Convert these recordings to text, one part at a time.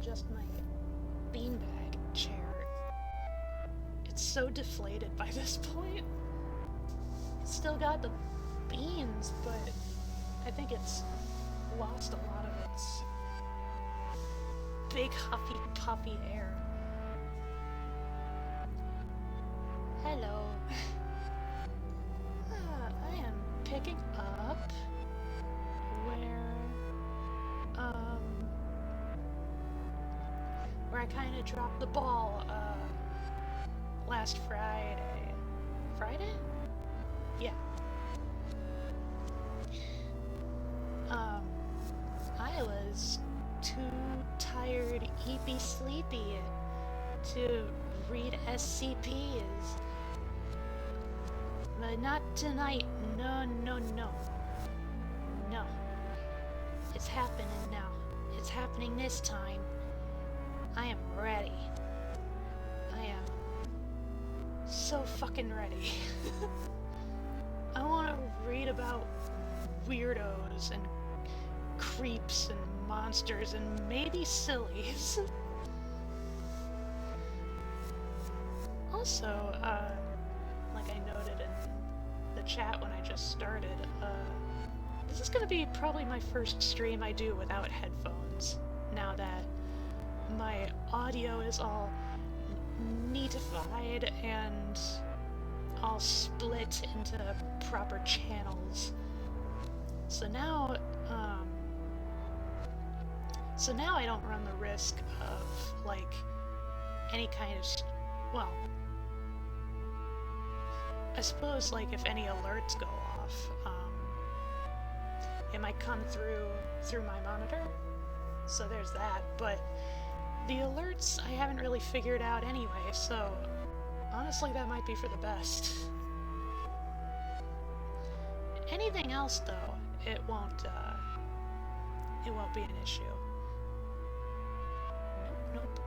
just my beanbag chair. It's so deflated by this point. It's still got the beams, but I think it's lost a lot of its big huffy puffy air. Hello. I am picking up where I kind of dropped the ball last Friday. Friday? Yeah. I was too tired, eepy, sleepy to read SCPs. But not tonight. No, no, no. No. It's happening now. It's happening this time. I am ready. I am so fucking ready. I want to read about weirdos and creeps and monsters and maybe sillies. Also, like I noted in the chat when I just started, this is gonna be probably my first stream I do without headphones, now that my audio is all neatified and all split into proper channels. So now I don't run the risk of, like, any kind of, well, I suppose, like, if any alerts go off, it might come through my monitor, so there's that, but the alerts I haven't really figured out anyway, so honestly that might be for the best. Anything else, though, it won't be an issue. Nope.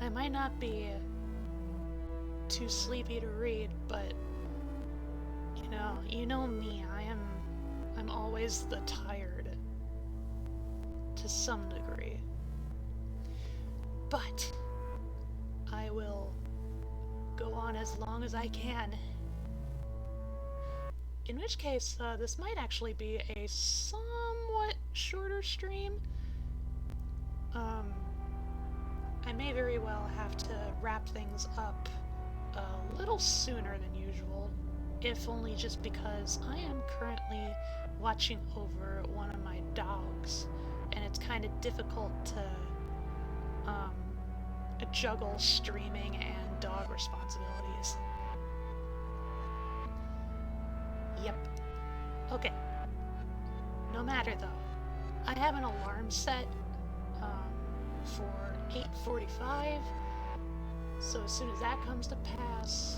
I might not be too sleepy to read, but you know me, I'm always the tired to some degree. But I will go on as long as I can. In which case, this might actually be a somewhat shorter stream. I may very well have to wrap things up a little sooner than usual, if only just because I am currently watching over one of my dogs, and it's kind of difficult to juggle streaming and dog responsibilities. Yep. Okay. No matter though, I have an alarm set for 8:45, so as soon as that comes to pass,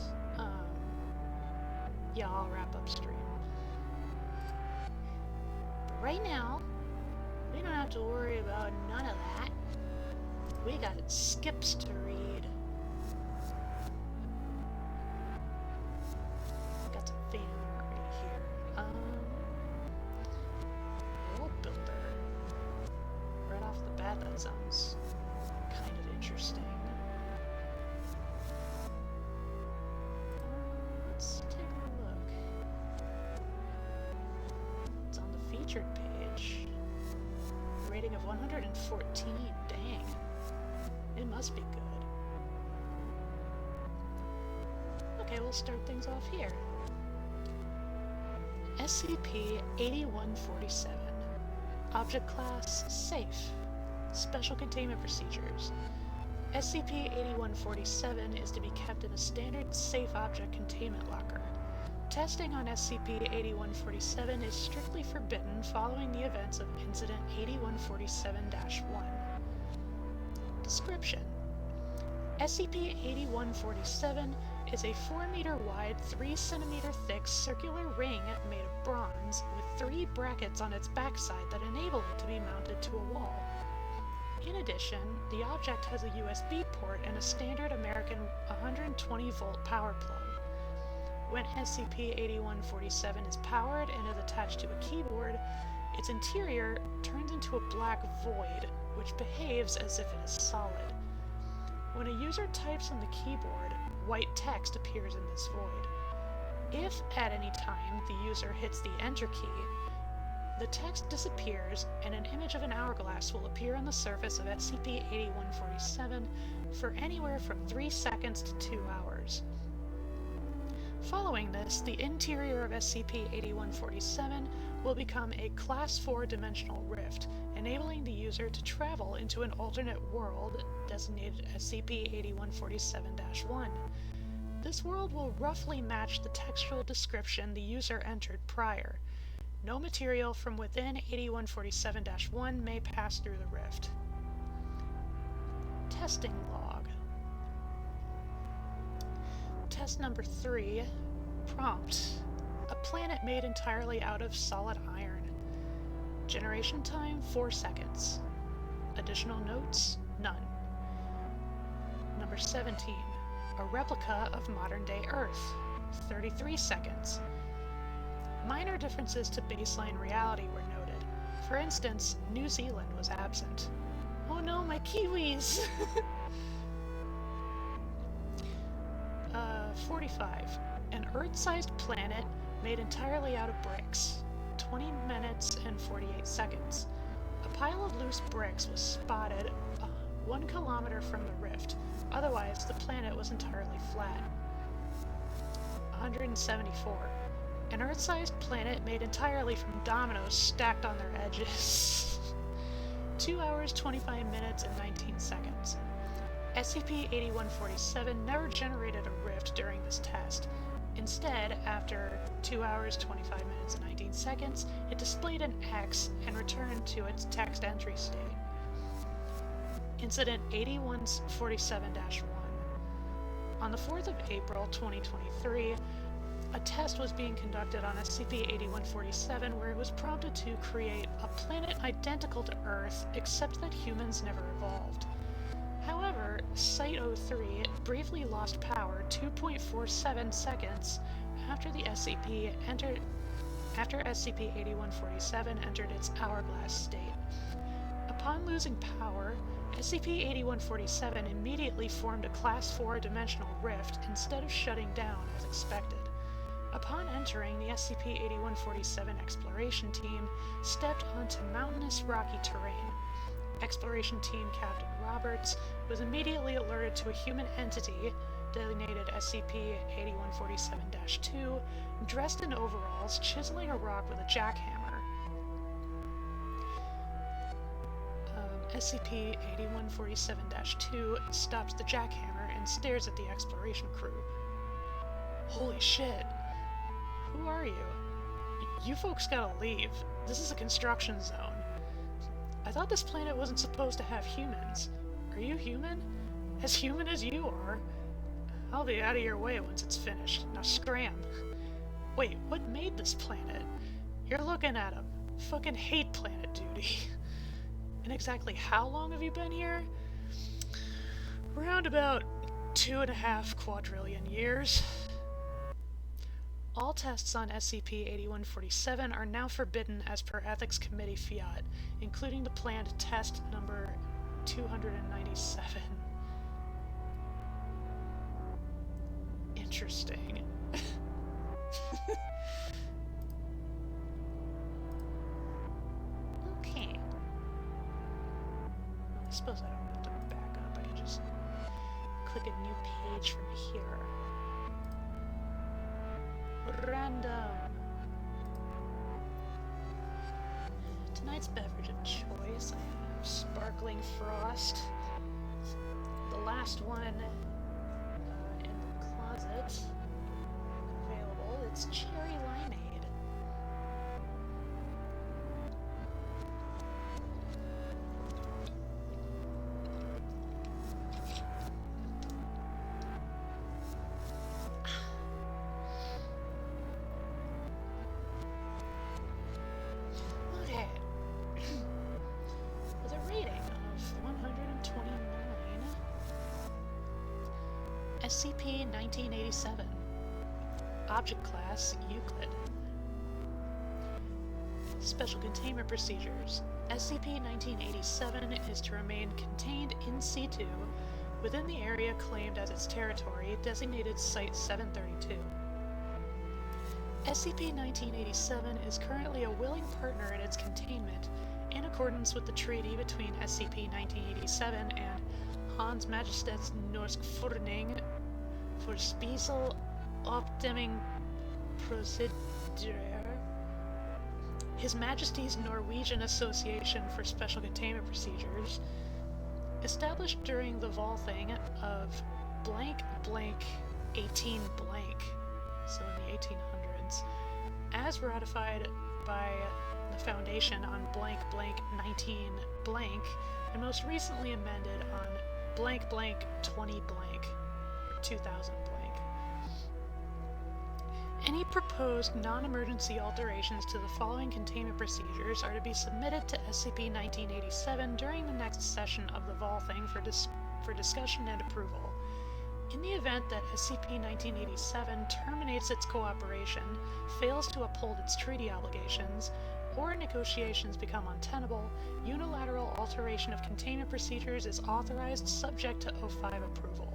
yeah, I'll wrap up stream. But right now, we don't have to worry about none of that. We got skips to read. Got some fan art right here. World Builder. Right off the bat, that sounds kind of interesting. Let's take a look. It's on the featured page. Rating of 114. Dang. It must be good. Okay, we'll start things off here. SCP-8147. Object Class Safe. Special Containment Procedures. SCP-8147 is to be kept in a standard safe object containment locker. Testing on SCP-8147 is strictly forbidden following the events of Incident 8147-1. Description: SCP-8147 is a 4-meter wide, 3 centimeter thick circular ring made of bronze with 3 brackets on its backside that enable it to be mounted to a wall. In addition, the object has a USB port and a standard American 120-volt power plug. When SCP-8147 is powered and is attached to a keyboard, its interior turns into a black void, which behaves as if it is solid. When a user types on the keyboard, white text appears in this void. If at any time the user hits the Enter key, the text disappears and an image of an hourglass will appear on the surface of SCP-8147 for anywhere from 3 seconds to 2 hours. Following this, the interior of SCP-8147 will become a Class 4 dimensional rift, enabling the user to travel into an alternate world designated SCP-8147-1. This world will roughly match the textual description the user entered prior. No material from within 8147-1 may pass through the rift. Testing log. Test number 3. Prompt. A planet made entirely out of solid iron. Generation time 4 seconds. Additional notes? None. Number 17. A replica of modern-day Earth. 33 seconds. Minor differences to baseline reality were noted. For instance, New Zealand was absent. Oh no, my kiwis! 45. An Earth-sized planet made entirely out of bricks. 20 minutes and 48 seconds. A pile of loose bricks was spotted 1 kilometer from the rift. Otherwise, the planet was entirely flat. 174. An Earth-sized planet made entirely from dominoes stacked on their edges. 2 hours, 25 minutes, and 19 seconds. SCP-8147 never generated a rift during this test. Instead, after 2 hours, 25 minutes, and 19 seconds, it displayed an X and returned to its text entry state. Incident 8147-1. On the 4th of April 2023, a test was being conducted on SCP-8147 where it was prompted to create a planet identical to Earth, except that humans never evolved. However, Site-03 briefly lost power 2.47 seconds after SCP-8147 entered its hourglass state. Upon losing power, SCP-8147 immediately formed a Class 4 dimensional rift instead of shutting down as expected. Upon entering, the SCP-8147 exploration team stepped onto mountainous rocky terrain. Exploration Team Captain Roberts was immediately alerted to a human entity, designated SCP-8147-2, dressed in overalls, chiseling a rock with a jackhammer. SCP-8147-2 stops the jackhammer and stares at the exploration crew. Holy shit! Who are you? You folks gotta leave. This is a construction zone. I thought this planet wasn't supposed to have humans. Are you human? As human as you are. I'll be out of your way once it's finished. Now scram. Wait, what made this planet? You're looking at him. Fucking hate planet duty. And exactly how long have you been here? Around about 2.5 quadrillion years. All tests on SCP-8147 are now forbidden as per Ethics Committee fiat, including the planned test number 297. Interesting. Okay. I suppose I don't have to back up, I can just click a new page from here. Random. Tonight's beverage of choice, I have sparkling frost. The last one in the closet available, it's cherry limeade. SCP-1987. Object Class Euclid. Special Containment Procedures. SCP-1987 is to remain contained in situ within the area claimed as its territory, designated Site-732. SCP-1987 is currently a willing partner in its containment, in accordance with the treaty between SCP-1987 and Hans Majestæts Norsk Forordning for Special Optiming Procedure, His Majesty's Norwegian Association for Special Containment Procedures, established during the Valthing of blank blank 18 blank, so in the 1800s, as ratified by the Foundation on blank blank 19 blank, and most recently amended on blank blank 20 blank, or 2000 blank. Any proposed non-emergency alterations to the following containment procedures are to be submitted to SCP-1987 during the next session of the Valthing for discussion and approval. In the event that SCP-1987 terminates its cooperation, fails to uphold its treaty obligations, or negotiations become untenable, unilateral alteration of containment procedures is authorized subject to O5 approval.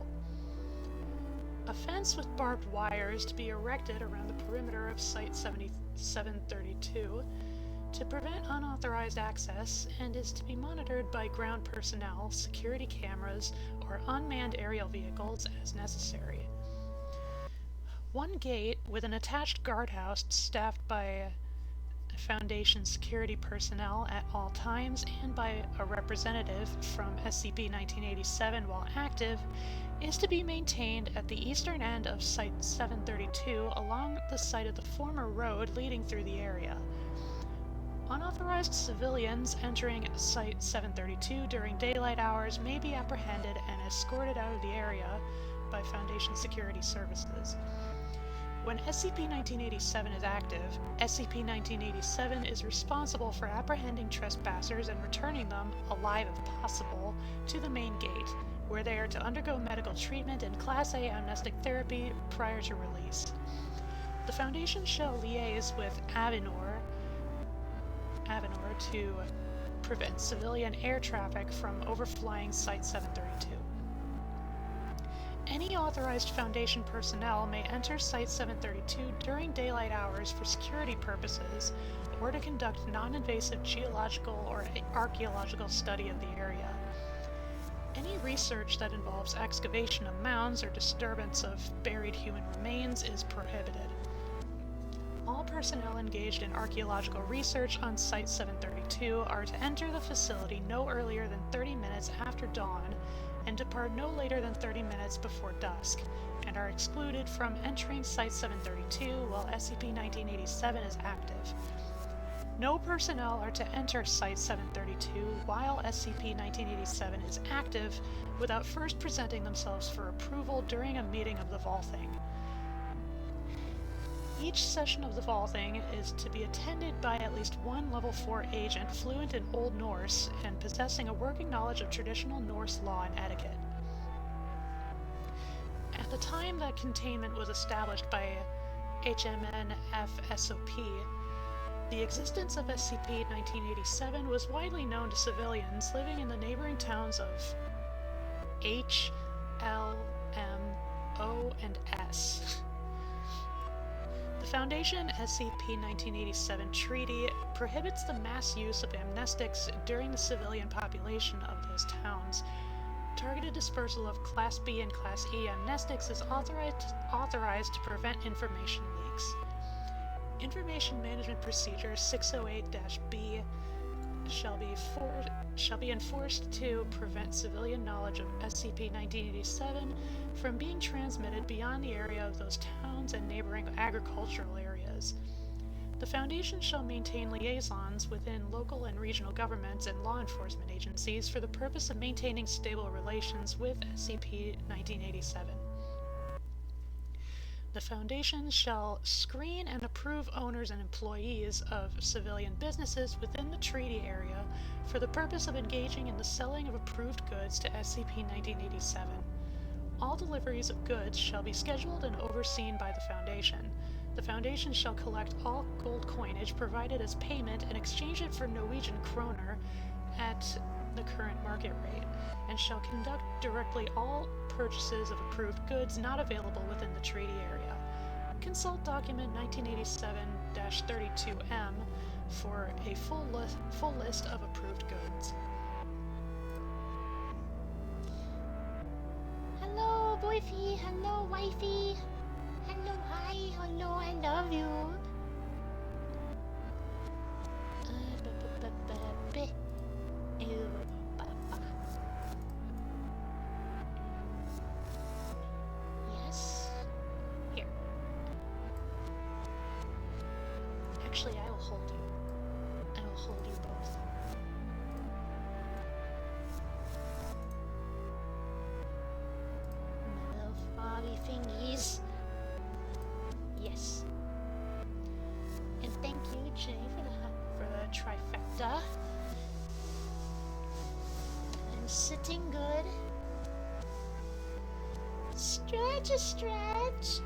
A fence with barbed wire is to be erected around the perimeter of Site-732 to prevent unauthorized access and is to be monitored by ground personnel, security cameras, or unmanned aerial vehicles as necessary. One gate with an attached guardhouse staffed by Foundation security personnel at all times and by a representative from SCP-1987 while active is to be maintained at the eastern end of Site-732 along the site of the former road leading through the area. Unauthorized civilians entering Site-732 during daylight hours may be apprehended and escorted out of the area by Foundation security services. When SCP-1987 is active, SCP-1987 is responsible for apprehending trespassers and returning them, alive if possible, to the main gate, where they are to undergo medical treatment and Class A amnestic therapy prior to release. The Foundation shall liaise with Avinor to prevent civilian air traffic from overflying Site-732. Any authorized Foundation personnel may enter Site-732 during daylight hours for security purposes or to conduct non-invasive geological or archaeological study of the area. Any research that involves excavation of mounds or disturbance of buried human remains is prohibited. All personnel engaged in archaeological research on Site-732 are to enter the facility no earlier than 30 minutes after dawn and depart no later than 30 minutes before dusk, and are excluded from entering Site-732 while SCP-1987 is active. No personnel are to enter Site-732 while SCP-1987 is active without first presenting themselves for approval during a meeting of the Valthing. Each session of the Valthing is to be attended by at least one Level 4 agent fluent in Old Norse and possessing a working knowledge of traditional Norse law and etiquette. At the time that containment was established by HMNFSOP, the existence of SCP-1987 was widely known to civilians living in the neighboring towns of H, L, M, O, and S. The Foundation SCP-1987 Treaty prohibits the mass use of amnestics during the civilian population of those towns. Targeted dispersal of Class B and Class E amnestics is authorized to prevent information leaks. Information Management Procedure 608-B shall be enforced to prevent civilian knowledge of SCP-1987 from being transmitted beyond the area of those towns and neighboring agricultural areas. The Foundation shall maintain liaisons within local and regional governments and law enforcement agencies for the purpose of maintaining stable relations with SCP-1987. The Foundation shall screen and approve owners and employees of civilian businesses within the treaty area for the purpose of engaging in the selling of approved goods to SCP-1987. All deliveries of goods shall be scheduled and overseen by the Foundation. The Foundation shall collect all gold coinage provided as payment and exchange it for Norwegian kroner at the current market rate, and shall conduct directly all purchases of approved goods not available within the treaty area. Consult document 1987-32M for a full list of approved goods. Hello, boyfie. Hello, wifey. Hello, hi. Hello, I love you. Yes. Here. Actually, I will hold you. I will hold you both. Little froggy thingies. Yes. And thank you, Jay, for the trifecta. I'm sitting good. Stretch a stretch.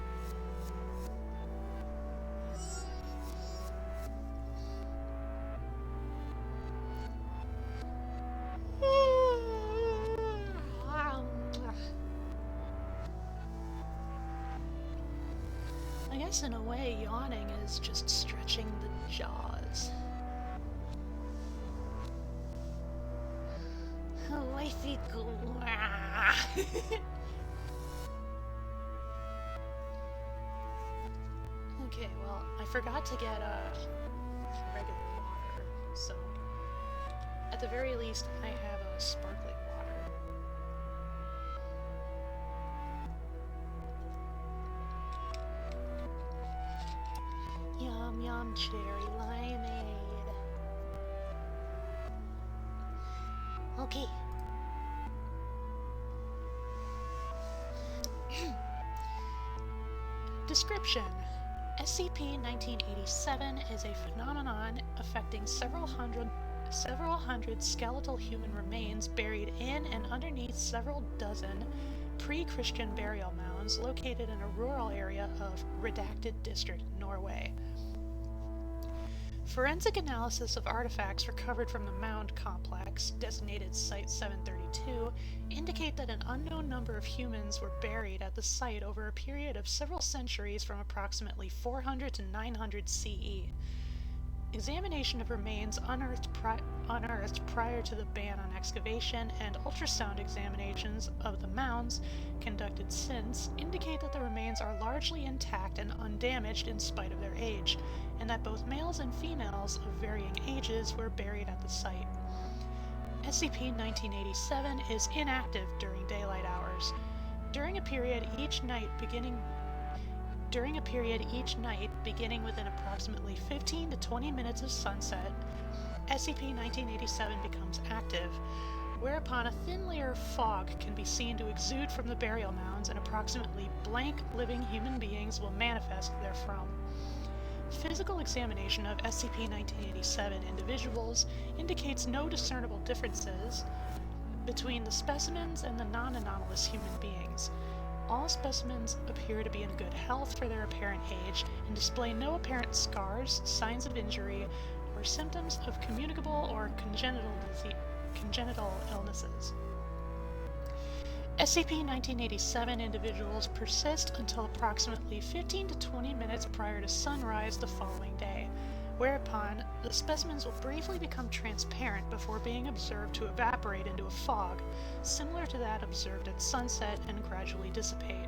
I guess in a way, yawning is just stretching the jaws. Wifey, go. Okay, well, I forgot to get regular water, so at the very least, I have a sparkling water. Yum yum cherry limeade. Okay. Description: SCP-1987 is a phenomenon affecting several hundred skeletal human remains buried in and underneath several dozen pre-Christian burial mounds located in a rural area of Redacted District, Norway. Forensic analysis of artifacts recovered from the mound complex, designated Site 732, indicate that an unknown number of humans were buried at the site over a period of several centuries from approximately 400 to 900 CE. Examination of remains unearthed prior to the ban on excavation and ultrasound examinations of the mounds conducted since indicate that the remains are largely intact and undamaged in spite of their age, and that both males and females of varying ages were buried at the site. SCP-1987 is inactive during daylight hours. During a period each night beginning within approximately 15 to 20 minutes of sunset, SCP-1987 becomes active, whereupon a thin layer of fog can be seen to exude from the burial mounds and approximately blank living human beings will manifest therefrom. Physical examination of SCP-1987 individuals indicates no discernible differences between the specimens and the non-anomalous human beings. All specimens appear to be in good health for their apparent age and display no apparent scars, signs of injury, or symptoms of communicable or congenital illnesses. SCP-1987 individuals persist until approximately 15 to 20 minutes prior to sunrise the following day, whereupon the specimens will briefly become transparent before being observed to evaporate into a fog, similar to that observed at sunset, and gradually dissipate.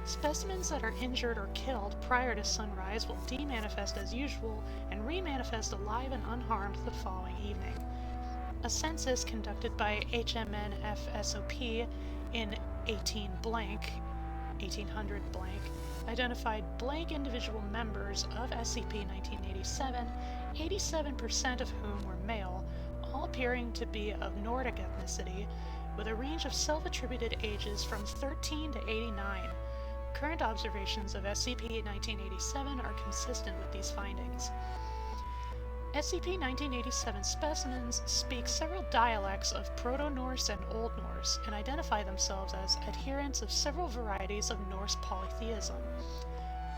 Specimens that are injured or killed prior to sunrise will demanifest as usual and remanifest alive and unharmed the following evening. A census conducted by HMNFSOP in 1800 blank identified blank individual members of SCP-1987, 87% of whom were male, all appearing to be of Nordic ethnicity, with a range of self-attributed ages from 13 to 89. Current observations of SCP-1987 are consistent with these findings. SCP-1987 specimens speak several dialects of Proto-Norse and Old Norse and identify themselves as adherents of several varieties of Norse polytheism.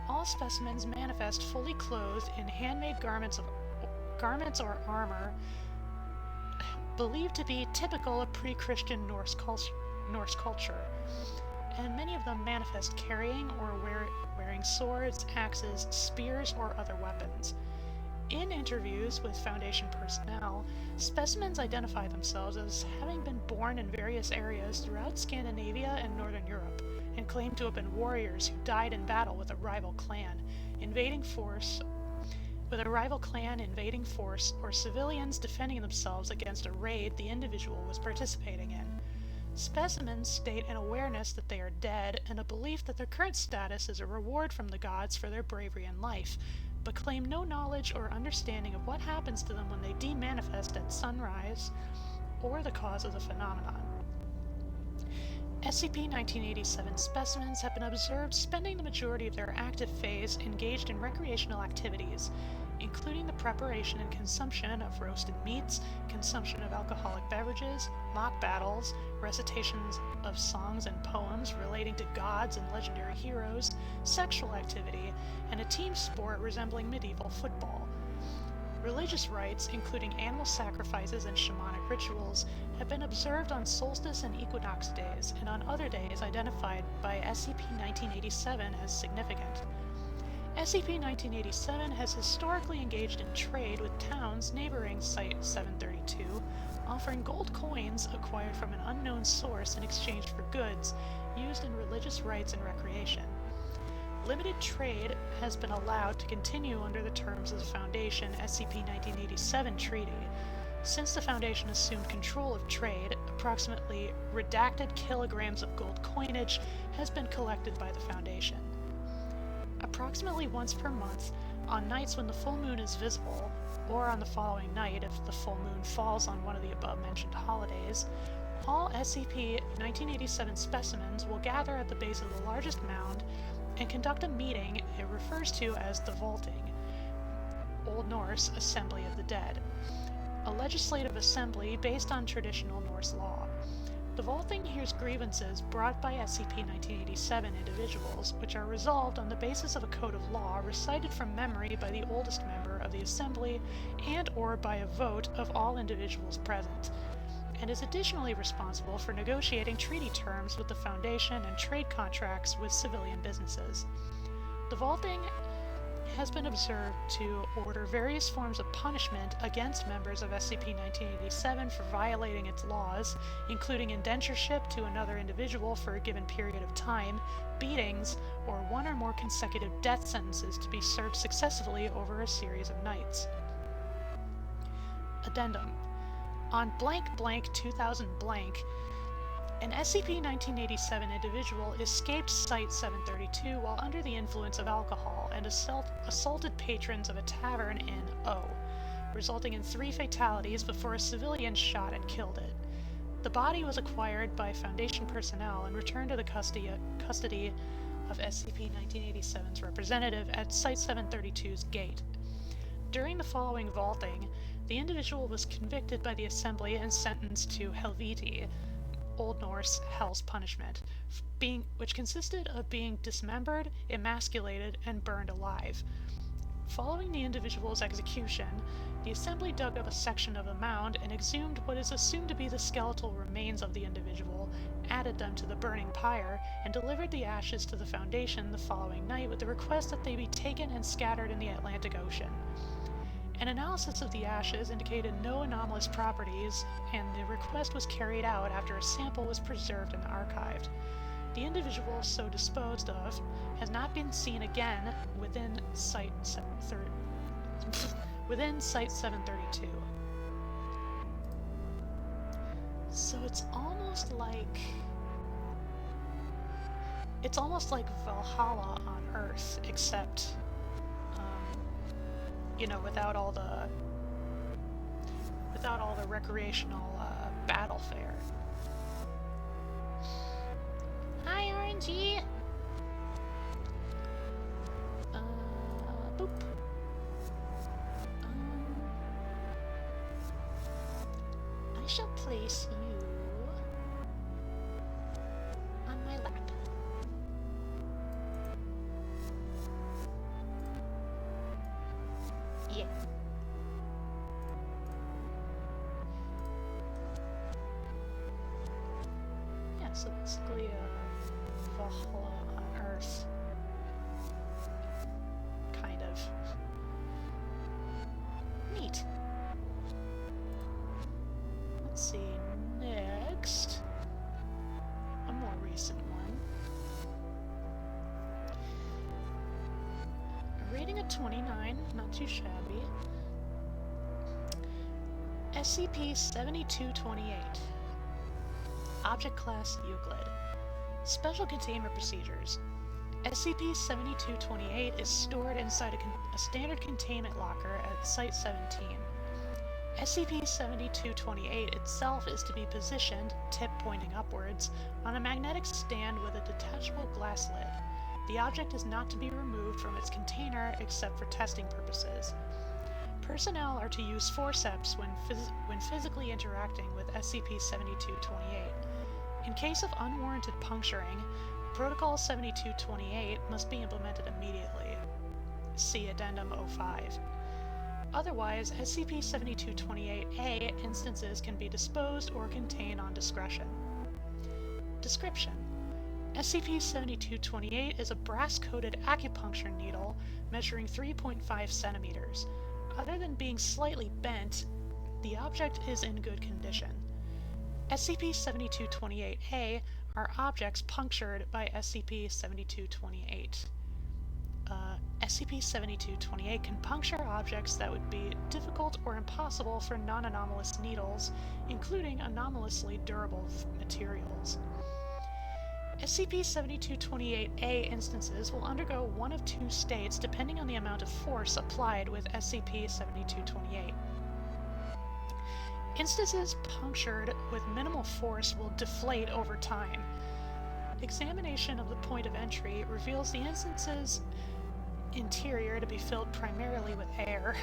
All specimens manifest fully clothed in handmade garments or armor believed to be typical of pre-Christian Norse culture, and many of them manifest carrying or wearing swords, axes, spears, or other weapons. In interviews with Foundation personnel, specimens identify themselves as having been born in various areas throughout Scandinavia and Northern Europe, and claim to have been warriors who died in battle with a rival clan invading force, or civilians defending themselves against a raid the individual was participating in. Specimens state an awareness that they are dead and a belief that their current status is a reward from the gods for their bravery in life, but claim no knowledge or understanding of what happens to them when they demanifest at sunrise or the cause of the phenomenon. SCP-1987 specimens have been observed spending the majority of their active phase engaged in recreational activities, including the preparation and consumption of roasted meats, consumption of alcoholic beverages, mock battles, recitations of songs and poems relating to gods and legendary heroes, sexual activity, and a team sport resembling medieval football. Religious rites, including animal sacrifices and shamanic rituals, have been observed on solstice and equinox days and on other days identified by SCP-1987 as significant. SCP-1987 has historically engaged in trade with towns neighboring Site-732, offering gold coins acquired from an unknown source in exchange for goods used in religious rites and recreation. Limited trade has been allowed to continue under the terms of the Foundation SCP-1987 Treaty. Since the Foundation assumed control of trade, approximately redacted kilograms of gold coinage has been collected by the Foundation. Approximately once per month, on nights when the full moon is visible, or on the following night if the full moon falls on one of the above-mentioned holidays, all SCP-1987 specimens will gather at the base of the largest mound and conduct a meeting it refers to as the Vaulting, Old Norse Assembly of the Dead, a legislative assembly based on traditional Norse law. The Vaulting hears grievances brought by SCP-1987 individuals, which are resolved on the basis of a code of law recited from memory by the oldest member of the Assembly and/or by a vote of all individuals present, and is additionally responsible for negotiating treaty terms with the Foundation and trade contracts with civilian businesses. The Vaulting has been observed to order various forms of punishment against members of SCP-1987 for violating its laws, including indentureship to another individual for a given period of time, beatings, or one or more consecutive death sentences to be served successively over a series of nights. Addendum. On blank blank 2000 blank, an SCP-1987 individual escaped Site-732 while under the influence of alcohol and assaulted patrons of a tavern in O, resulting in 3 fatalities before a civilian shot and killed it. The body was acquired by Foundation personnel and returned to the custody of SCP-1987's representative at Site-732's gate. During the following vaulting, the individual was convicted by the Assembly and sentenced to Helviti, Old Norse Hell's Punishment, which consisted of being dismembered, emasculated, and burned alive. Following the individual's execution, the Assembly dug up a section of the mound and exhumed what is assumed to be the skeletal remains of the individual, added them to the burning pyre, and delivered the ashes to the Foundation the following night with the request that they be taken and scattered in the Atlantic Ocean. An analysis of the ashes indicated no anomalous properties, and the request was carried out after a sample was preserved and archived. The individual so disposed of has not been seen again within Site-732. So it's almost like Valhalla on Earth, except without all the recreational battle fare. Hi, RNG. Boop. shall place you on my lap. Yeah. Yeah, so basically, Valhalla on Earth. Kind of. Neat. Let's see, next. A more recent one. A rating of 29, not too shabby. SCP-7228. Object Class Euclid. Special Containment Procedures. SCP-7228 is stored inside a standard containment locker at Site-17. SCP-7228 itself is to be positioned, tip pointing upwards, on a magnetic stand with a detachable glass lid. The object is not to be removed from its container except for testing purposes. Personnel are to use forceps when physically interacting with SCP-7228. In case of unwarranted puncturing, Protocol 7228 must be implemented immediately. See Addendum 05. Otherwise, SCP-7228-A instances can be disposed or contained on discretion. Description: SCP-7228 is a brass-coated acupuncture needle measuring 3.5 centimeters. Other than being slightly bent, the object is in good condition. SCP-7228-A are objects punctured by SCP-7228. SCP-7228 can puncture objects that would be difficult or impossible for non-anomalous needles, including anomalously durable materials. SCP-7228-A instances will undergo one of two states depending on the amount of force applied with SCP-7228. Instances punctured with minimal force will deflate over time. Examination of the point of entry reveals the instance's interior to be filled primarily with air.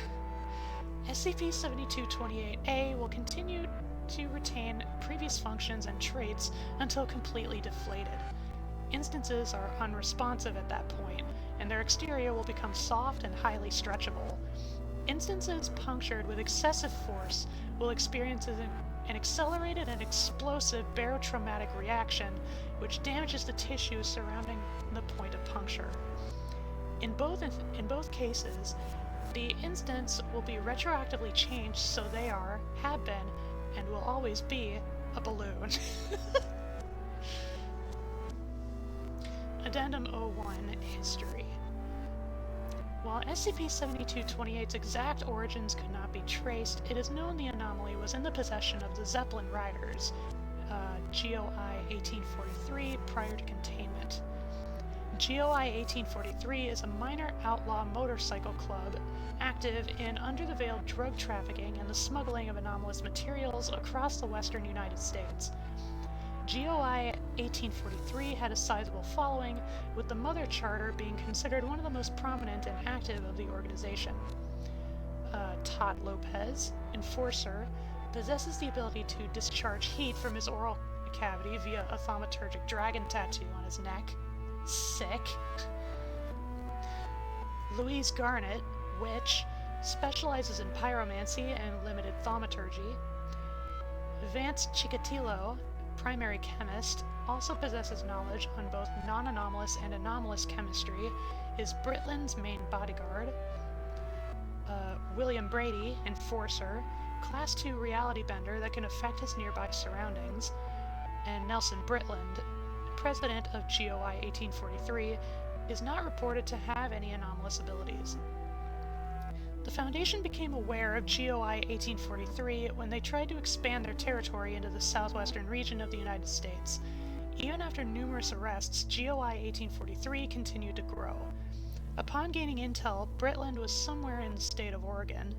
SCP-7228-A will continue to retain previous functions and traits until completely deflated. Instances are unresponsive at that point, and their exterior will become soft and highly stretchable. Instances punctured with excessive force will experience an accelerated and explosive barotraumatic reaction which damages the tissue surrounding the point of puncture. In both cases, the instance will be retroactively changed so they are, have been, and will always be a balloon. Addendum 01 History. While SCP-7228's exact origins could not be traced, it is known the anomaly was in the possession of the Zeppelin Riders, GOI 1843, prior to containment. GOI 1843 is a minor outlaw motorcycle club active in under-the-veil drug trafficking and the smuggling of anomalous materials across the western United States. GOI 1843 had a sizable following, with the mother charter being considered one of the most prominent and active of the organization. Todd Lopez, Enforcer, possesses the ability to discharge heat from his oral cavity via a thaumaturgic dragon tattoo on his neck. Sick. Louise Garnett, Witch, specializes in pyromancy and limited thaumaturgy. Vance Chikatilo, Primary Chemist, also possesses knowledge on both non-anomalous and anomalous chemistry, is Britlin's main bodyguard. William Brady, Enforcer, Class 2 reality bender that can affect his nearby surroundings. And Nelson Britland, President of GOI 1843, is not reported to have any anomalous abilities. The Foundation became aware of GOI 1843 when they tried to expand their territory into the southwestern region of the United States. Even after numerous arrests, GOI 1843 continued to grow. Upon gaining intel, Britland was somewhere in the state of Oregon.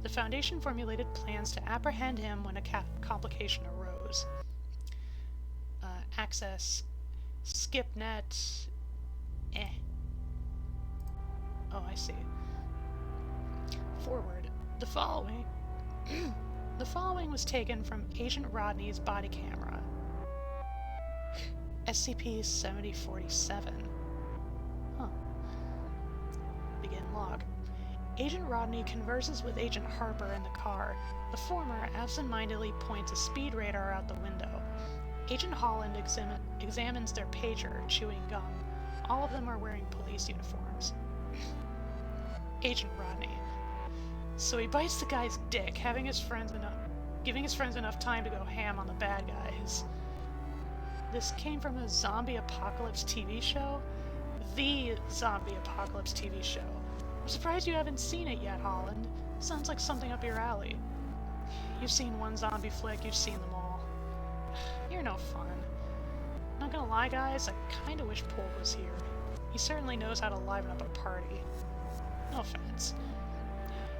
The Foundation formulated plans to apprehend him when a complication arose. Access SkipNet. Oh, I see. Forward. The The following was taken from Agent Rodney's body camera. SCP-7047. Huh. Begin log. Agent Rodney converses with Agent Harper in the car. The former absent-mindedly points a speed radar out the window. Agent Holland examines their pager, chewing gum. All of them are wearing police uniforms. Agent Rodney. So he bites the guy's dick, giving his friends enough time to go ham on the bad guys. This came from a zombie apocalypse TV show? The zombie apocalypse TV show. I'm surprised you haven't seen it yet, Holland. Sounds like something up your alley. You've seen one zombie flick, you've seen them all. You're no fun. Not gonna lie, guys, I kinda wish Paul was here. He certainly knows how to liven up a party. No offense.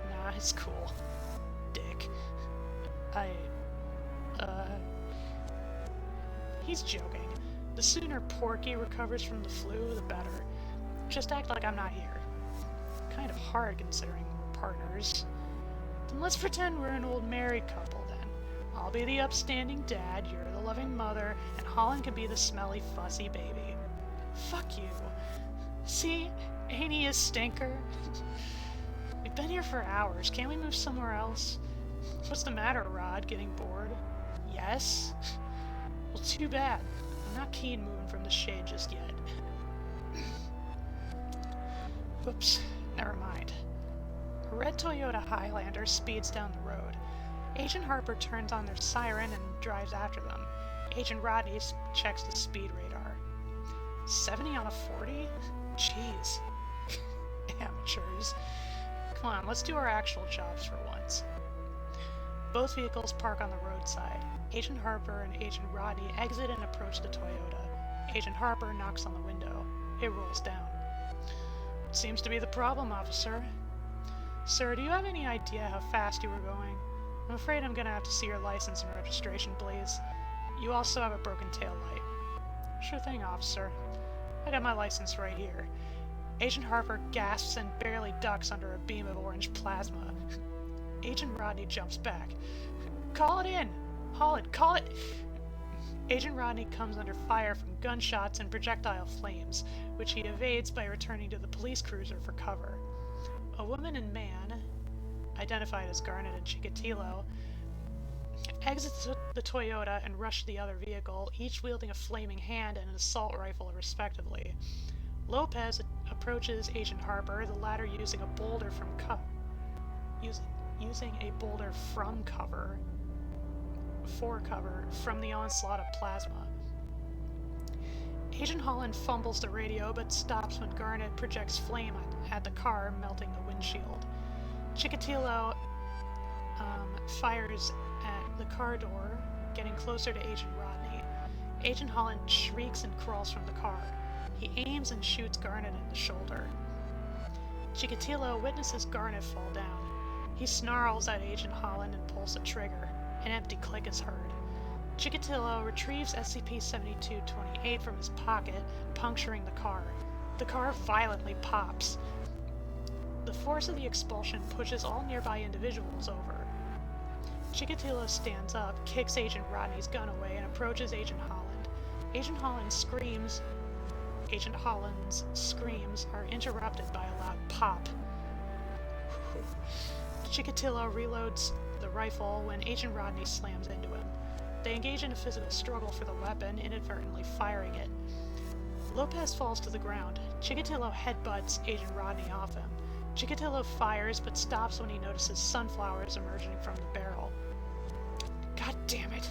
Nah, it's cool. Dick. He's joking. The sooner Porky recovers from the flu, the better. Just act like I'm not here. Kind of hard considering we're partners. Then let's pretend we're an old married couple then. I'll be the upstanding dad, you're the loving mother, and Holland can be the smelly, fussy baby. Fuck you. See? Ain't he a stinker? We've been here for hours. Can't we move somewhere else? What's the matter, Rod? Getting bored? Yes? Well, too bad. I'm not keen moving from the shade just yet. Oops. Never mind. A red Toyota Highlander speeds down the road. Agent Harper turns on their siren and drives after them. Agent Rodney checks the speed radar. 70 on a 40? Jeez. Amateurs. Come on, let's do our actual jobs for once. Both vehicles park on the roadside. Agent Harper and Agent Rodney exit and approach the Toyota. Agent Harper knocks on the window. It rolls down. What seems to be the problem, officer? Sir, do you have any idea how fast you were going? I'm afraid I'm gonna have to see your license and registration, please. You also have a broken tail light. Sure thing, officer. I got my license right here. Agent Harper gasps and barely ducks under a beam of orange plasma. Agent Rodney jumps back. Call it in! Holland, call it! Agent Rodney comes under fire from gunshots and projectile flames, which he evades by returning to the police cruiser for cover. A woman and man, identified as Garnet and Chikatilo, exit the Toyota and rush the other vehicle, each wielding a flaming hand and an assault rifle respectively. Lopez approaches Agent Harper, the latter using a boulder from cover from the onslaught of plasma. Agent Holland fumbles the radio but stops when Garnet projects flame at the car, melting the windshield. Chikatilo fires at the car door, getting closer to Agent Rodney. Agent Holland shrieks and crawls from the car. He aims and shoots Garnet in the shoulder. Chikatilo witnesses Garnet fall down. He snarls at Agent Holland and pulls the trigger. An empty click is heard. Chikatilo retrieves SCP-7228 from his pocket, puncturing the car. The car violently pops. The force of the expulsion pushes all nearby individuals over. Chikatilo stands up, kicks Agent Rodney's gun away, and approaches Agent Holland. Agent Holland's screams are interrupted by a loud pop. Chikatilo reloads the rifle when Agent Rodney slams into him. They engage in a physical struggle for the weapon, inadvertently firing it. Lopez falls to the ground. Chikatilo headbutts Agent Rodney off him. Chikatilo fires but stops when he notices sunflowers emerging from the barrel. God damn it!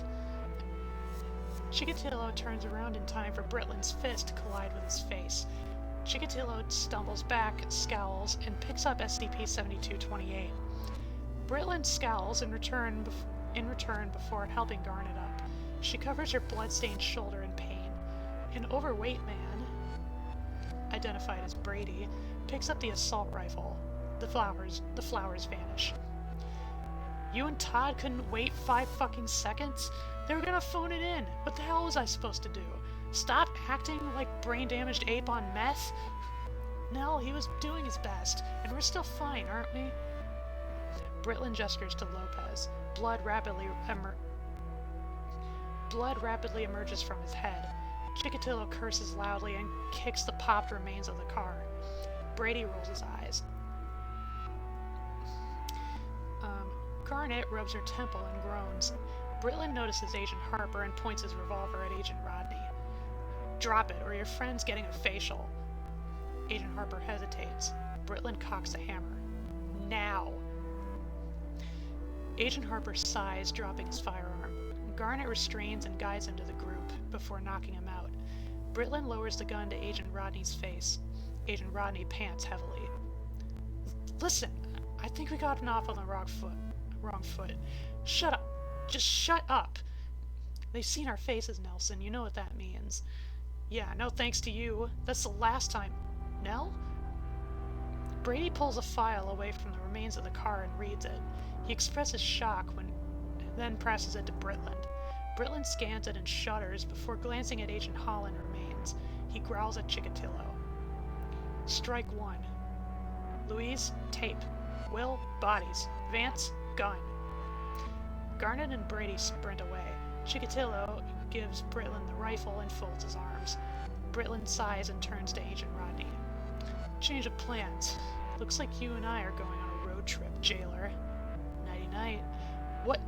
Chikatilo turns around in time for Britlin's fist to collide with his face. Chikatilo stumbles back, scowls, and picks up SCP-7228. Britlin scowls in return before helping Garnet up. She covers her blood-stained shoulder in pain. An overweight man, identified as Brady, picks up the assault rifle. The flowers vanish. You and Todd couldn't wait 5 fucking seconds? They were gonna phone it in. What the hell was I supposed to do? Stop acting like brain-damaged ape on meth? No, he was doing his best, and we're still fine, aren't we? Britland gestures to Lopez. Blood rapidly emerges from his head. Chikatilo curses loudly and kicks the popped remains of the car. Brady rolls his eyes. Garnet rubs her temple and groans. Britland notices Agent Harper and points his revolver at Agent Rodney. Drop it, or your friend's getting a facial. Agent Harper hesitates. Britland cocks the hammer. Now! Agent Harper sighs, dropping his firearm. Garnet restrains and guides him to the group before knocking him out. Britland lowers the gun to Agent Rodney's face. Agent Rodney pants heavily. Listen, I think we gotten off on the wrong foot. Shut up. Just shut up. They've seen our faces, Nelson. You know what that means. Yeah, no thanks to you. That's the last time. Nell? Brady pulls a file away from the remains of the car and reads it. He expresses shock then presses it to Britland. Britland scans it and shudders before glancing at Agent Holland remains. He growls at Chikatilo. Strike one. Louise, tape. Will, bodies. Vance, gun. Garnet and Brady sprint away. Chikatilo gives Britland the rifle and folds his arms. Britland sighs and turns to Agent Rodney. Change of plans. Looks like you and I are going on a road trip, jailer. Nighty-night. What?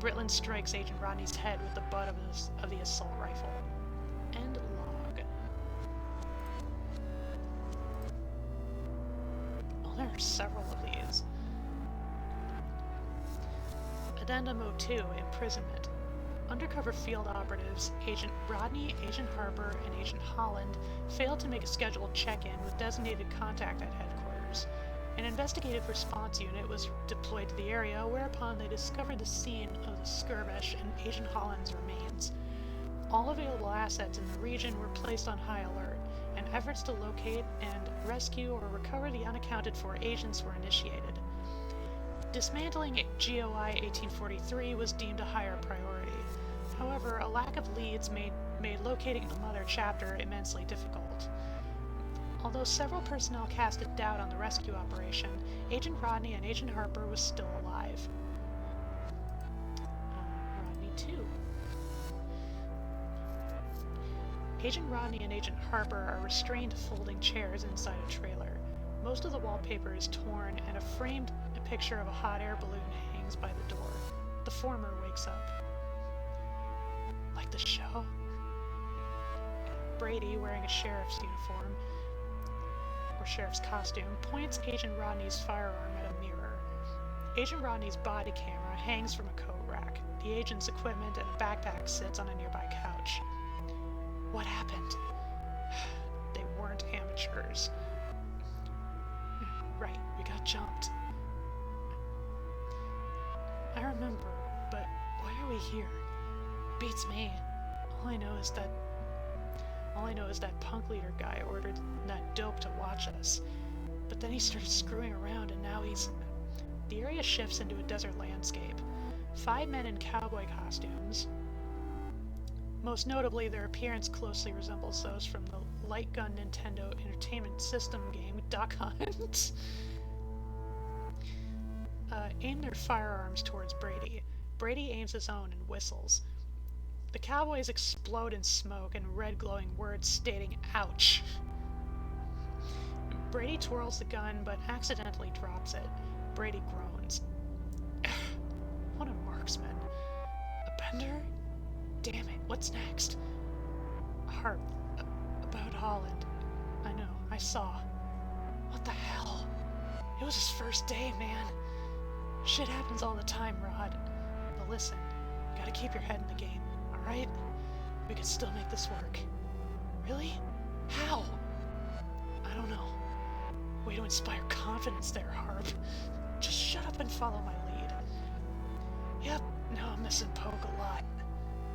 Britland strikes Agent Rodney's head with the butt of the assault rifle. End log. Oh, there are several of these. Addendum 02, Imprisonment. Undercover field operatives, Agent Rodney, Agent Harper, and Agent Holland failed to make a scheduled check-in with designated contact at headquarters. An investigative response unit was deployed to the area, whereupon they discovered the scene of the skirmish and Agent Holland's remains. All available assets in the region were placed on high alert, and efforts to locate and rescue or recover the unaccounted-for agents were initiated. Dismantling GOI 1843 was deemed a higher priority. However, a lack of leads made locating the mother chapter immensely difficult. Although several personnel casted doubt on the rescue operation, Agent Rodney and Agent Harper was still alive. Rodney 2. Agent Rodney and Agent Harper are restrained to folding chairs inside a trailer. Most of the wallpaper is torn, and a framed picture of a hot air balloon hangs by the door. The former wakes up. Like the show? Brady, wearing a sheriff's uniform, or sheriff's costume, points Agent Rodney's firearm at a mirror. Agent Rodney's body camera hangs from a coat rack. The agent's equipment and a backpack sits on a nearby couch. What happened? They weren't amateurs. Right, we got jumped. I remember, but why are we here? Beats me. All I know is that punk leader guy ordered that dope to watch us. But then he started screwing around, and now he's... The area shifts into a desert landscape. 5 men in cowboy costumes. Most notably, their appearance closely resembles those from the light gun Nintendo Entertainment System game Duck Hunt. Aim their firearms towards Brady. Brady aims his own and whistles. The cowboys explode in smoke and red glowing words stating, "Ouch!" Brady twirls the gun, but accidentally drops it. Brady groans. What a marksman. A bender? Damn it, what's next? Harp. About Holland. I know, I saw. What the hell? It was his first day, man. Shit happens all the time, Rod. But listen, you gotta keep your head in the game, alright? We can still make this work. Really? How? I don't know. Way to inspire confidence there, Harp. Just shut up and follow my lead. Yep, now I'm missing Poke a lot.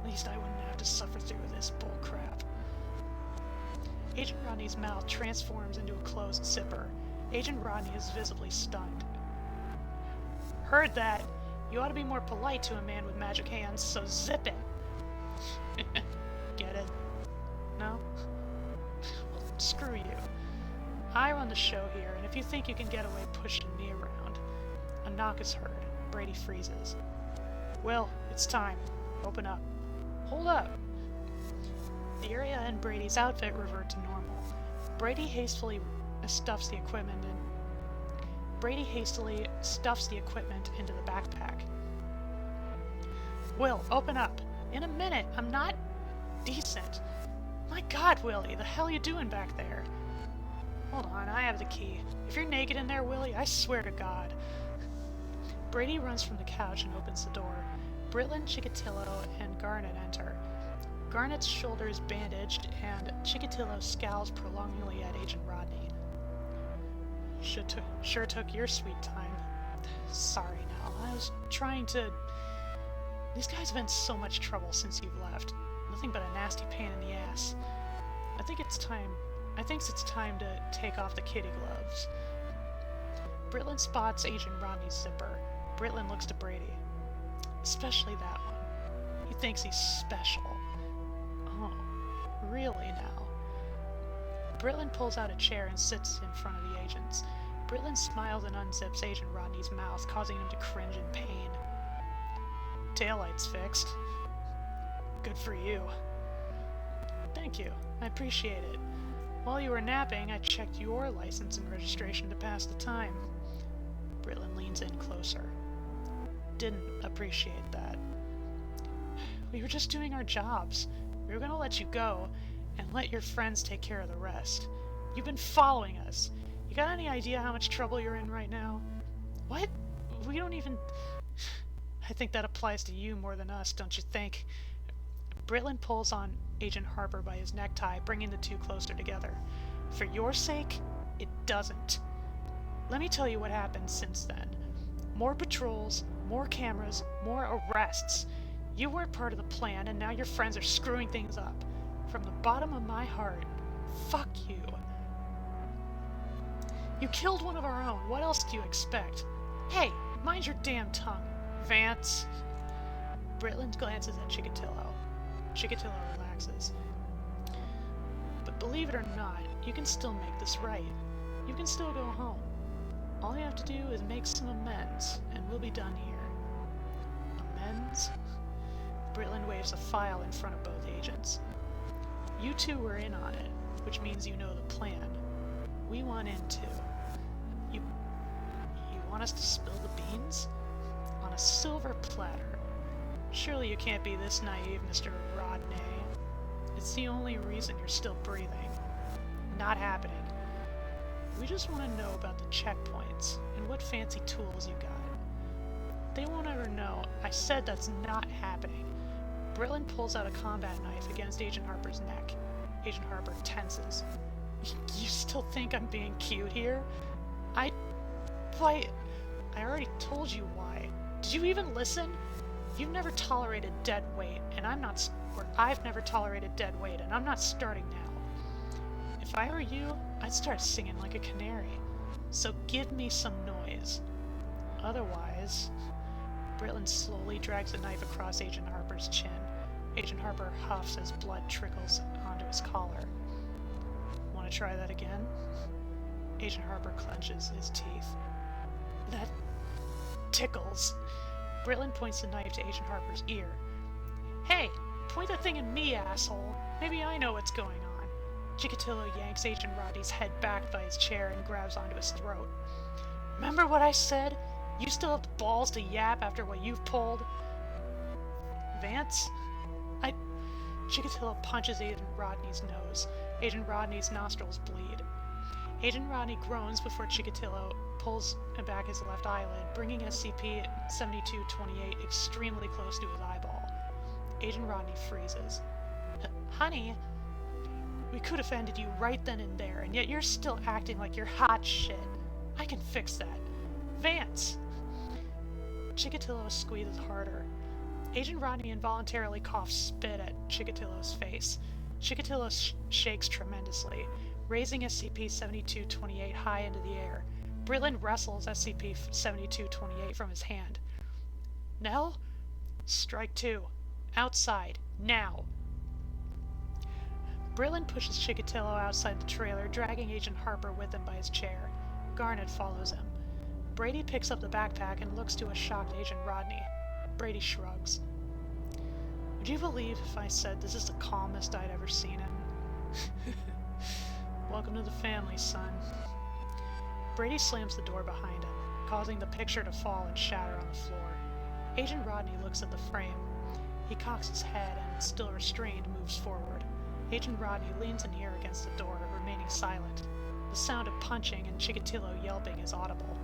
At least I wouldn't have to suffer through this bullcrap. Agent Rodney's mouth transforms into a closed zipper. Agent Rodney is visibly stunned. Heard that. You ought to be more polite to a man with magic hands, so zip it. Get it? No? Well, screw you. I run the show here, and if you think you can get away pushing me around, knock is heard. Brady freezes. Will, it's time. Open up. Hold up! The area in Brady's outfit revert to normal. Brady hastily stuffs the equipment into the backpack. Will, open up! In a minute! I'm not decent! My God, Willie, the hell you doing back there? Hold on, I have the key. If you're naked in there, Willie, I swear to God. Brady runs from the couch and opens the door. Britlin, Chikatilo, and Garnet enter. Garnet's shoulder is bandaged, and Chikatilo scowls prolongingly at Agent Rodney. Sure took your sweet time. Sorry, Nell. I was trying to... These guys have been in so much trouble since you've left. Nothing but a nasty pain in the ass. I think it's time to take off the kitty gloves. Britlin spots Agent Rodney's zipper. Britlin looks to Brady. Especially that one. He thinks he's special. Oh, really now? Britlin pulls out a chair and sits in front of the agents. Britlin smiles and unzips Agent Rodney's mouth, causing him to cringe in pain. Taillight's fixed. Good for you. Thank you. I appreciate it. While you were napping, I checked your license and registration to pass the time. Britlin leans in closer. Didn't appreciate that. We were just doing our jobs. We were gonna let you go, and let your friends take care of the rest. You've been following us. You got any idea how much trouble you're in right now? What? We don't even... I think that applies to you more than us, don't you think? Britlin pulls on Agent Harper by his necktie, bringing the two closer together. For your sake, it doesn't. Let me tell you what happened since then. More patrols, more cameras, more arrests. You weren't part of the plan, and now your friends are screwing things up. From the bottom of my heart, fuck you. You killed one of our own. What else do you expect? Hey, mind your damn tongue, Vance. Britlin glances at Chikatilo. Chikatilo relaxes. But believe it or not, you can still make this right. You can still go home. All you have to do is make some amends, and we'll be done here. Amends? Britlin waves a file in front of both agents. You two were in on it, which means you know the plan. We want in too. You want us to spill the beans? On a silver platter. Surely you can't be this naive, Mr. Rodney. It's the only reason you're still breathing. Not happening. We just want to know about the checkpoints and what fancy tools you got. They won't ever know. I said that's not happening. Britlin pulls out a combat knife against Agent Harper's neck. Agent Harper tenses. You still think I'm being cute here? I already told you why. Did you even listen? You've never tolerated dead weight, and I've never tolerated dead weight, and I'm not starting now. If I were you, I'd start singing like a canary. So give me some noise. Otherwise... Britlin slowly drags the knife across Agent Harper's chin. Agent Harper huffs as blood trickles onto his collar. Want to try that again? Agent Harper clenches his teeth. That tickles. Britlin points the knife to Agent Harper's ear. Hey, point that thing at me, asshole. Maybe I know what's going on. Chikatilo yanks Agent Rodney's head back by his chair and grabs onto his throat. Remember what I said? You still have the balls to yap after what you've pulled? Vance? Chikatilo punches Agent Rodney's nose. Agent Rodney's nostrils bleed. Agent Rodney groans before Chikatilo pulls back his left eyelid, bringing SCP-7228 extremely close to his eyeball. Agent Rodney freezes. Honey, we could have ended you right then and there, and yet you're still acting like you're hot shit. I can fix that. Vance! Chikatilo squeezes harder. Agent Rodney involuntarily coughs spit at Chikatilo's face. Chikatilo shakes tremendously, raising SCP-7228 high into the air. Britlin wrestles SCP-7228 from his hand. Nell? Strike two. Outside. Now. Britlin pushes Chikatilo outside the trailer, dragging Agent Harper with him by his chair. Garnet follows him. Brady picks up the backpack and looks to a shocked Agent Rodney. Brady shrugs. Would you believe if I said this is the calmest I'd ever seen him? Welcome to the family, son. Brady slams the door behind him, causing the picture to fall and shatter on the floor. Agent Rodney looks at the frame. He cocks his head and, still restrained, moves forward. Agent Rodney leans an ear against the door, remaining silent. The sound of punching and Chikatilo yelping is audible.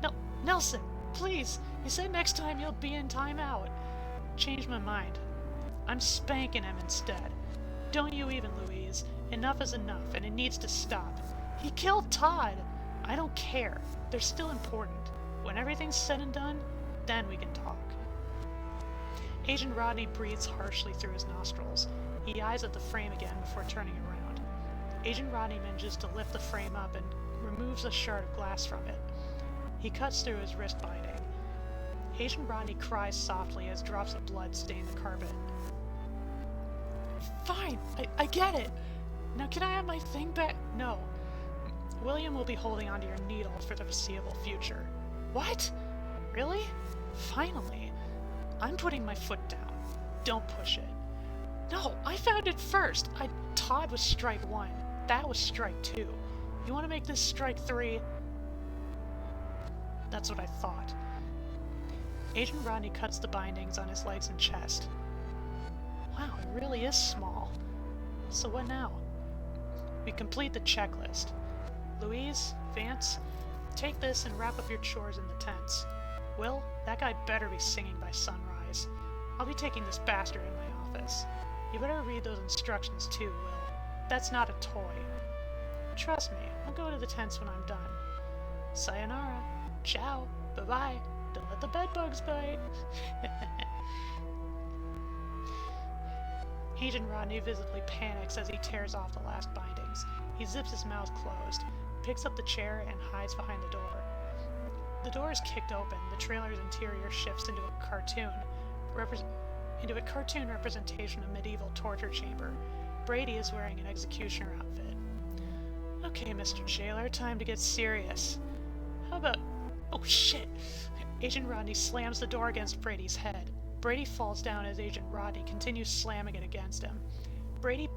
No, Nelson, please! You said next time you'll be in timeout. Changed my mind. I'm spanking him instead. Don't you even, Louise. Enough is enough, and it needs to stop. He killed Todd! I don't care. They're still important. When everything's said and done, then we can talk. Agent Rodney breathes harshly through his nostrils. He eyes at the frame again before turning around. Agent Rodney manages to lift the frame up and removes a shard of glass from it. He cuts through his wrist binding. Agent Rodney cries softly as drops of blood stain the carpet. Fine, I get it. Now can I have my thing back? No. William will be holding onto your needle for the foreseeable future. What? Really? Finally. I'm putting my foot down. Don't push it. No, I found it first. Todd was strike 1. That was strike 2. You want to make this strike 3? That's what I thought. Agent Rodney cuts the bindings on his legs and chest. Wow, it really is small. So what now? We complete the checklist. Louise, Vance, take this and wrap up your chores in the tents. Will, that guy better be singing by sunrise. I'll be taking this bastard in my office. You better read those instructions too, Will. That's not a toy. Trust me, I'll go to the tents when I'm done. Sayonara. Ciao. Bye-bye. Don't let the bedbugs bite. Agent Rodney visibly panics as he tears off the last bindings. He zips his mouth closed, picks up the chair, and hides behind the door. The door is kicked open. The trailer's interior shifts into a cartoon representation of medieval torture chamber. Brady is wearing an executioner outfit. Okay, Mr. Jailer, time to get serious. How about... Oh, shit! Agent Rodney slams the door against Brady's head. Brady falls down as Agent Rodney continues slamming it against him. Brady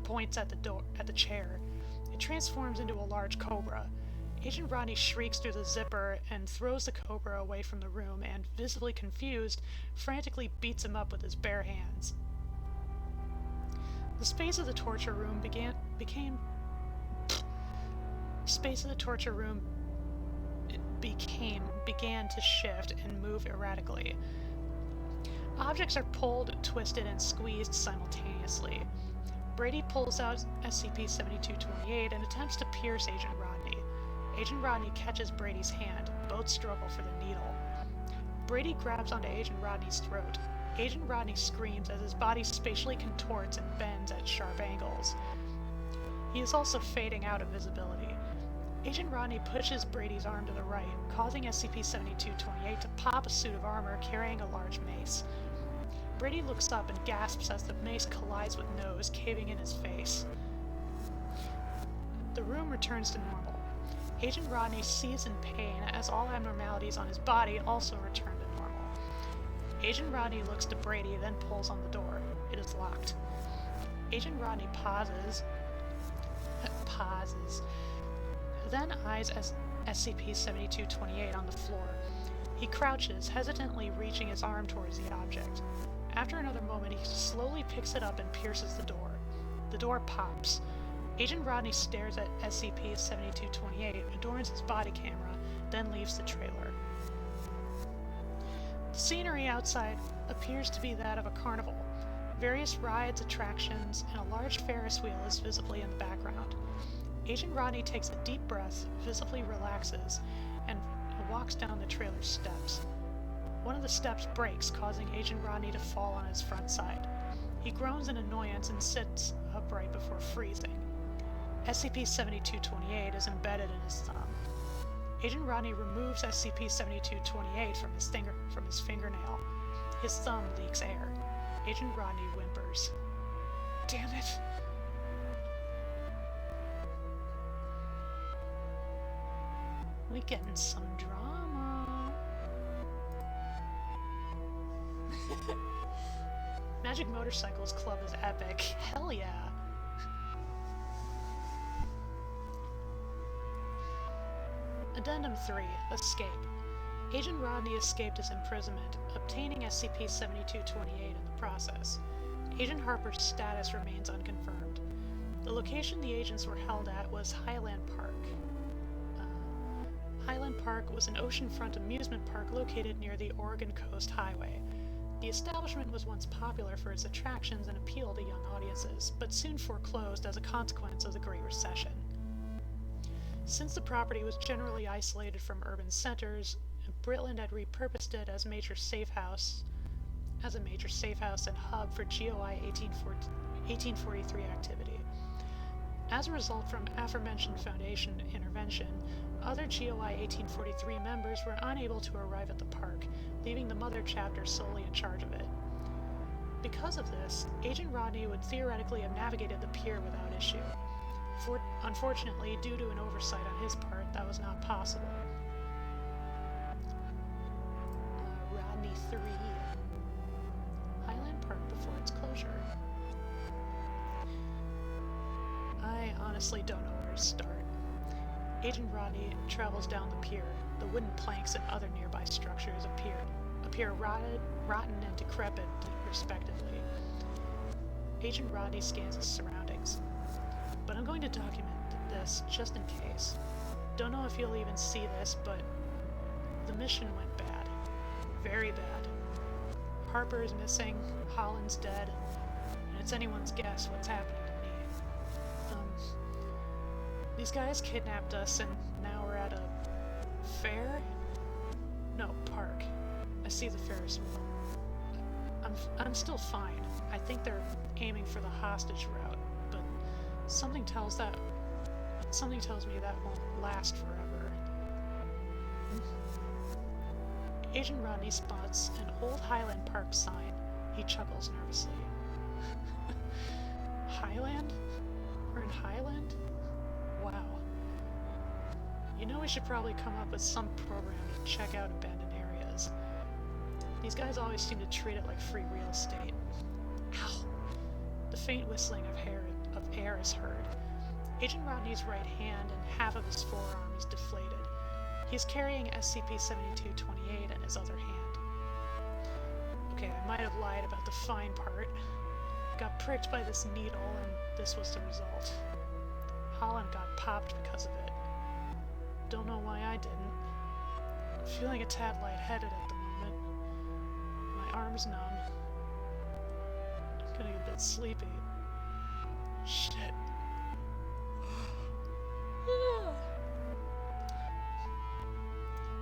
points at the chair. It transforms into a large cobra. Agent Rodney shrieks through the zipper and throws the cobra away from the room and, visibly confused, frantically beats him up with his bare hands. The space of the torture room began to shift and move erratically. Objects are pulled, twisted, and squeezed simultaneously. Brady pulls out SCP-7228 and attempts to pierce Agent Rodney. Agent Rodney catches Brady's hand. Both struggle for the needle. Brady grabs onto Agent Rodney's throat. Agent Rodney screams as his body spatially contorts and bends at sharp angles. He is also fading out of visibility. Agent Rodney pushes Brady's arm to the right, causing SCP-7228 to pop a suit of armor carrying a large mace. Brady looks up and gasps as the mace collides with nose, caving in his face. The room returns to normal. Agent Rodney sees in pain as all abnormalities on his body also return to normal. Agent Rodney looks to Brady, then pulls on the door. It is locked. Agent Rodney pauses, then eyes SCP-7228 on the floor. He crouches, hesitantly reaching his arm towards the object. After another moment, he slowly picks it up and pierces the door. The door pops. Agent Rodney stares at SCP-7228, adorns his body camera, then leaves the trailer. The scenery outside appears to be that of a carnival. Various rides, attractions, and a large Ferris wheel is visibly in the background. Agent Rodney takes a deep breath, visibly relaxes, and walks down the trailer's steps. One of the steps breaks, causing Agent Rodney to fall on his front side. He groans in annoyance and sits upright before freezing. SCP-7228 is embedded in his thumb. Agent Rodney removes SCP-7228 from his fingernail. His thumb leaks air. Agent Rodney whimpers. Damn it! We getting some drama. Magic Motorcycles Club is epic. Hell yeah. Addendum 3. Escape. Agent Rodney escaped his imprisonment, obtaining SCP-7228 in the process. Agent Harper's status remains unconfirmed. The location the agents were held at was Highland Park. Highland Park was an oceanfront amusement park located near the Oregon Coast Highway. The establishment was once popular for its attractions and appeal to young audiences, but soon foreclosed as a consequence of the Great Recession. Since the property was generally isolated from urban centers, Britland had repurposed it as a major safe house and hub for GOI 1843 activity. As a result from aforementioned Foundation intervention, other GOI 1843 members were unable to arrive at the park, leaving the mother chapter solely in charge of it. Because of this, Agent Rodney would theoretically have navigated the pier without issue. Unfortunately, due to an oversight on his part, that was not possible. Rodney 3. Highland Park before its closure. I honestly don't know where to start. Agent Rodney travels down the pier. The wooden planks and other nearby structures appear rotten and decrepit, respectively. Agent Rodney scans his surroundings. But I'm going to document this just in case. Don't know if you'll even see this, but the mission went bad. Very bad. Harper is missing, Holland's dead, and it's anyone's guess what's happening to me. These guys kidnapped us and now we're at a fair? No, park. I see the Ferris wheel. I'm still fine. I think they're aiming for the hostage route, but something tells me that won't last forever. Agent Rodney spots an old Highland Park sign. He chuckles nervously. Highland? We're in Highland? Wow. You know, we should probably come up with some program to check out abandoned areas. These guys always seem to treat it like free real estate. Ow! The faint whistling of air is heard. Agent Rodney's right hand and half of his forearm is deflated. He's carrying SCP-7228 in his other hand. Okay, I might have lied about the fine part. Got pricked by this needle, and this was the result. Holland got popped because of it. Don't know why I didn't. I'm feeling a tad lightheaded at the moment. My arm's numb. I'm getting a bit sleepy. Shit.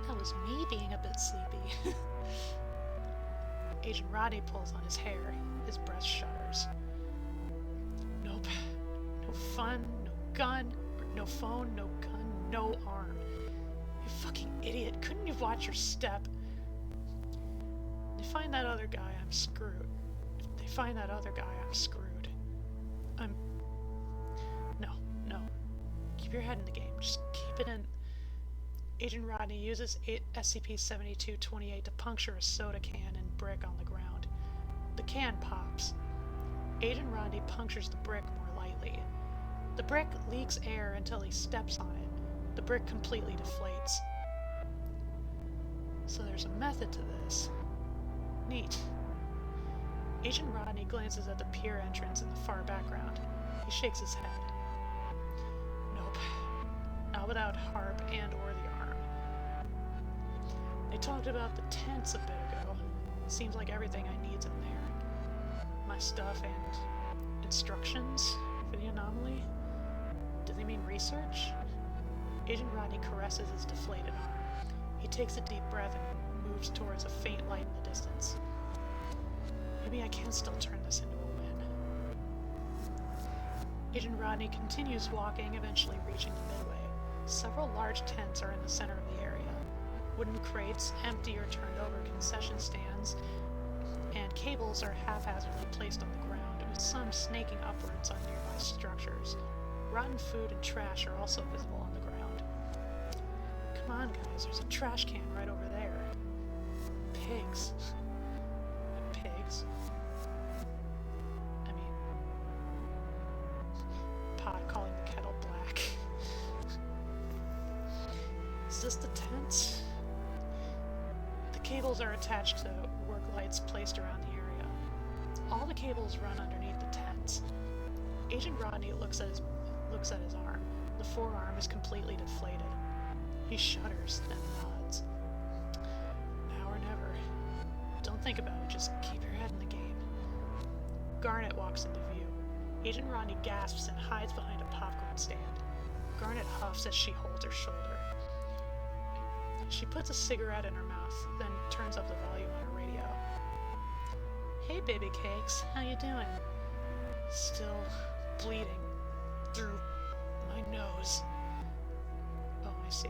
That was me being a bit sleepy. Agent Rodney pulls on his hair. His breath shudders. Nope. No fun, no gun, no phone, no gun, no arm. You fucking idiot. Couldn't you watch your step? If they find that other guy, I'm screwed. If they find that other guy, I'm screwed. No. Keep your head in the game. Just keep it in. Agent Rodney uses SCP-7228 to puncture a soda can and brick on the ground. The can pops. Agent Rodney punctures the brick more lightly. The brick leaks air until he steps on it. The brick completely deflates. So there's a method to this. Neat. Agent Rodney glances at the pier entrance in the far background. He shakes his head. Nope. Not without Harp and or the arm. They talked about the tents a bit ago. Seems like everything I need's in there. My stuff and instructions for the anomaly. Do they mean research? Agent Rodney caresses his deflated arm. He takes a deep breath and moves towards a faint light in the distance. Maybe I can still turn this into a win. Agent Rodney continues walking, eventually reaching the midway. Several large tents are in the center of the area. Wooden crates, empty or turned over concession stands, and cables are haphazardly placed on the ground, with some snaking upwards on nearby structures. Rotten food and trash are also visible on the ground. Come on, guys, there's a trash can right over there. Pigs. Pigs? I mean, pot calling the kettle black. Is this the tent? The cables are attached to work lights placed around the area. All the cables run underneath the tent. Agent Rodney looks at his arm. The forearm is completely deflated. He shudders, then nods. Now or never. Don't think about it, just keep your head in the game. Garnet walks into view. Agent Rodney gasps and hides behind a popcorn stand. Garnet huffs as she holds her shoulder. She puts a cigarette in her mouth, then turns up the volume on her radio. Hey, baby cakes, how you doing? Still bleeding through my nose. Oh, I see.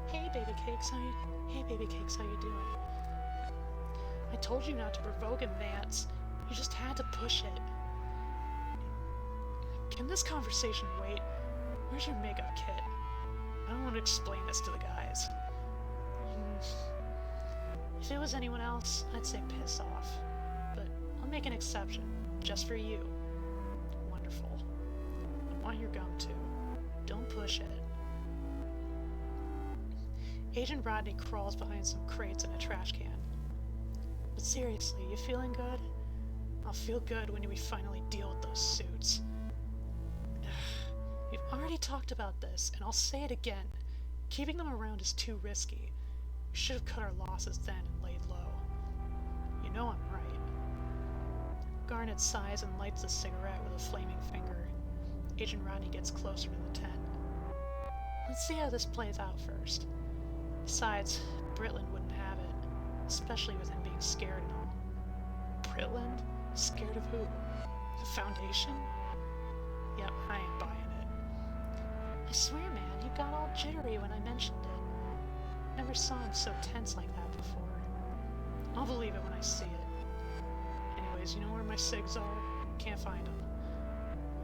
Hey, baby cakes, how you doing? I told you not to provoke him, Vance. You just had to push it. Can this conversation wait? Where's your makeup kit? I don't want to explain this to the guys. If it was anyone else, I'd say piss off. But I'll make an exception, just for you. Wonderful. I want your gum too. Don't push it. Agent Rodney crawls behind some crates and a trash can. But seriously, you feeling good? I'll feel good when we finally deal with those suits. We've already talked about this, and I'll say it again. Keeping them around is too risky. We should have cut our losses then and laid low. You know I'm right. Garnet sighs and lights a cigarette with a flaming finger. Agent Rodney gets closer to the tent. Let's see how this plays out first. Besides, Britland wouldn't have it, especially with him being scared and all. Britland? Scared of who? The Foundation? Yep, I ain't buying it. I swear, man, you got all jittery when I mentioned it. Never saw him so tense like that before. I'll believe it when I see it. Anyways, you know where my cigs are? Can't find them.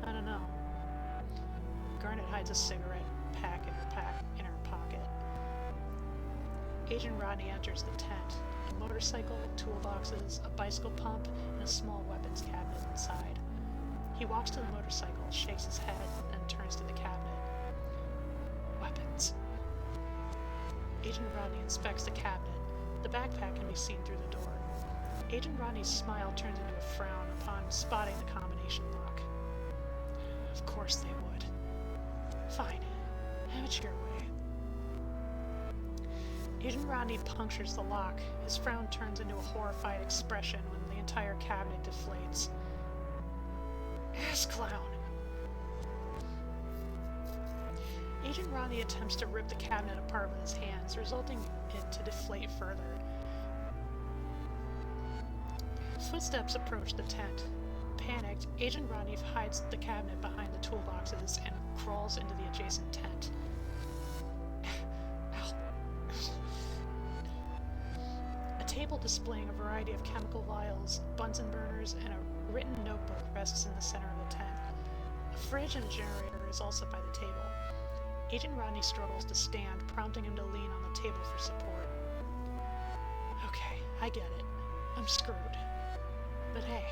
I don't know. Garnet hides a cigarette pack in her pocket. Agent Rodney enters the tent. A motorcycle, toolboxes, a bicycle pump, and a small weapons cabinet inside. He walks to the motorcycle, shakes his head, then turns to the cabinet. Weapons. Agent Rodney inspects the cabinet. The backpack can be seen through the door. Agent Rodney's smile turns into a frown upon spotting the combination lock. Of course they would. Fine. Have it your way. Agent Rodney punctures the lock. His frown turns into a horrified expression when the entire cabinet deflates. Ass clown! Agent Rodney attempts to rip the cabinet apart with his hands, resulting in it to deflate further. Footsteps approach the tent. Panicked, Agent Rodney hides the cabinet behind the toolboxes and crawls into the adjacent tent. Ow. A table displaying a variety of chemical vials, Bunsen burners, and a written notebook rests in the center of the tent. A fridge and a generator is also by the table. Agent Rodney struggles to stand, prompting him to lean on the table for support. Okay, I get it. I'm screwed. But hey,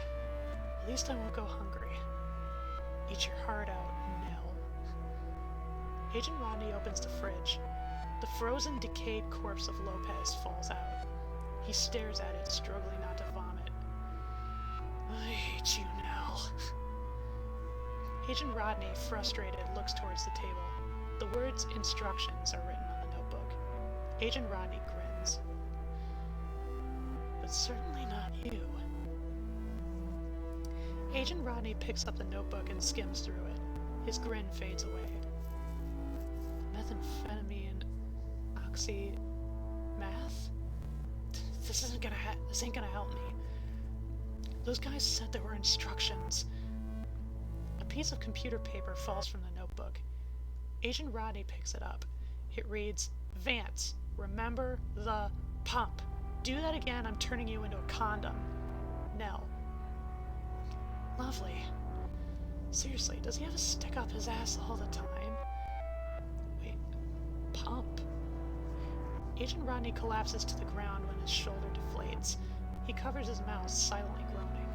at least I won't go hungry. Eat your heart out, Nell. Agent Rodney opens the fridge. The frozen, decayed corpse of Lopez falls out. He stares at it, struggling not to vomit. I hate you, Nell. Agent Rodney, frustrated, looks towards the table. The words instructions are written on the notebook. Agent Rodney grins. But certainly not you. Agent Rodney picks up the notebook and skims through it. His grin fades away. Methamphetamine, oxy, math? This ain't gonna help me. Those guys said there were instructions. A piece of computer paper falls from the notebook. Agent Rodney picks it up. It reads, Vance, remember the pump. Do that again, I'm turning you into a condom. Nell. Lovely. Seriously, does he have a stick up his ass all the time? Wait, Agent Rodney collapses to the ground when his shoulder deflates. He covers his mouth, silently groaning.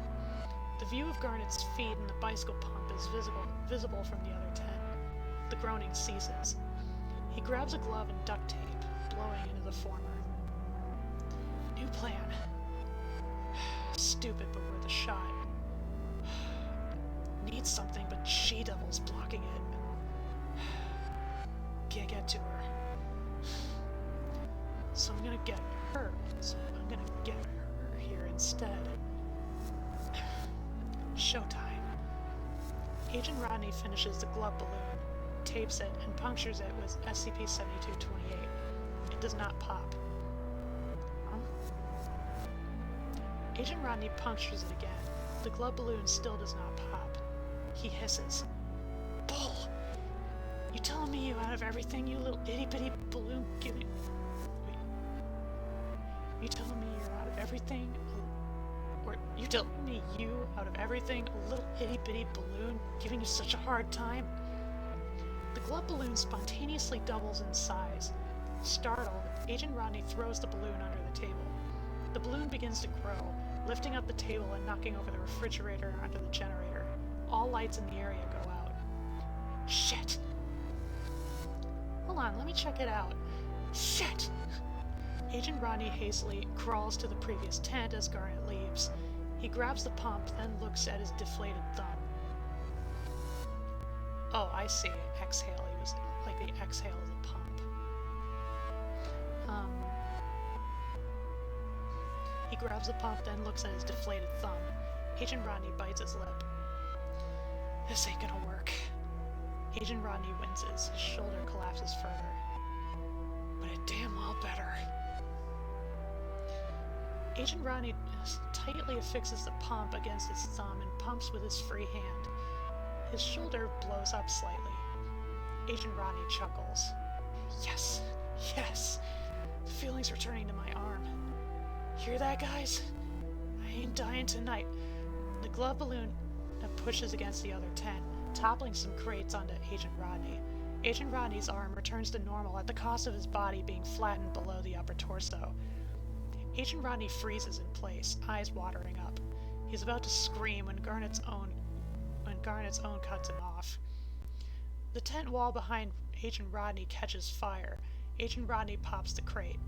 The view of Garnet's feet and the bicycle pump is visible from the other tent. The groaning ceases. He grabs a glove and duct tape, blowing into the former. New plan. Stupid, but worth a shot. Needs something, but she-devil's blocking it. Can't get to her. So I'm gonna get her. So I'm gonna get her here instead. Showtime. Agent Rodney finishes the glove balloon, tapes it, and punctures it with SCP-7228. It does not pop. Huh? Agent Rodney punctures it again. The glove balloon still does not pop. He hisses. Bull! You telling me you out of everything, you little itty-bitty balloon giving... Wait. You telling me you're out of everything? Or you telling me you, out of everything, a little itty-bitty balloon giving you such a hard time? The glove balloon spontaneously doubles in size. Startled, Agent Rodney throws the balloon under the table. The balloon begins to grow, lifting up the table and knocking over the refrigerator onto the generator. All lights in the area go out. Shit! Hold on, let me check it out. Shit! Agent Rodney hastily crawls to the previous tent as Garnet leaves. He grabs the pump, then looks at his deflated thumb. Oh, I see. Exhale. He was like the exhale of the pump. He grabs the pump, then looks at his deflated thumb. Agent Rodney bites his lip. This ain't gonna work. Agent Rodney winces. His shoulder collapses further. But it damn well better. Agent Rodney tightly affixes the pump against his thumb and pumps with his free hand. His shoulder blows up slightly. Agent Rodney chuckles. Yes! Yes! The feeling's returning to my arm. Hear that, guys? I ain't dying tonight. The glove balloon pushes against the other tent, toppling some crates onto Agent Rodney. Agent Rodney's arm returns to normal at the cost of his body being flattened below the upper torso. Agent Rodney freezes in place, eyes watering up. He's about to scream when Garnet's own cuts him off. The tent wall behind Agent Rodney catches fire. Agent Rodney pops the crate.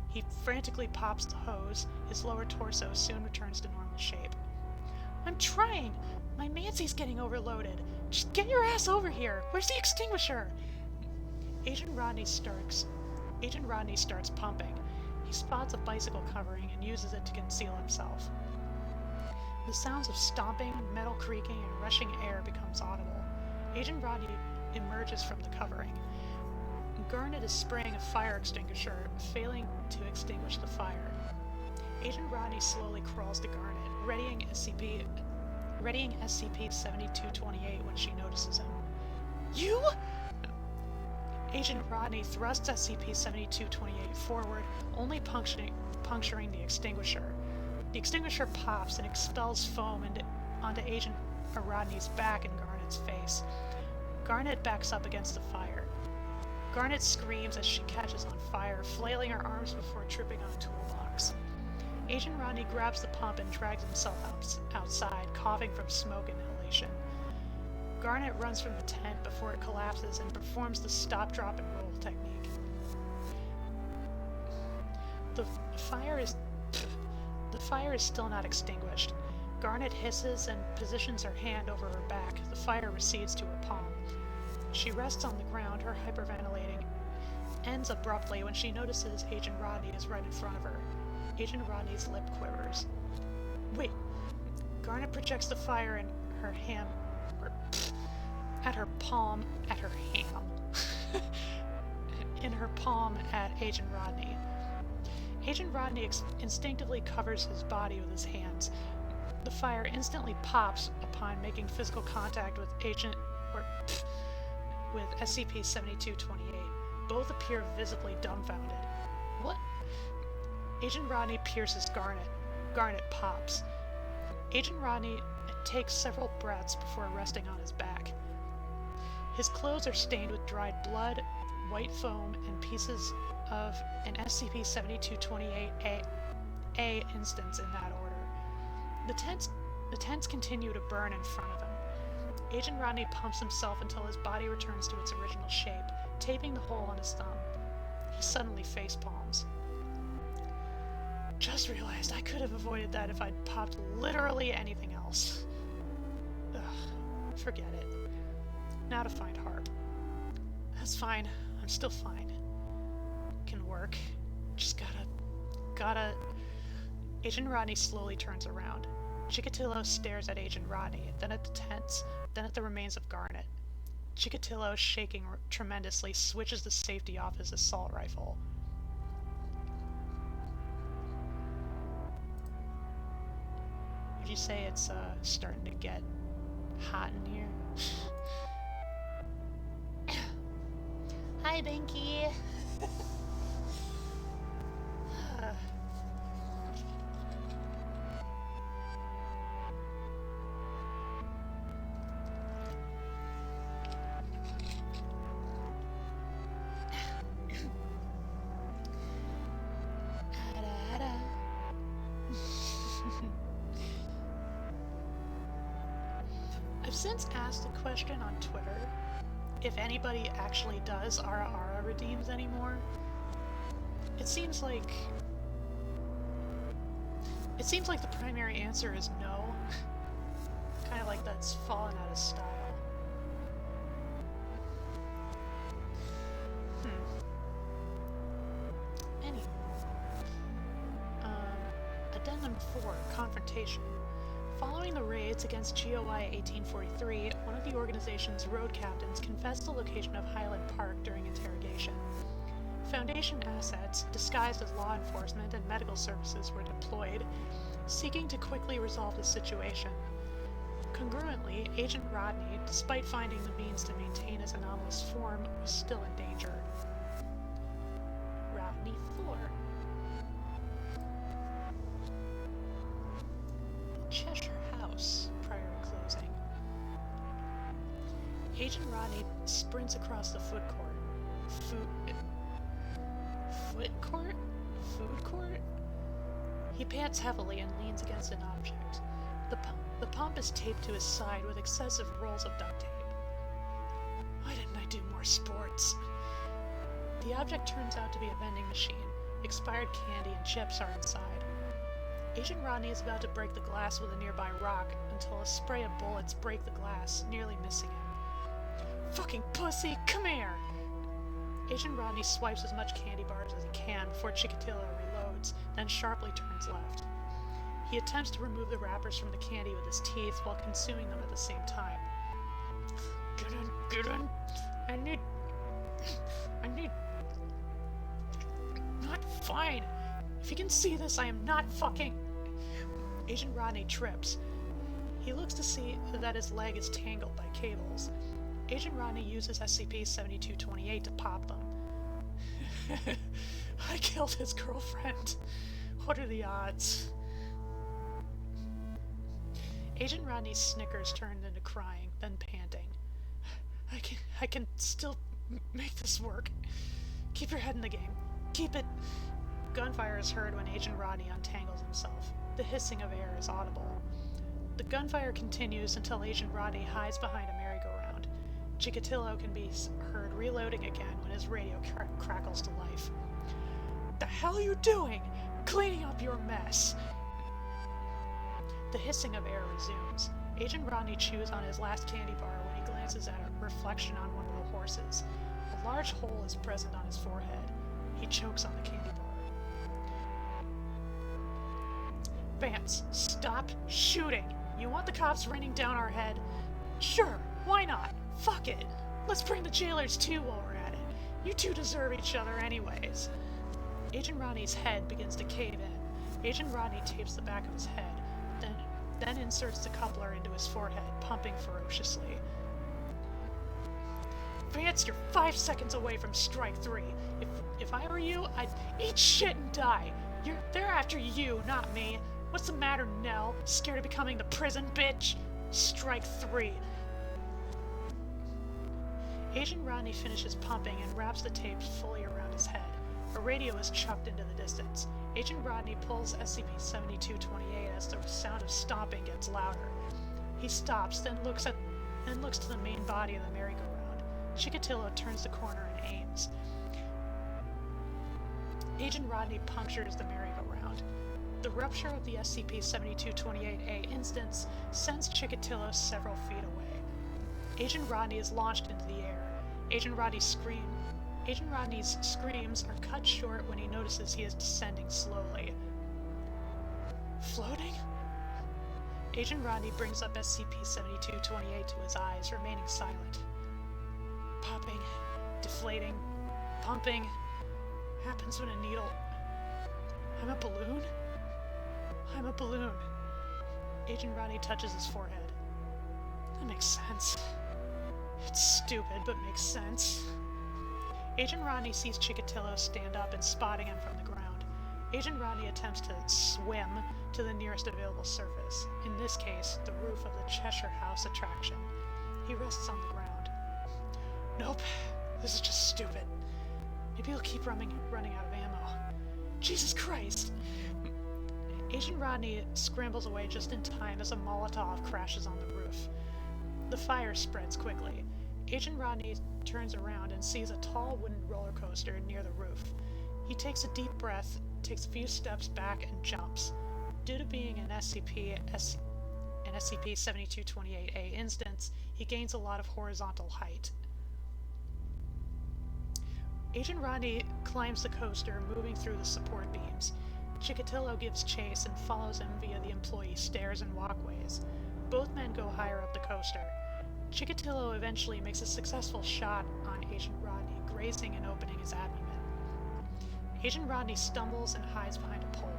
He frantically pops the hose. His lower torso soon returns to normal shape. I'm trying! My Mancy's getting overloaded. Just get your ass over here! Where's the extinguisher? Agent Rodney starts pumping. He spots a bicycle covering and uses it to conceal himself. The sounds of stomping, metal creaking, and rushing air becomes audible. Agent Rodney emerges from the covering. Garnet is spraying a fire extinguisher, failing to extinguish the fire. Agent Rodney slowly crawls to Garnet, readying SCP-7228 when she notices him. You? Agent Rodney thrusts SCP-7228 forward, only puncturing the extinguisher. The extinguisher pops and expels foam onto Agent Rodney's back and Garnet's face. Garnet backs up against the fire. Garnet screams as she catches on fire, flailing her arms before tripping on a toolbox. Agent Rodney grabs the pump and drags himself outside, coughing from smoke inhalation. Garnet runs from the tent before it collapses and performs the stop, drop, and roll technique. The fire is still not extinguished. Garnet hisses and positions her hand over her back. The fire recedes to her palm. She rests on the ground, her hyperventilating ends abruptly when she notices Agent Rodney is right in front of her. Agent Rodney's lip quivers. Wait! Garnet projects the fire in her ham... at her palm... at her ham. in her palm at Agent Rodney. Agent Rodney instinctively covers his body with his hands. The fire instantly pops upon making physical contact with with SCP-7228. Both appear visibly dumbfounded. What? Agent Rodney pierces Garnet. Garnet pops. Agent Rodney takes several breaths before resting on his back. His clothes are stained with dried blood, white foam, and pieces of an SCP-7228-A instance in that order. The tents continue to burn in front of him. Agent Rodney pumps himself until his body returns to its original shape, taping the hole on his thumb. He suddenly facepalms. Just realized I could have avoided that if I'd popped literally anything else. Ugh, forget it. Now to find Harp. That's fine. I'm still fine. Can work. Just gotta... Agent Rodney slowly turns around. Chikatilo stares at Agent Rodney, then at the tents, then at the remains of Garnet. Chikatilo, shaking tremendously, switches the safety off his assault rifle. Would you say it's starting to get hot in here? Hi, Binky. I've since asked a question on Twitter if anybody actually does Ara redeems anymore. It seems like the primary answer is no. Kind of like that's fallen out of style. Anyway. Addendum 4, Confrontation. Following the raids against GOI 1843, one of the organization's road captains confessed the location of Highland Park during interrogation. Foundation assets, disguised as law enforcement and medical services, were deployed, seeking to quickly resolve the situation. Congruently, Agent Rodney, despite finding the means to maintain his anomalous form, was still in danger. Rodney 4. Cheshire House, prior to closing. Agent Rodney sprints across the food court. Food court? He pants heavily and leans against an object. The pump is taped to his side with excessive rolls of duct tape. Why didn't I do more sports? The object turns out to be a vending machine. Expired candy and chips are inside. Agent Rodney is about to break the glass with a nearby rock until a spray of bullets break the glass, nearly missing him. Fucking pussy, come here! Agent Rodney swipes as much candy bars as he can before Chikatilo reloads, then sharply turns left. He attempts to remove the wrappers from the candy with his teeth while consuming them at the same time. Get in! I need... Not fine! If you can see this, I am not fucking... Agent Rodney trips. He looks to see that his leg is tangled by cables. Agent Rodney uses SCP-7228 to pop them. I killed his girlfriend. What are the odds? Agent Rodney's snickers turned into crying, then panting. I can still make this work. Keep your head in the game. Keep it... Gunfire is heard when Agent Rodney untangles himself. The hissing of air is audible. The gunfire continues until Agent Rodney hides behind a merry-go-round. Chikatilo can be heard reloading again when his radio crackles to life. The hell are you doing? Cleaning up your mess! The hissing of air resumes. Agent Rodney chews on his last candy bar when he glances at a reflection on one of the horses. A large hole is present on his forehead. He chokes on the candy bar. Vance, stop shooting! You want the cops raining down our head? Sure, why not? Fuck it! Let's bring the jailers too while we're at it. You two deserve each other anyways. Agent Rodney's head begins to cave in. Agent Rodney tapes the back of his head, then inserts the coupler into his forehead, pumping ferociously. Vance, you're 5 seconds away from strike 3. If I were you, I'd eat shit and die. They're after you, not me. What's the matter, Nell? Scared of becoming the prison bitch? Strike 3. Agent Rodney finishes pumping and wraps the tape fully around his head. A radio is chucked into the distance. Agent Rodney pulls SCP-7228 as the sound of stomping gets louder. He stops, then looks to the main body of the merry-go-round. Chikatilo turns the corner and aims. Agent Rodney punctures the merry-go-round. The rupture of the SCP-7228A instance sends Chikatilo several feet away. Agent Rodney is launched into the air. Agent Rodney's screams are cut short when he notices he is descending slowly. Floating? Agent Rodney brings up SCP-7228 to his eyes, remaining silent. Popping, deflating, pumping. Happens when a needle... I'm a balloon? I'm a balloon. Agent Rodney touches his forehead. That makes sense. It's stupid, but makes sense. Agent Rodney sees Chikatilo stand up and spotting him from the ground. Agent Rodney attempts to swim to the nearest available surface, in this case, the roof of the Cheshire House attraction. He rests on the ground. Nope, this is just stupid. Maybe he'll keep running out of ammo. Jesus Christ! Agent Rodney scrambles away just in time as a Molotov crashes on the roof. The fire spreads quickly. Agent Rodney turns around and sees a tall wooden roller coaster near the roof. He takes a deep breath, takes a few steps back, and jumps. Due to being an SCP-7228A instance, he gains a lot of horizontal height. Agent Rodney climbs the coaster, moving through the support beams. Chikatilo gives chase and follows him via the employee stairs and walkways. Both men go higher up the coaster. Chikatilo eventually makes a successful shot on Agent Rodney, grazing and opening his abdomen. Agent Rodney stumbles and hides behind a pole.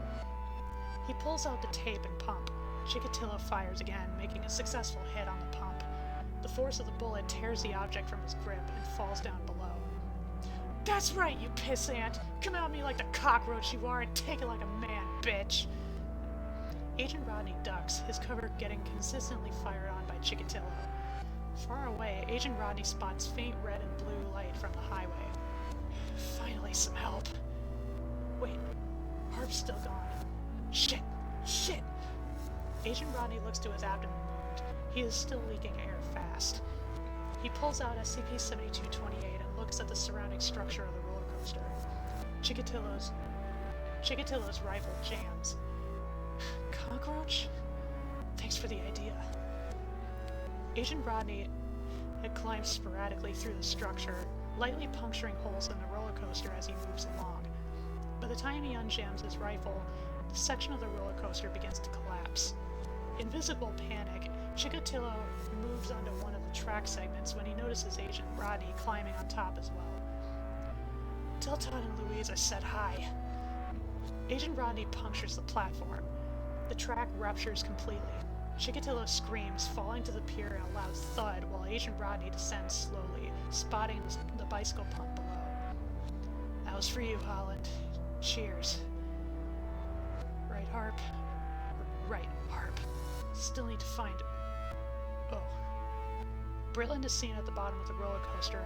He pulls out the tape and pump. Chikatilo fires again, making a successful hit on the pump. The force of the bullet tears the object from his grip and falls down below. That's right, you pissant! Come at me like the cockroach you are and take it like a man, bitch! Agent Rodney ducks, his cover getting consistently fired on by Chikatilo. Far away, Agent Rodney spots faint red and blue light from the highway. Finally, some help. Wait, Harp's still gone. Shit! Shit! Agent Rodney looks to his abdomen wound. He is still leaking air fast. He pulls out SCP-7228 and looks at the surrounding structure of the roller coaster. Chikatilo's rifle jams. Cockroach? Thanks for the idea. Agent Rodney had climbed sporadically through the structure, lightly puncturing holes in the roller coaster as he moves along. By the time he unjams his rifle, the section of the roller coaster begins to collapse. In visible panic, Chikatilo moves onto one of the track segments when he notices Agent Rodney climbing on top as well. Tell Todd and Louise I said hi. Agent Rodney punctures the platform. The track ruptures completely. Chikatilo screams, falling to the pier in a loud thud while Agent Rodney descends slowly, spotting the bicycle pump below. That was for you, Holland. Cheers. Right, Harp? Right, Harp. Still need to find... Oh. Britland is seen at the bottom of the roller coaster,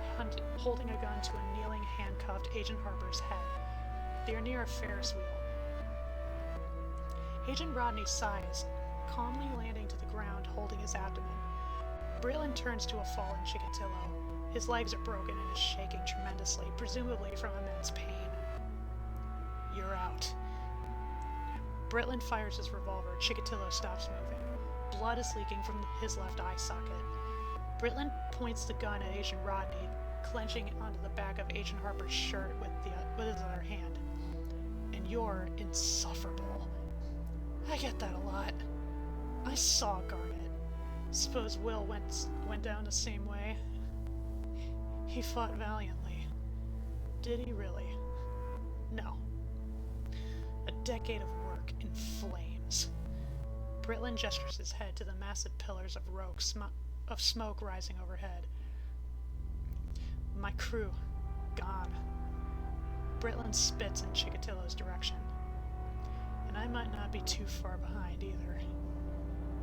holding a gun to a kneeling, handcuffed Agent Harper's head. They are near a Ferris wheel. Agent Rodney sighs, calmly landing to the ground, holding his abdomen. Britland turns to a fallen Chikatilo. His legs are broken and is shaking tremendously, presumably from immense pain. You're out. Britland fires his revolver. Chikatilo stops moving. Blood is leaking from his left eye socket. Britland points the gun at Agent Rodney, clenching onto the back of Agent Harper's shirt with his other hand. And you're insufferable. I get that a lot. I saw Garnet. Suppose Will went down the same way. He fought valiantly. Did he really? No. A decade of work in flames. Britland gestures his head to the massive pillars of smoke rising overhead. My crew, gone. Britland spits in Chikatilo's direction. And I might not be too far behind either.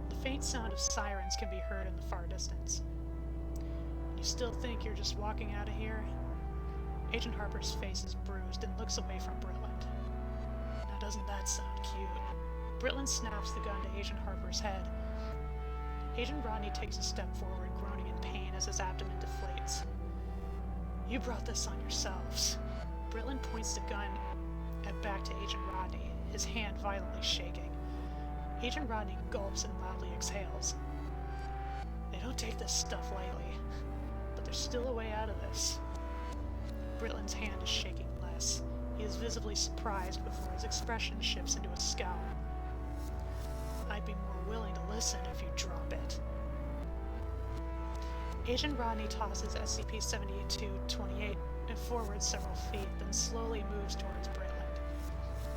The faint sound of sirens can be heard in the far distance. You still think you're just walking out of here? Agent Harper's face is bruised and looks away from Britland. Now doesn't that sound cute? Britland snaps the gun to Agent Harper's head. Agent Rodney takes a step forward, groaning in pain as his abdomen deflates. You brought this on yourselves. Britland points the gun back to Agent Rodney, his hand violently shaking. Agent Rodney gulps and loudly exhales. They don't take this stuff lightly, but there's still a way out of this. Britland's hand is shaking less. He is visibly surprised before his expression shifts into a scowl. I'd be more willing to listen if you drop it. Agent Rodney tosses SCP-7228 forward several feet, then slowly moves towards Britland.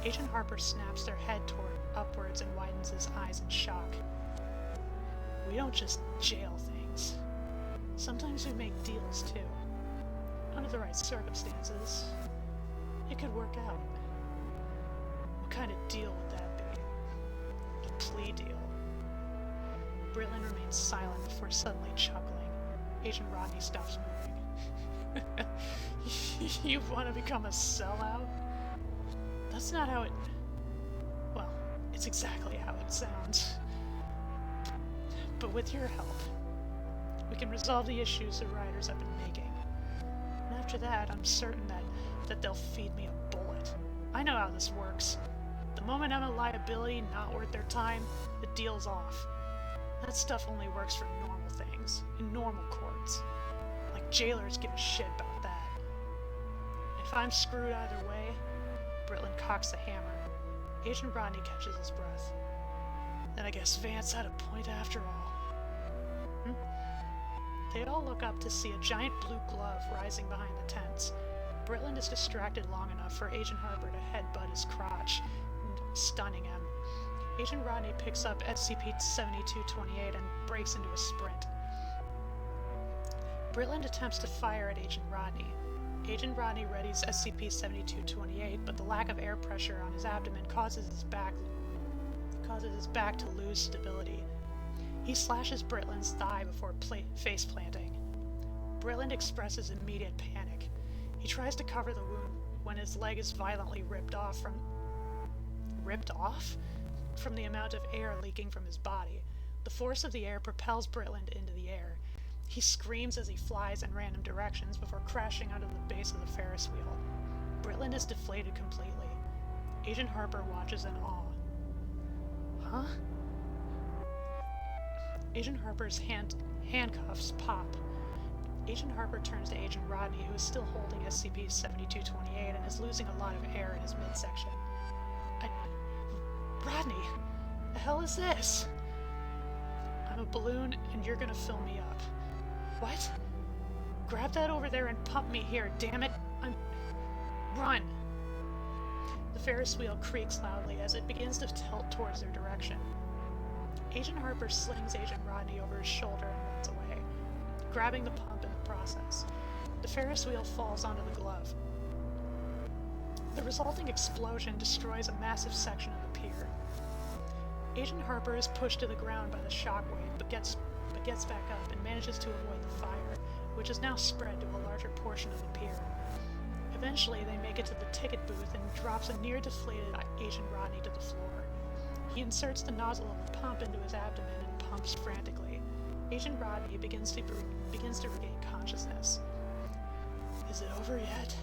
Agent Harper snaps their head upwards and widens his eyes in shock. We don't just jail things. Sometimes we make deals too. Under the right circumstances, it could work out. What kind of deal would that be? A plea deal. Britland remains silent before suddenly chuckling. Agent Rodney stops moving. You want to become a sellout? That's not how it... Well, it's exactly how it sounds. But with your help, we can resolve the issues the Riders have been making. And after that, I'm certain that they'll feed me a bullet. I know how this works. The moment I'm a liability not worth their time, the deal's off. That stuff only works for normal things, in normal courts. Like jailers give a shit about that. If I'm screwed either way, Britland cocks the hammer. Agent Rodney catches his breath. Then I guess Vance had a point after all. They all look up to see a giant blue glove rising behind the tents. Britland is distracted long enough for Agent Harper to headbutt his crotch, stunning him. Agent Rodney picks up SCP-7228 and breaks into a sprint. Britland attempts to fire at Agent Rodney. Agent Rodney readies SCP-7228, but the lack of air pressure on his abdomen causes his back to lose stability. He slashes Britland's thigh before face planting. Britland expresses immediate panic. He tries to cover the wound when his leg is violently ripped off from the amount of air leaking from his body. The force of the air propels Britland into the air. He screams as he flies in random directions before crashing onto the base of the Ferris wheel. Britland is deflated completely. Agent Harper watches in awe. Huh? Agent Harper's handcuffs pop. Agent Harper turns to Agent Rodney, who is still holding SCP-7228 and is losing a lot of air in his midsection. Rodney, the hell is this? I'm a balloon, and you're gonna fill me up. What? Grab that over there and pump me here, damn it! Run! The Ferris wheel creaks loudly as it begins to tilt towards their direction. Agent Harper slings Agent Rodney over his shoulder and runs away, grabbing the pump in the process. The Ferris wheel falls onto the glove. The resulting explosion destroys a massive section of the pier. Agent Harper is pushed to the ground by the shockwave, but gets back up and manages to avoid the fire, which has now spread to a larger portion of the pier. Eventually, they make it to the ticket booth and drops a near-deflated Agent Rodney to the floor. He inserts the nozzle of the pump into his abdomen and pumps frantically. Agent Rodney begins to regain consciousness. Is it over yet?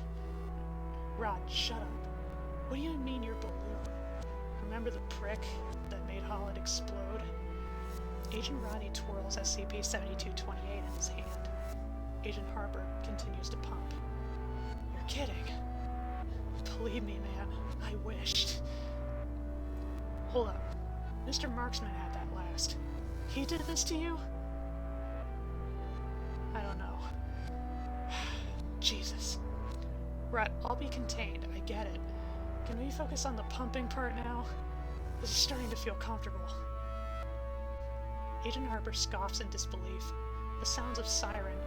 Rod, shut up. What do you mean you're balloon? Remember the prick that made Holland explode? Agent Rodney twirls SCP-7228 in his hand. Agent Harper continues to pump. You're kidding. Believe me, man, I wished. Hold up. Mr. Marksman had that last. He did this to you? I don't know. Jesus. Rhett, I'll be contained, I get it. Can we focus on the pumping part now? This is starting to feel comfortable. Agent Harper scoffs in disbelief. The sounds of sirens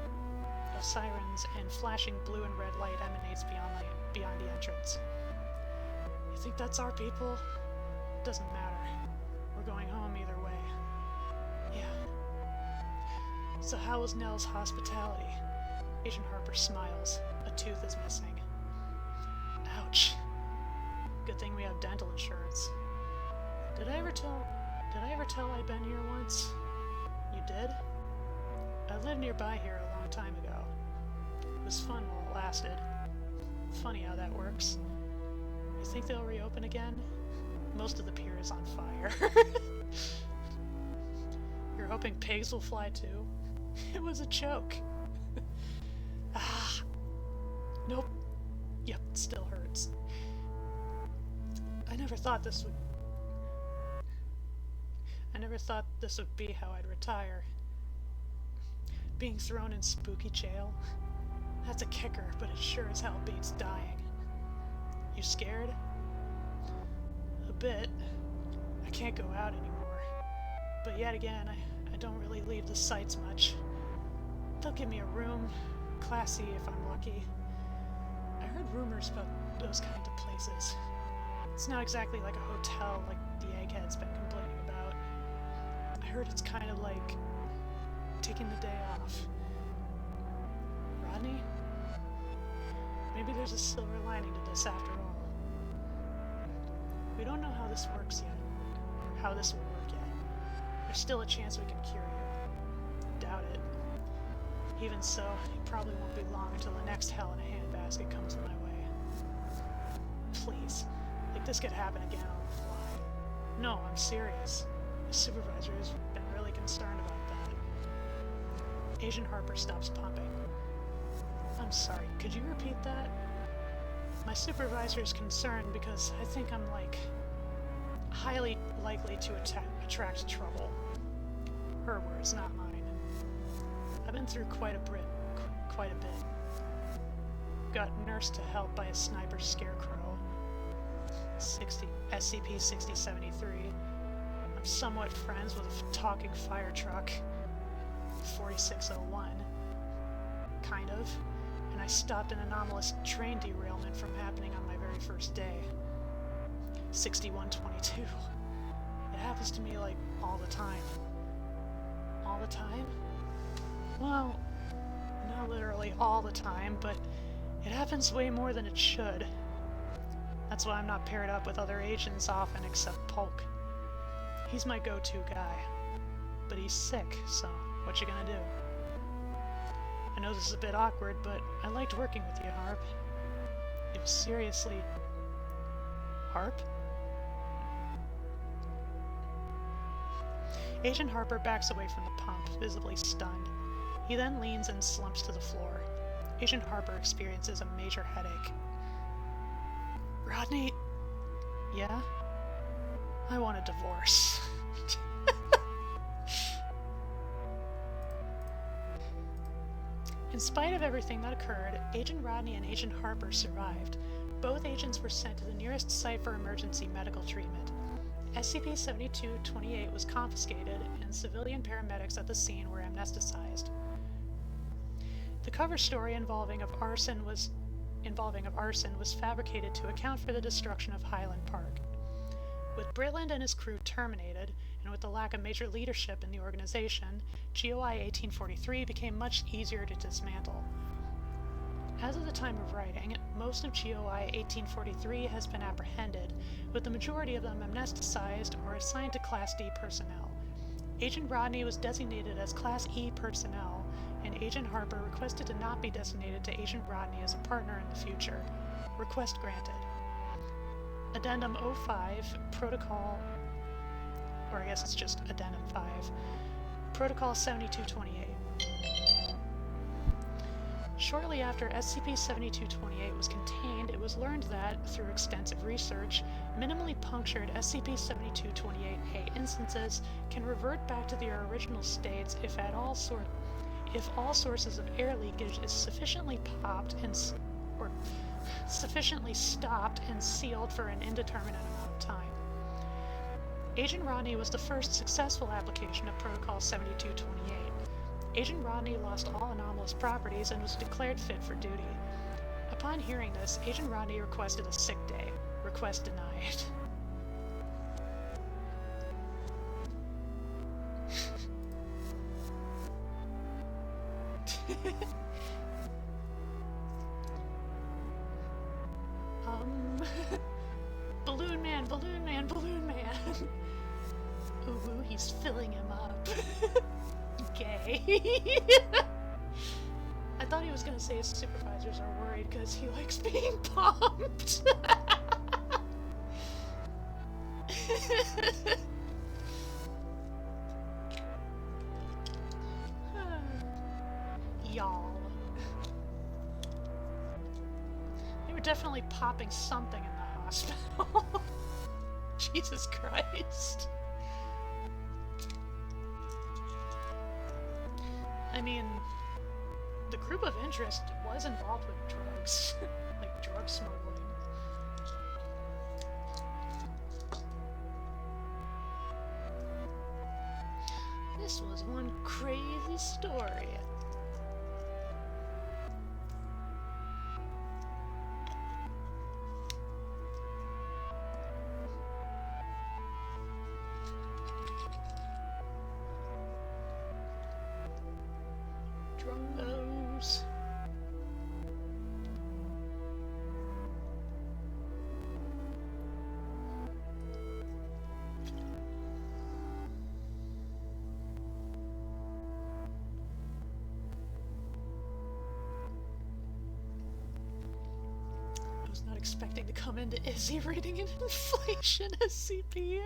and flashing blue and red light emanates beyond the entrance. You think that's our people? Doesn't matter. We're going home either way. Yeah. So how was Nell's hospitality? Agent Harper smiles. A tooth is missing. Ouch. Good thing we have dental insurance. Did I ever tell I'd been here once? You did? I lived nearby here a long time ago. It was fun while it lasted. Funny how that works. You think they'll reopen again? Most of the pier is on fire. You're hoping pigs will fly too? It was a joke. Ah. Nope. Yep, it still hurts. I never thought this would be how I'd retire. Being thrown in spooky jail. That's a kicker, but it sure as hell beats dying. You scared? A bit. I can't go out anymore. But yet again, I don't really leave the sites much. They'll give me a room, classy if I'm lucky. I heard rumors about those kinds of places. It's not exactly like a hotel like the Egghead's been complaining about. I heard it's kind of like taking the day off. Rodney? Maybe there's a silver lining to this after all. We don't know how this works yet, or how this will work yet. There's still a chance we can cure you. Doubt it. Even so, it probably won't be long until the next hell in a handbasket comes my way. Please, like this could happen again on the fly. No, I'm serious. The supervisor has been really concerned about that. Agent Harper stops pumping. I'm sorry, could you repeat that? My supervisor is concerned because I think I'm, like, highly likely to attract trouble. Her words, not mine. I've been through quite a bit. Got nursed to health by a sniper scarecrow. SCP-6073. I'm somewhat friends with a talking fire truck. 4601. Kind of. And I stopped an anomalous train derailment from happening on my very first day. 6122. It happens to me, like, all the time. All the time? Well, not literally all the time, but it happens way more than it should. That's why I'm not paired up with other agents often except Polk. He's my go-to guy. But he's sick, so what you gonna do? I know this is a bit awkward, but I liked working with you, Harp. It was seriously... Harp? Agent Harper backs away from the pump, visibly stunned. He then leans and slumps to the floor. Agent Harper experiences a major headache. Rodney? Yeah? I want a divorce. In spite of everything that occurred, Agent Rodney and Agent Harper survived. Both agents were sent to the nearest site for emergency medical treatment. SCP-7228 was confiscated, and civilian paramedics at the scene were amnesticized. The cover story involving arson was fabricated to account for the destruction of Highland Park. With Britland and his crew terminated, and with the lack of major leadership in the organization, GOI 1843 became much easier to dismantle. As of the time of writing, most of GOI 1843 has been apprehended, with the majority of them amnesticized or assigned to Class D personnel. Agent Rodney was designated as Class E personnel, and Agent Harper requested to not be designated to Agent Rodney as a partner in the future. Request granted. Addendum 05, Protocol, or I guess it's just Addendum 5, Protocol 7228. Shortly after SCP-7228 was contained, it was learned that, through extensive research, minimally punctured SCP-7228-A instances can revert back to their original states if all sources of air leakage is sufficiently stopped and sealed for an indeterminate amount of time. Agent Rodney was the first successful application of Protocol 7228. Agent Rodney lost all anomalous properties and was declared fit for duty. Upon hearing this, Agent Rodney requested a sick day. Request denied. Man, Balloon Man. Ooh, he's filling him up. Gay. I thought he was gonna say his supervisors are worried because he likes being pumped. Y'all. They were definitely popping something in the hospital. Jesus Christ. I mean, the group of interest was involved with drugs, like drug smuggling. This was one crazy story. Drungos. I was not expecting to come into Izzy reading an inflation SCP.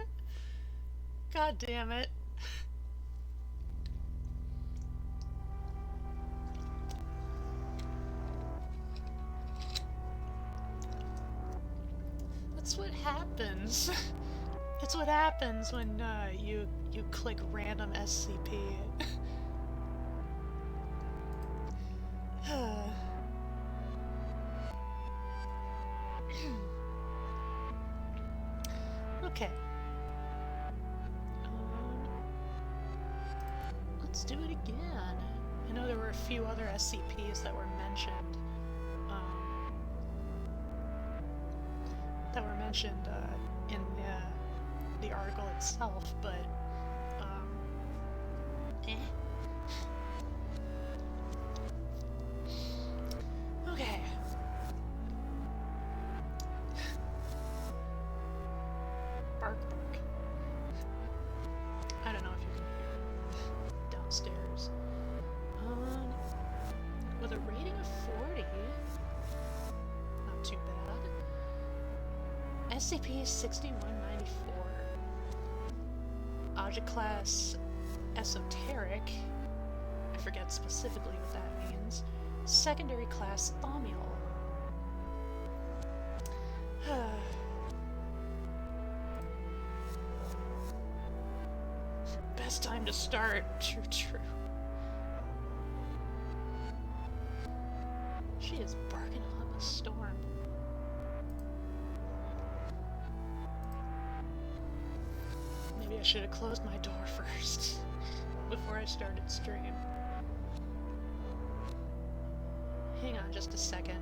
God damn it. That's what happens. It's what happens when you click random SCP. Okay. Let's do it again. I know there were a few other SCPs that were mentioned. In the article itself, but Okay. Bark bark. I don't know if you can hear it downstairs. With a rating of 40, not too bad. SCP-6194. Object class esoteric. I forget specifically what that means. Secondary class thaumiel. Best time to start. True. She is barking up a storm. Maybe I should have closed my door first before I started stream. Hang on just a second.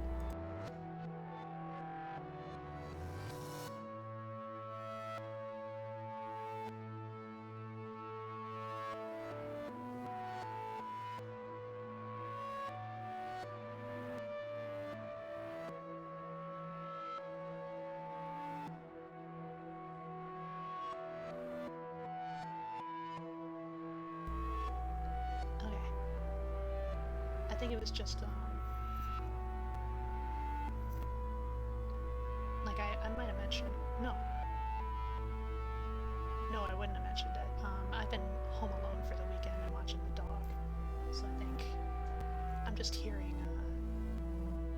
I think it was just, like, I might have mentioned, no, I wouldn't have mentioned it. I've been home alone for the weekend and watching the dog, so I think I'm just hearing,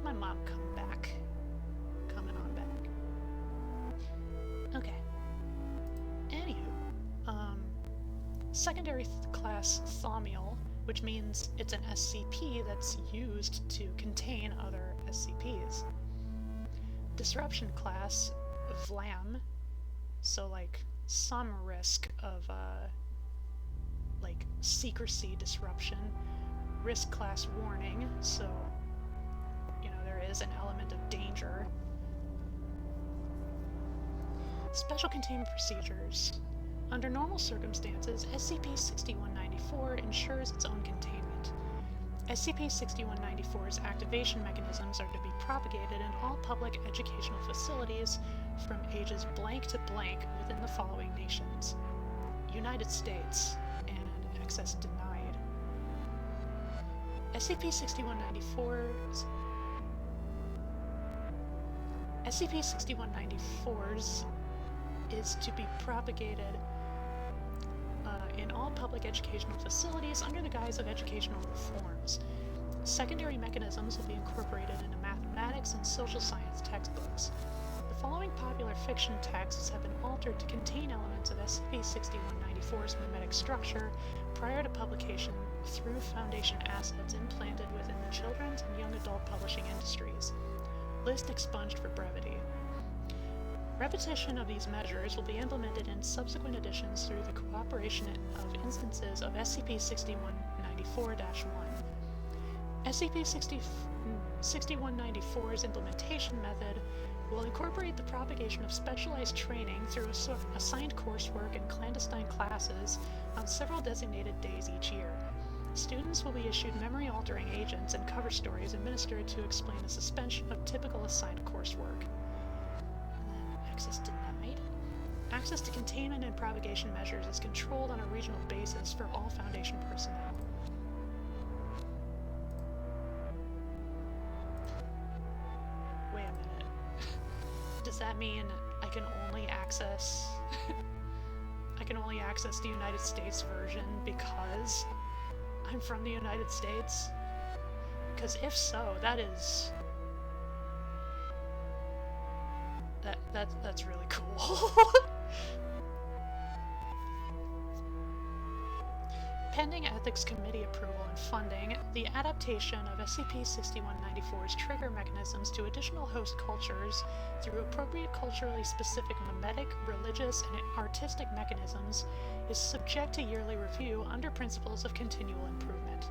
my mom coming on back. Okay. Anywho, secondary class thaumiel, which means it's an SCP that's used to contain other SCPs. Disruption class, VLAM, so like some risk of like secrecy disruption. Risk class warning, so you know there is an element of danger. Special containment procedures. Under normal circumstances, SCP-6194 ensures its own containment. SCP-6194's activation mechanisms are to be propagated in all public educational facilities from ages blank to blank within the following nations: United States, and access denied. SCP-6194's is to be propagated in all public educational facilities under the guise of educational reforms. Secondary mechanisms will be incorporated into mathematics and social science textbooks. The following popular fiction texts have been altered to contain elements of SCP-6194's mimetic structure prior to publication through Foundation assets implanted within the children's and young adult publishing industries. List expunged for brevity. Repetition of these measures will be implemented in subsequent editions through the cooperation of instances of SCP-6194-1. SCP-6194's implementation method will incorporate the propagation of specialized training through assigned coursework and clandestine classes on several designated days each year. Students will be issued memory-altering agents and cover stories administered to explain the suspension of typical assigned coursework. Access denied. Access to containment and propagation measures is controlled on a regional basis for all Foundation personnel. Wait a minute. Does that mean I can only access the United States version because I'm from the United States? Because if so, that's really cool. Pending Ethics Committee approval and funding, the adaptation of SCP-6194's trigger mechanisms to additional host cultures through appropriate culturally specific mimetic, religious, and artistic mechanisms is subject to yearly review under principles of continual improvement.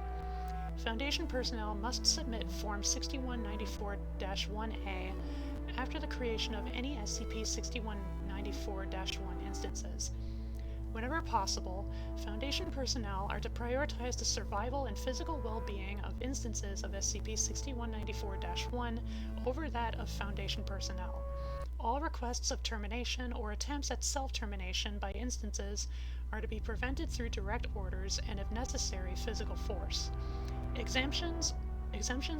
Foundation personnel must submit Form 6194-1A after the creation of any SCP-6194-1 instances. Whenever possible, Foundation personnel are to prioritize the survival and physical well-being of instances of SCP-6194-1 over that of Foundation personnel. All requests of termination or attempts at self-termination by instances are to be prevented through direct orders and, if necessary, physical force. Exemptions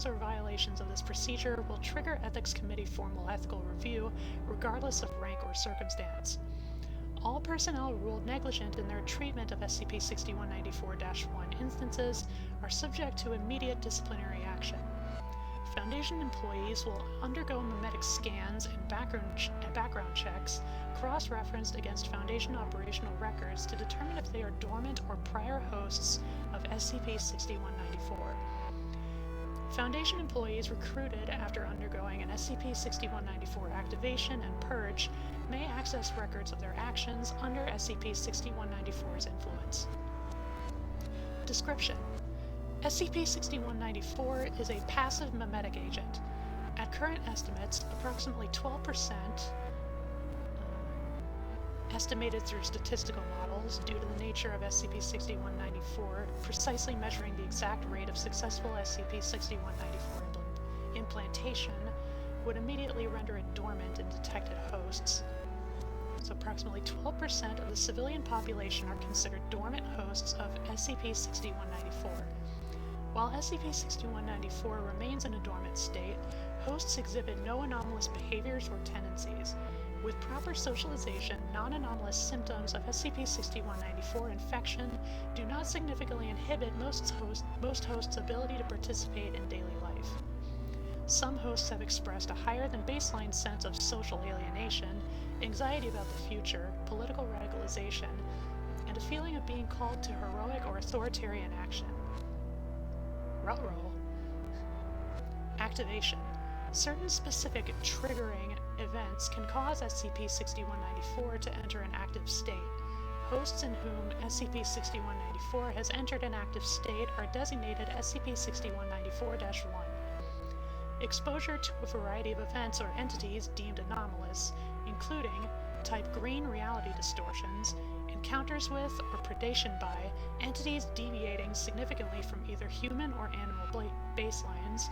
or violations of this procedure will trigger Ethics Committee formal ethical review, regardless of rank or circumstance. All personnel ruled negligent in their treatment of SCP-6194-1 instances are subject to immediate disciplinary action. Foundation employees will undergo mimetic scans and background checks, cross-referenced against Foundation operational records to determine if they are dormant or prior hosts of SCP-6194. Foundation employees recruited after undergoing an SCP-6194 activation and purge may access records of their actions under SCP-6194's influence. Description: SCP-6194 is a passive mimetic agent. At current estimates, approximately 12%, estimated through statistical models due to the nature of SCP-6194 precisely measuring the exact rate of successful SCP-6194 implantation, would immediately render it dormant in detected hosts. So approximately 12% of the civilian population are considered dormant hosts of SCP-6194. While SCP-6194 remains in a dormant state, hosts exhibit no anomalous behaviors or tendencies. With proper socialization, non-anomalous symptoms of SCP-6194 infection do not significantly inhibit most hosts' ability to participate in daily life. Some hosts have expressed a higher than baseline sense of social alienation, anxiety about the future, political radicalization, and a feeling of being called to heroic or authoritarian action. Ruh-roh. Activation. Certain specific triggering events can cause SCP-6194 to enter an active state. Hosts in whom SCP-6194 has entered an active state are designated SCP-6194-1. Exposure to a variety of events or entities deemed anomalous, including type green reality distortions, encounters with or predation by entities deviating significantly from either human or animal baselines,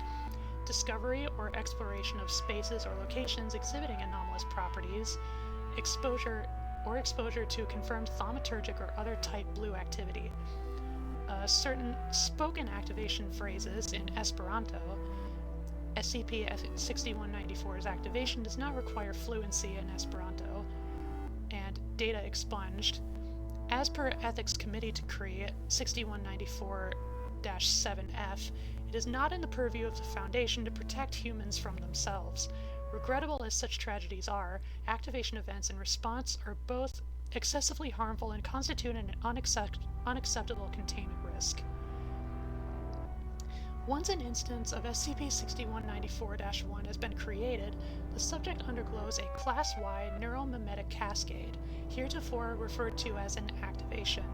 discovery or exploration of spaces or locations exhibiting anomalous properties, exposure to confirmed thaumaturgic or other type blue activity. Certain spoken activation phrases in Esperanto. SCP-6194's activation does not require fluency in Esperanto, and data expunged. As per Ethics Committee Decree 6194-7F, it is not in the purview of the Foundation to protect humans from themselves. Regrettable as such tragedies are, activation events in response are both excessively harmful and constitute an unacceptable containment risk. Once an instance of SCP-6194-1 has been created, the subject undergoes a class-wide neuromimetic cascade, heretofore referred to as an activation.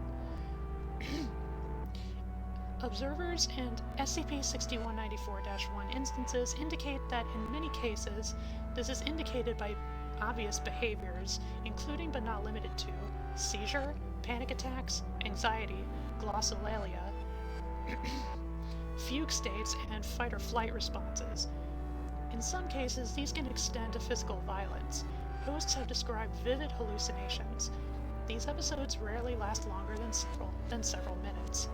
Observers and SCP-6194-1 instances indicate that in many cases, this is indicated by obvious behaviors, including but not limited to seizure, panic attacks, anxiety, glossolalia, fugue states, and fight-or-flight responses. In some cases, these can extend to physical violence. Hosts have described vivid hallucinations. These episodes rarely last longer than several minutes.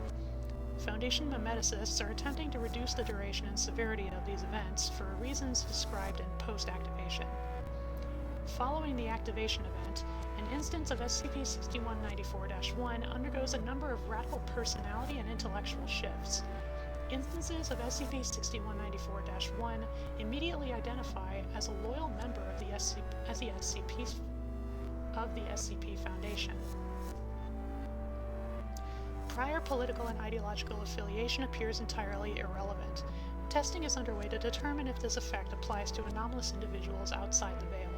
Foundation memeticists are attempting to reduce the duration and severity of these events for reasons described in post-activation. Following the activation event, an instance of SCP-6194-1 undergoes a number of radical personality and intellectual shifts. Instances of SCP-6194-1 immediately identify as a loyal member of the SCP Foundation. Prior political and ideological affiliation appears entirely irrelevant. Testing is underway to determine if this effect applies to anomalous individuals outside the Veil.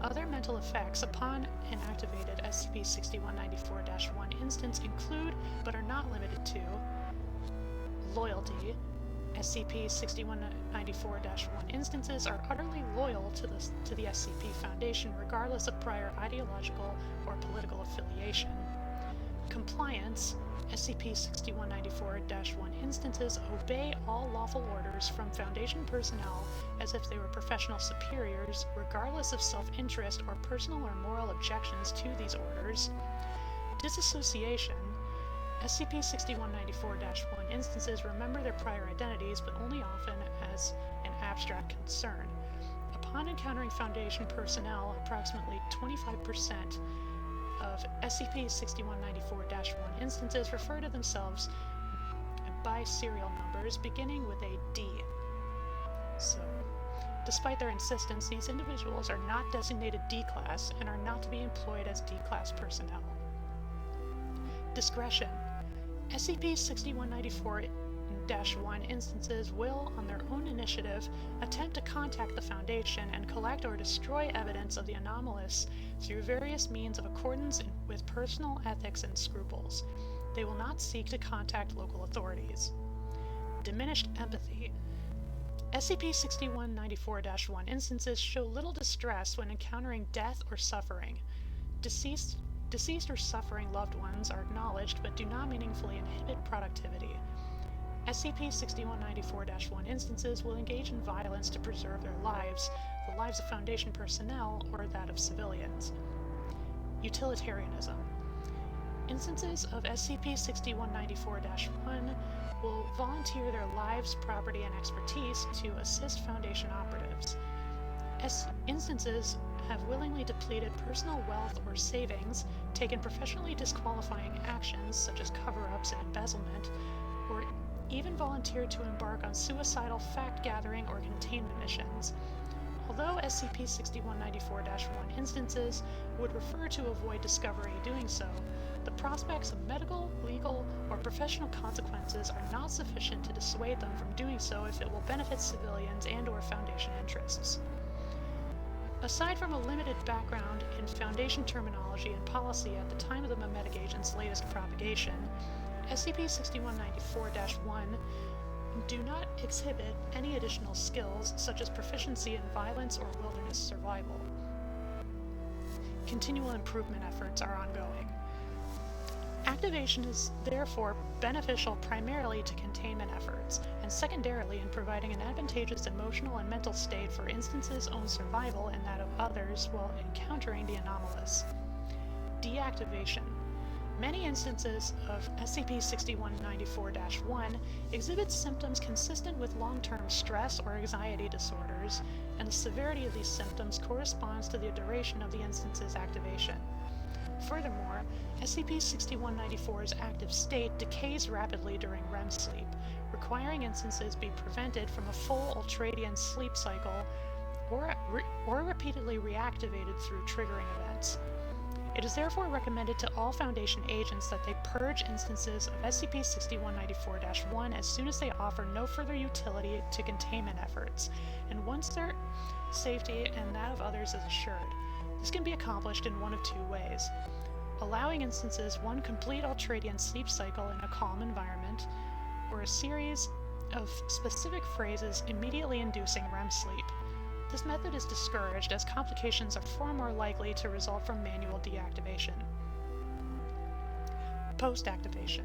Other mental effects upon an activated SCP-6194-1 instance include, but are not limited to, loyalty. SCP-6194-1 instances are utterly loyal to the SCP Foundation regardless of prior ideological or political affiliation. Compliance. SCP-6194-1 instances obey all lawful orders from Foundation personnel as if they were professional superiors, regardless of self-interest or personal or moral objections to these orders. Disassociation. SCP-6194-1 instances remember their prior identities, but only often as an abstract concern. Upon encountering Foundation personnel, approximately 25% of SCP-6194-1 instances refer to themselves by serial numbers beginning with a D. So, despite their insistence, these individuals are not designated D-Class and are not to be employed as D-Class personnel. Discretion. SCP-6194-1 instances will, on their own initiative, attempt to contact the Foundation and collect or destroy evidence of the anomalous through various means of accordance with personal ethics and scruples. They will not seek to contact local authorities. Diminished empathy. SCP-6194-1 instances show little distress when encountering death or suffering. Deceased or suffering loved ones are acknowledged but do not meaningfully inhibit productivity. SCP-6194-1 instances will engage in violence to preserve their lives, the lives of Foundation personnel, or that of civilians. Utilitarianism. Instances of SCP-6194-1 will volunteer their lives, property, and expertise to assist Foundation operatives. Instances have willingly depleted personal wealth or savings, taken professionally disqualifying actions such as cover-ups and embezzlement, or even volunteered to embark on suicidal fact-gathering or containment missions. Although SCP-6194-1 instances would prefer to avoid discovery doing so, the prospects of medical, legal, or professional consequences are not sufficient to dissuade them from doing so if it will benefit civilians and/or Foundation interests. Aside from a limited background in Foundation terminology and policy at the time of the memetic agent's latest propagation, SCP-6194-1 do not exhibit any additional skills such as proficiency in violence or wilderness survival. Continual improvement efforts are ongoing. Deactivation is therefore beneficial primarily to containment efforts, and secondarily in providing an advantageous emotional and mental state for instances' own survival and that of others while encountering the anomalous. Deactivation. Many instances of SCP-6194-1 exhibit symptoms consistent with long-term stress or anxiety disorders, and the severity of these symptoms corresponds to the duration of the instance's activation. Furthermore, SCP-6194's active state decays rapidly during REM sleep, requiring instances be prevented from a full ultradian sleep cycle or repeatedly reactivated through triggering events. It is therefore recommended to all Foundation agents that they purge instances of SCP-6194-1 as soon as they offer no further utility to containment efforts, and once their safety and that of others is assured. This can be accomplished in one of two ways: allowing instances one complete ultradian sleep cycle in a calm environment, or a series of specific phrases immediately inducing REM sleep. This method is discouraged as complications are far more likely to result from manual deactivation. Post-activation.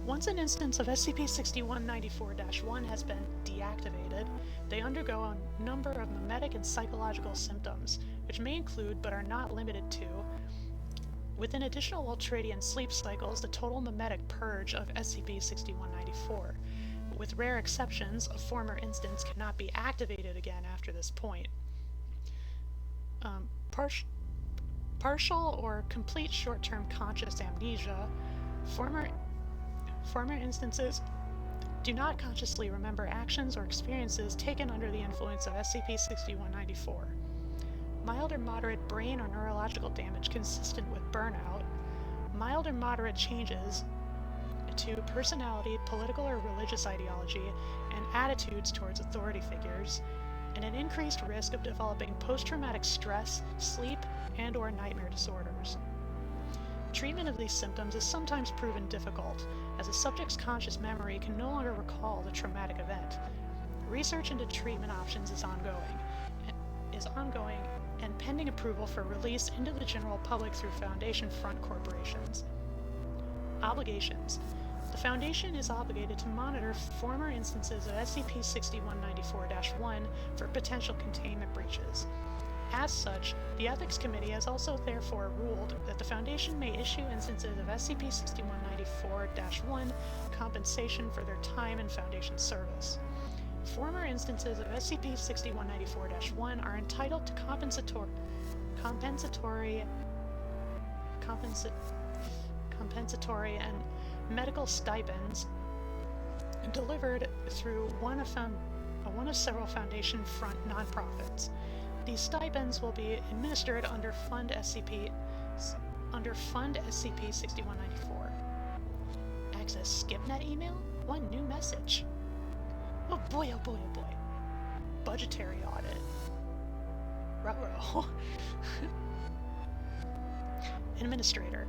Once an instance of SCP-6194-1 has been deactivated, they undergo a number of mimetic and psychological symptoms, which may include but are not limited to: within additional ultradian sleep cycles, the total mimetic purge of SCP-6194. With rare exceptions, a former instance cannot be activated again after this point. Partial or complete short-term conscious amnesia. Former instances do not consciously remember actions or experiences taken under the influence of SCP-6194. Mild or moderate brain or neurological damage consistent with burnout. Mild or moderate changes to personality, political or religious ideology, and attitudes towards authority figures, and an increased risk of developing post-traumatic stress, sleep, and/or nightmare disorders. Treatment of these symptoms is sometimes proven difficult, as a subject's conscious memory can no longer recall the traumatic event. Research into treatment options is ongoing, and pending approval for release into the general public through Foundation front corporations. Obligations. The Foundation is obligated to monitor former instances of SCP-6194-1 for potential containment breaches. As such, the Ethics Committee has also therefore ruled that the Foundation may issue instances of SCP-6194-1 compensation for their time in Foundation service. Former instances of SCP-6194-1 are entitled to compensatory and medical stipends delivered through one of several Foundation front nonprofits. These stipends will be administered under Fund SCP-6194. Access SkipNet email? One new message. Oh boy, oh boy, oh boy. Budgetary audit. Ruh-roh. Administrator.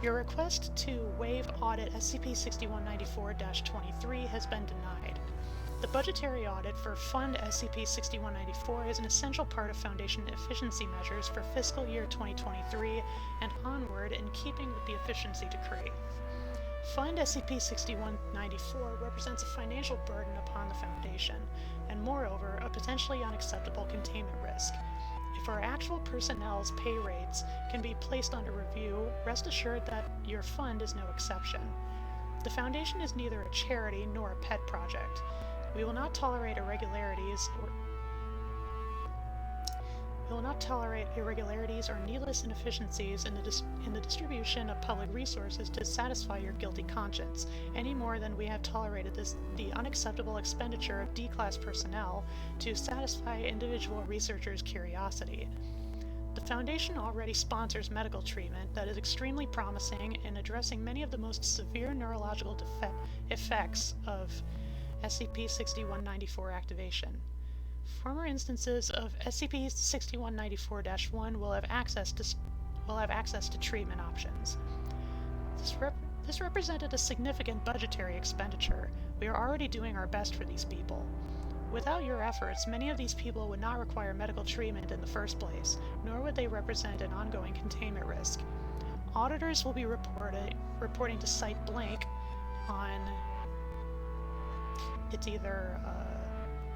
Your request to waive audit SCP-6194-23 has been denied. The budgetary audit for Fund SCP-6194 is an essential part of Foundation efficiency measures for fiscal year 2023 and onward in keeping with the efficiency decree. Fund SCP-6194 represents a financial burden upon the Foundation, and moreover, a potentially unacceptable containment risk. If our actual personnel's pay rates can be placed under review, rest assured that your fund is no exception. The Foundation is neither a charity nor a pet project. We will not tolerate irregularities or needless inefficiencies in the distribution of public resources to satisfy your guilty conscience, any more than we have tolerated the unacceptable expenditure of D-Class personnel to satisfy individual researchers' curiosity. The Foundation already sponsors medical treatment that is extremely promising in addressing many of the most severe neurological effects of SCP-6194 activation. Former instances of SCP-6194-1 will have access to treatment options. This represented a significant budgetary expenditure. We are already doing our best for these people. Without your efforts, many of these people would not require medical treatment in the first place, nor would they represent an ongoing containment risk. Auditors will be reporting to Site Blank on, it's either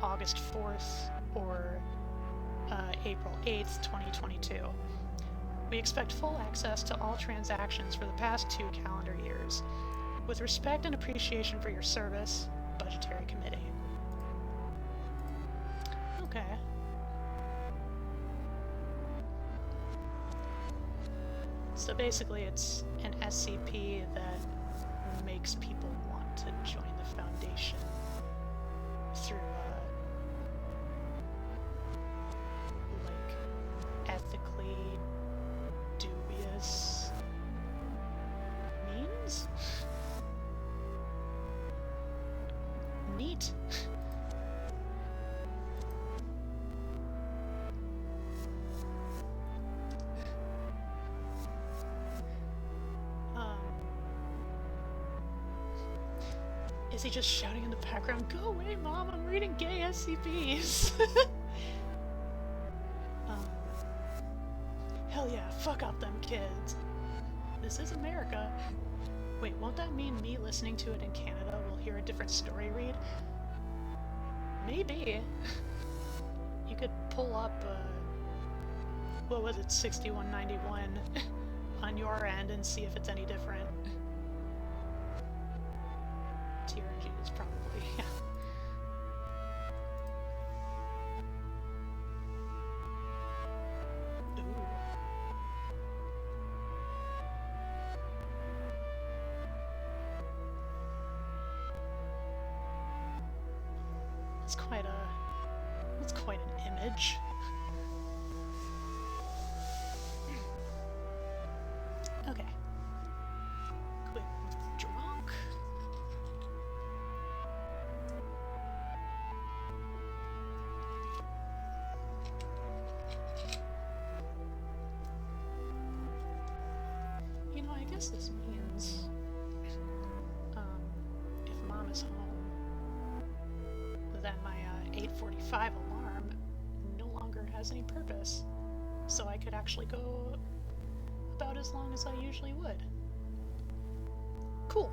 August 4th or April 8th, 2022. We expect full access to all transactions for the past 2 calendar years. With respect and appreciation for your service, Budgetary Committee. Okay. So basically it's an SCP that makes people want to join the Foundation through, like, ethically dubious means? Neat. Is he just shouting in the background, "Go away, Mom, I'm reading gay SCPs!" Hell yeah, fuck off them kids. This is America. Wait, won't that mean me listening to it in Canada will hear a different story read? Maybe. You could pull up, what was it, 6191 on your end and see if it's any different. TRG is probably, yeah. Ooh. That's quite an image. Okay. Quick drunk. You know, I guess this means, if Mom is home, then my 8:45 alarm no longer has any purpose, so I could actually go about as long as I usually would. Cool.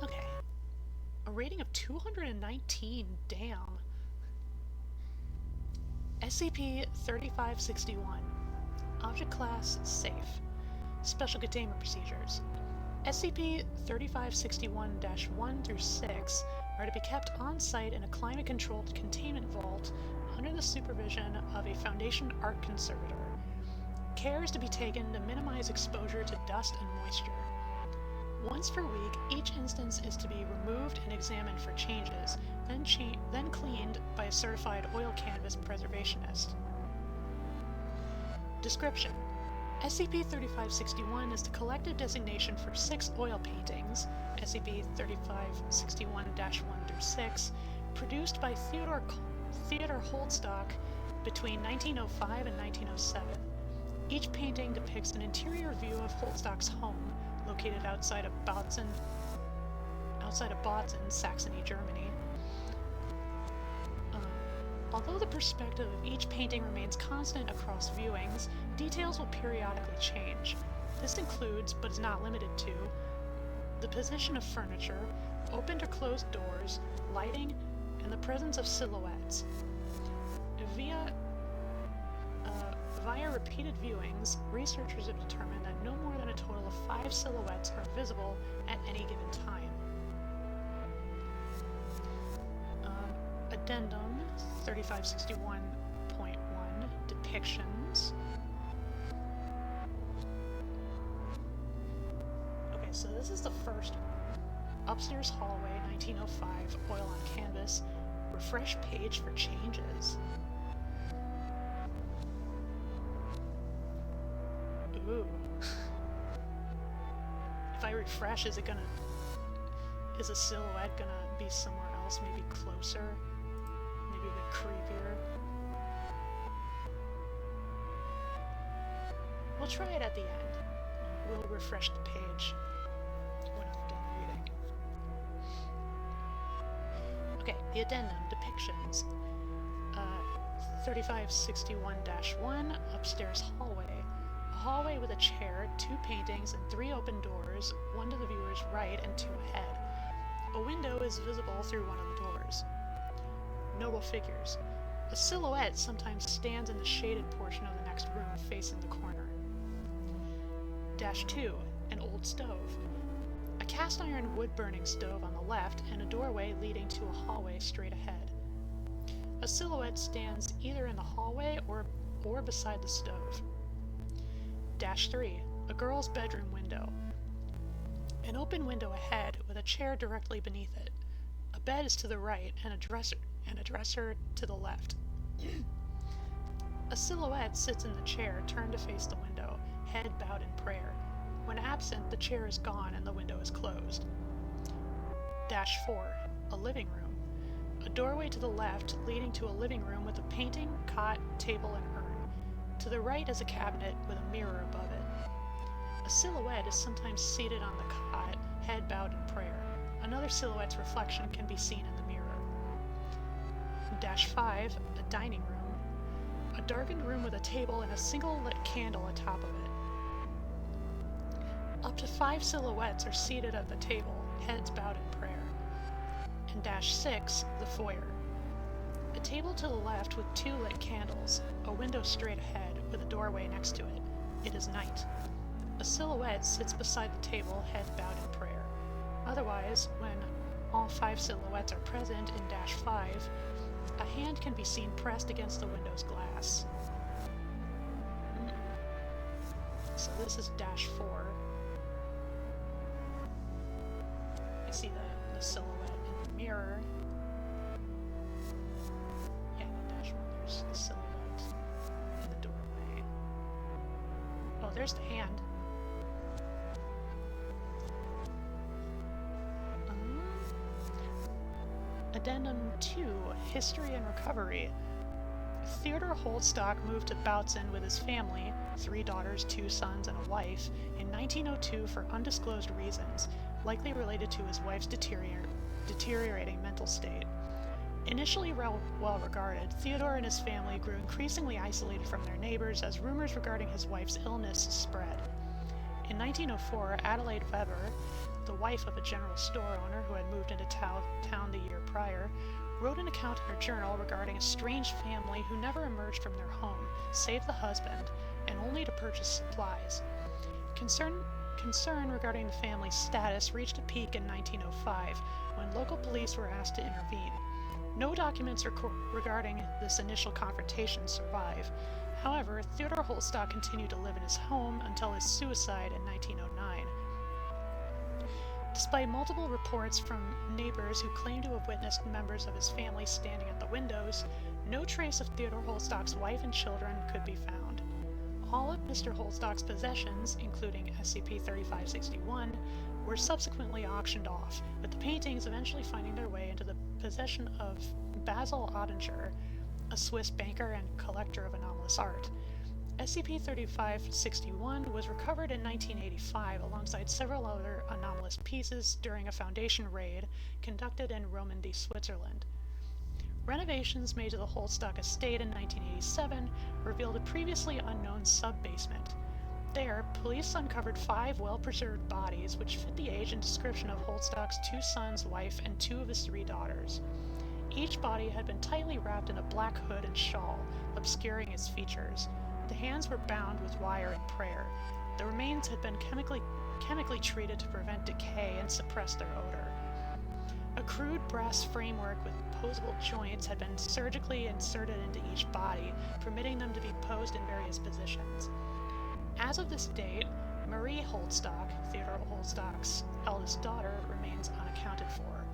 Okay. A rating of 219, damn. SCP-3561. Object Class Safe. Special Containment Procedures. SCP-3561-1 through 6 are to be kept on-site in a climate-controlled containment vault under the supervision of a Foundation art conservator. Care is to be taken to minimize exposure to dust and moisture. Once per week, each instance is to be removed and examined for changes, then cleaned by a certified oil canvas preservationist. Description: SCP-3561 is the collective designation for 6 oil paintings, SCP-3561-1 through 6, produced by Theodore Holdstock between 1905 and 1907. Each painting depicts an interior view of Holdstock's home, located outside of Botzen, Saxony, Germany. Although the perspective of each painting remains constant across viewings, details will periodically change. This includes, but is not limited to, the position of furniture, opened or closed doors, lighting, and the presence of silhouettes. Via repeated viewings, researchers have determined that no more than a total of 5 silhouettes are visible at any given time. Addendum 3561.1 Depictions. Okay, so this is the first one. Upstairs hallway, 1905, oil on canvas. Refresh page for changes. Ooh. If I refresh, is a silhouette gonna be somewhere else, maybe closer? Maybe a bit creepier? We'll try it at the end. We'll refresh the page when I'm done reading. Okay, the addendum, depictions. 3561-1, upstairs hallway. hallway with a chair, 2 paintings, and 3 open doors, one to the viewer's right and 2 ahead. A window is visible through one of the doors. Noble figures. A silhouette sometimes stands in the shaded portion of the next room facing the corner. -2. An old stove. A cast iron wood-burning stove on the left and a doorway leading to a hallway straight ahead. A silhouette stands either in the hallway or beside the stove. -3. A girl's bedroom window. An open window ahead with a chair directly beneath it. A bed is to the right and a dresser to the left. A silhouette sits in the chair turned to face the window, head bowed in prayer. When absent, the chair is gone and the window is closed. -4. A living room. A doorway to the left leading to a living room with a painting, cot, table, and urn. To the right is a cabinet with a mirror above it. A silhouette is sometimes seated on the cot, head bowed in prayer. Another silhouette's reflection can be seen in the mirror. -5. A dining room. A darkened room with a table and a single lit candle atop of it. Up to 5 silhouettes are seated at the table, heads bowed in prayer. And -6. The foyer. A table to the left with 2 lit candles, a window straight ahead with a doorway next to it. It is night. A silhouette sits beside the table, head bowed in prayer. Otherwise, when all 5 silhouettes are present in -5, a hand can be seen pressed against the window's glass. So this is -4. I see the silhouette in the mirror. Yeah, in -1 there's the silhouette in the doorway. Oh, there's the hand. Addendum 2, History and Recovery. Theodore Holdstock moved to Bautzen with his family, 3 daughters, 2 sons, and a wife, in 1902 for undisclosed reasons, likely related to his wife's deteriorating mental state. Initially well regarded, Theodore and his family grew increasingly isolated from their neighbors as rumors regarding his wife's illness spread. In 1904, Adelaide Weber, the wife of a general store owner who had moved into town the year prior, wrote an account in her journal regarding a strange family who never emerged from their home, save the husband, and only to purchase supplies. Concern regarding the family's status reached a peak in 1905, when local police were asked to intervene. No documents regarding this initial confrontation survive. However, Theodore Holdstock continued to live in his home until his suicide in 1909. Despite multiple reports from neighbors who claimed to have witnessed members of his family standing at the windows, no trace of Theodore Holdstock's wife and children could be found. All of Mr. Holdstock's possessions, including SCP-3561, were subsequently auctioned off, with the paintings eventually finding their way into the possession of Basil Ottinger, a Swiss banker and collector of anomalous art. SCP-3561 was recovered in 1985 alongside several other anomalous pieces during a Foundation raid conducted in Romandy, Switzerland. Renovations made to the Holdstock estate in 1987 revealed a previously unknown sub-basement. There, police uncovered 5 well-preserved bodies which fit the age and description of Holdstock's 2 sons, wife, and 2 of his 3 daughters. Each body had been tightly wrapped in a black hood and shawl, obscuring its features. The hands were bound with wire and prayer. The remains had been chemically treated to prevent decay and suppress their odor. A crude brass framework with posable joints had been surgically inserted into each body, permitting them to be posed in various positions. As of this date, Marie Holdstock, Theodore Holdstock's eldest daughter, remains unaccounted for.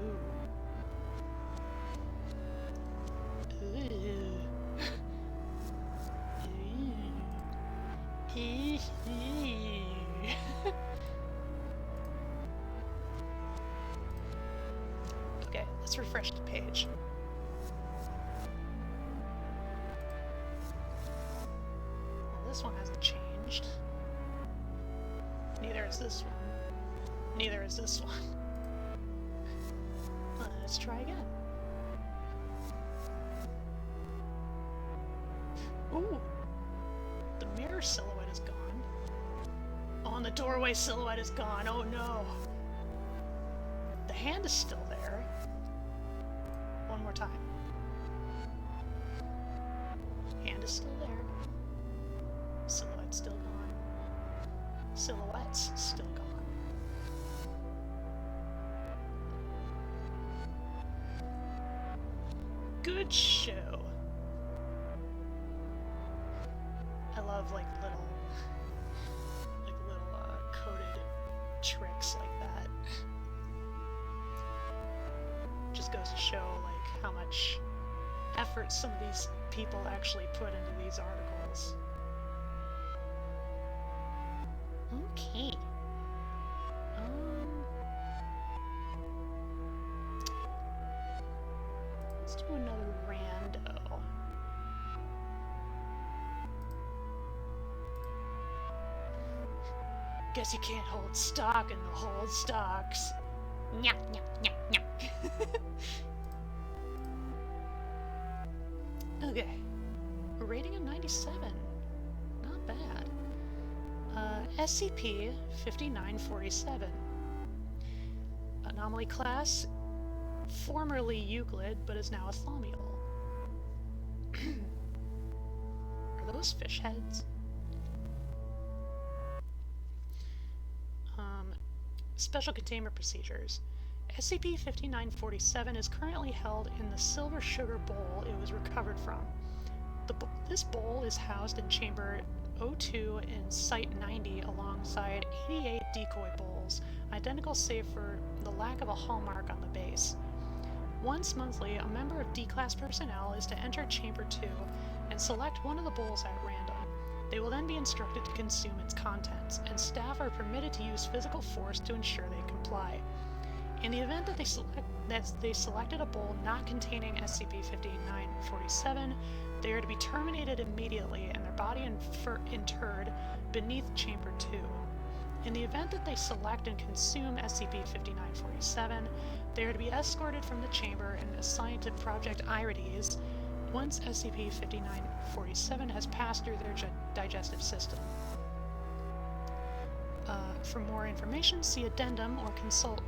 Ooh. Ooh. Okay, let's refresh the page. Well, this one hasn't changed. Neither is this one. Neither is this one. Let's try again. Ooh! mirror silhouette is gone. Oh, and the doorway silhouette is gone. Oh no. The hand is still there. One more time. Hand is still there. Silhouette's still gone. Silhouette's still gone. Good show. I love like little coded tricks like that. Just goes to show like how much effort some of these people actually put into these articles. Okay. Let's do another rando. Guess you can't hold stock in the hold stocks. Nya, nya, nya, nya. Okay. A rating of 97. Not bad. SCP 5947. Anomaly class, formerly Euclid, but is now a Thaumiel. Are those fish heads? Special containment procedures. SCP-5947 is currently held in the silver sugar bowl it was recovered from. This bowl is housed in Chamber O2 in Site-90 alongside 88 decoy bowls, identical save for the lack of a hallmark on the base. Once monthly, a member of D-Class personnel is to enter Chamber 2 and select one of the bowls at random. They will then be instructed to consume its contents, and staff are permitted to use physical force to ensure they comply. In the event that they selected a bowl not containing SCP-5947, they are to be terminated immediately and their body interred beneath Chamber 2. In the event that they select and consume SCP-5947, they are to be escorted from the chamber and assigned to Project Irides once SCP-5947 has passed through their digestive system. For more information, see Addendum or consult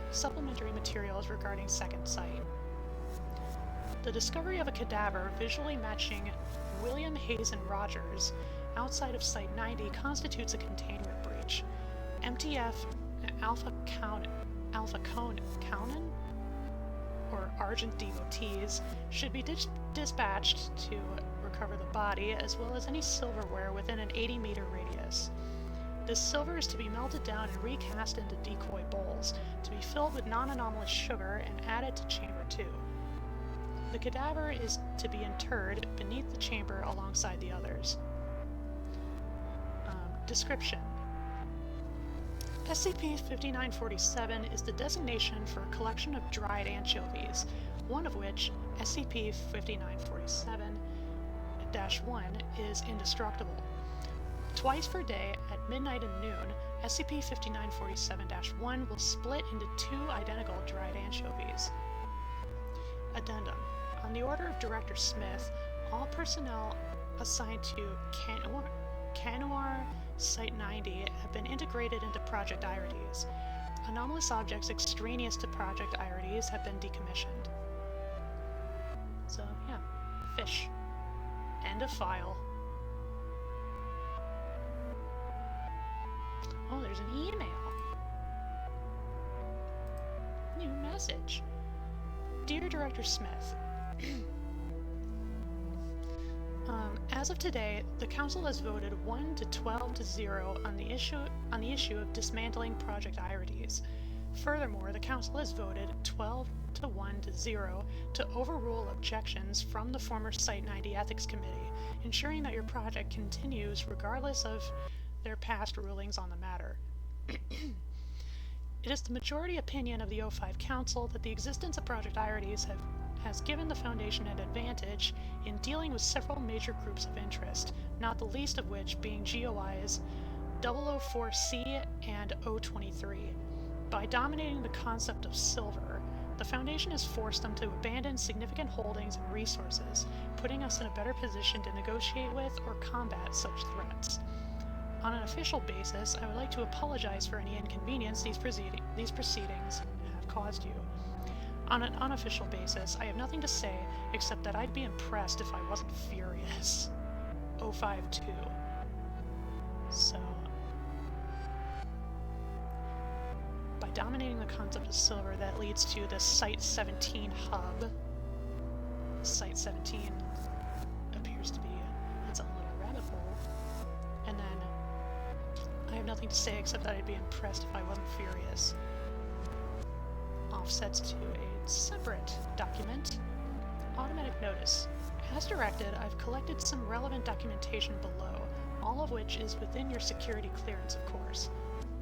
supplementary materials regarding Second Sight. The discovery of a cadaver visually matching William Hazen Rogers outside of Site-90 constitutes a containment breach. MTF Alpha Conan or Argent devotees should be dispatched to recover the body, as well as any silverware within an 80-meter radius. This silver is to be melted down and recast into decoy bowls, to be filled with non-anomalous sugar and added to Chamber 2. The cadaver is to be interred beneath the chamber alongside the others. Description: SCP-5947 is the designation for a collection of dried anchovies, one of which, SCP-5947-1, is indestructible. Twice per day, at midnight and noon, SCP-5947-1 will split into 2 identical dried anchovies. Addendum: on the order of Director Smith, all personnel assigned to Canuar Site-90 have been integrated into Project Irides. Anomalous objects extraneous to Project Irides have been decommissioned. So, yeah. Fish. End of file. Oh, there's an email. New message. Dear Director Smith, as of today, the Council has voted 1 to 12 to 0 on the issue of dismantling Project Irides. Furthermore, the Council has voted 12 to 1 to 0 to overrule objections from the former Site-90 Ethics Committee, ensuring that your project continues regardless of their past rulings on the matter. It is the majority opinion of the O5 Council that the existence of Project Irides has given the Foundation an advantage in dealing with several major groups of interest, not the least of which being GOIs 004C and O23. By dominating the concept of silver, The Foundation has forced them to abandon significant holdings and resources, putting us in a better position to negotiate with or combat such threats. On an official basis, I would like to apologize for any inconvenience these proceedings have caused you. On an unofficial basis, I have nothing to say except that I'd be impressed if I wasn't furious. 052. So, by dominating the concept of silver, that leads to the Site 17 hub. Site 17 appears to be its own little rabbit hole. And then, I have nothing to say except that I'd be impressed if I wasn't furious. Offsets to a separate document. Automatic notice. As directed, I've collected some relevant documentation below, all of which is within your security clearance, of course.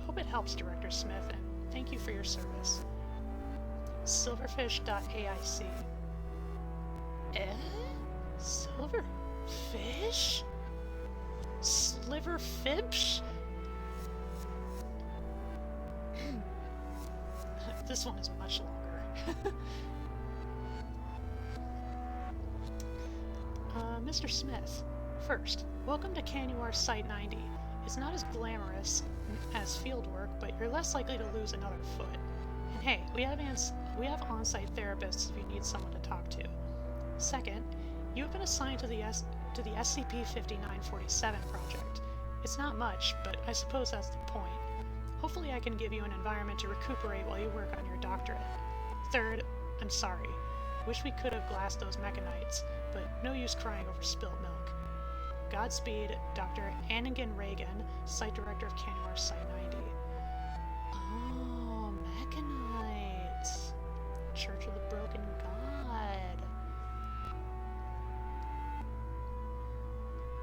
Hope it helps, Director Smith, and thank you for your service. Silverfish.aic. Silverfish? Sliverfibsh? This one is much longer. Mr. Smith, first, welcome to Canuar Site 90. It's not as glamorous as fieldwork, but you're less likely to lose another foot. And hey, we have on-site therapists if you need someone to talk to. Second, you've been assigned to the SCP-5947 project. It's not much, but I suppose that's the point. Hopefully I can give you an environment to recuperate while you work on your doctorate. Third, I'm sorry. Wish we could have glassed those mechanites, but no use crying over spilt milk. Godspeed, Dr. Annigan Reagan, Site Director of Canuar Site 90. Oh, mechanites. Church of the Broken God.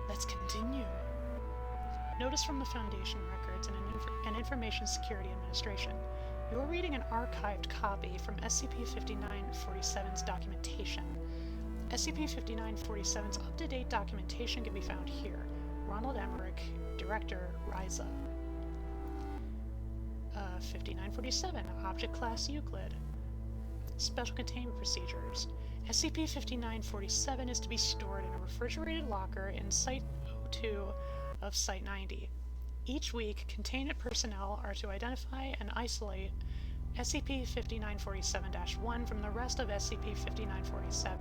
Let's continue. Notice from the Foundation records and Information Security Administration. You're reading an archived copy from SCP-5947's documentation. SCP-5947's up-to-date documentation can be found here. Ronald Emmerich, Director, RISA. 5947, Object Class Euclid. Special Containment Procedures. SCP-5947 is to be stored in a refrigerated locker in Site 02 of Site 90. Each week, containment personnel are to identify and isolate SCP-5947-1 from the rest of SCP-5947.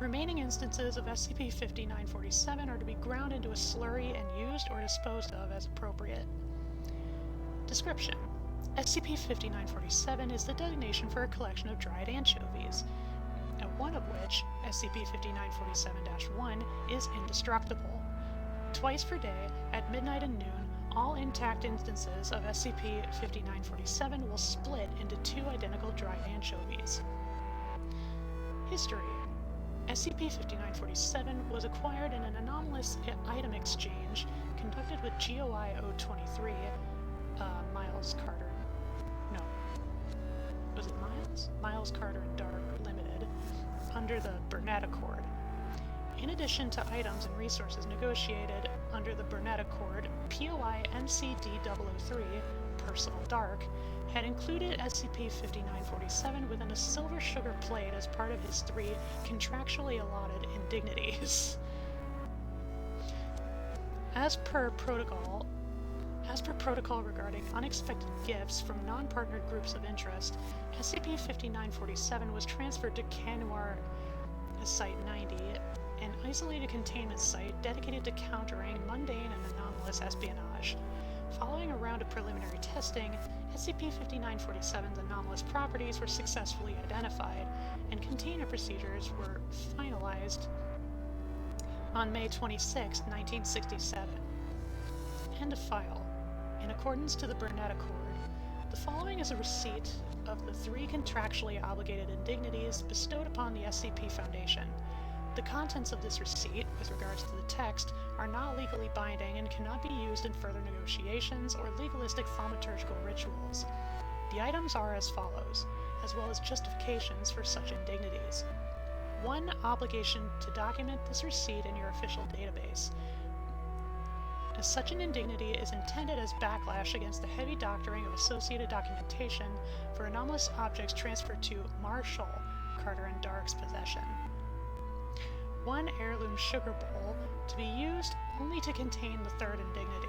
Remaining instances of SCP-5947 are to be ground into a slurry and used or disposed of as appropriate. Description: SCP-5947 is the designation for a collection of dried anchovies, one of which, SCP-5947-1, is indestructible. Twice per day, at midnight and noon, all intact instances of SCP-5947 will split into 2 identical dried anchovies. History: SCP-5947 was acquired in an anomalous item exchange conducted with GOI 023, Miles Carter. No. Was it Miles? Miles Carter and Dark Limited, under the Burnett Accord. In addition to items and resources negotiated under the Burnett Accord, POI MCD-003, Personal Dark, had included SCP-5947 within a silver sugar plate as part of his 3 contractually allotted indignities. As per protocol regarding unexpected gifts from non-partnered groups of interest, SCP-5947 was transferred to Canuar Site 90, an isolated containment site dedicated to countering mundane and anomalous espionage. Following a round of preliminary testing, SCP-5947's anomalous properties were successfully identified, and containment procedures were finalized on May 26, 1967. End of file. In accordance to the Burnett Accord, the following is a receipt of the 3 contractually obligated indignities bestowed upon the SCP Foundation. The contents of this receipt, with regards to the text, are not legally binding and cannot be used in further negotiations or legalistic thaumaturgical rituals. The items are as follows, as well as justifications for such indignities. 1. Obligation to document this receipt in your official database. as such an indignity is intended as backlash against the heavy doctoring of associated documentation for anomalous objects transferred to Marshall, Carter and Dark's possession. One heirloom sugar bowl to be used only to contain the third indignity.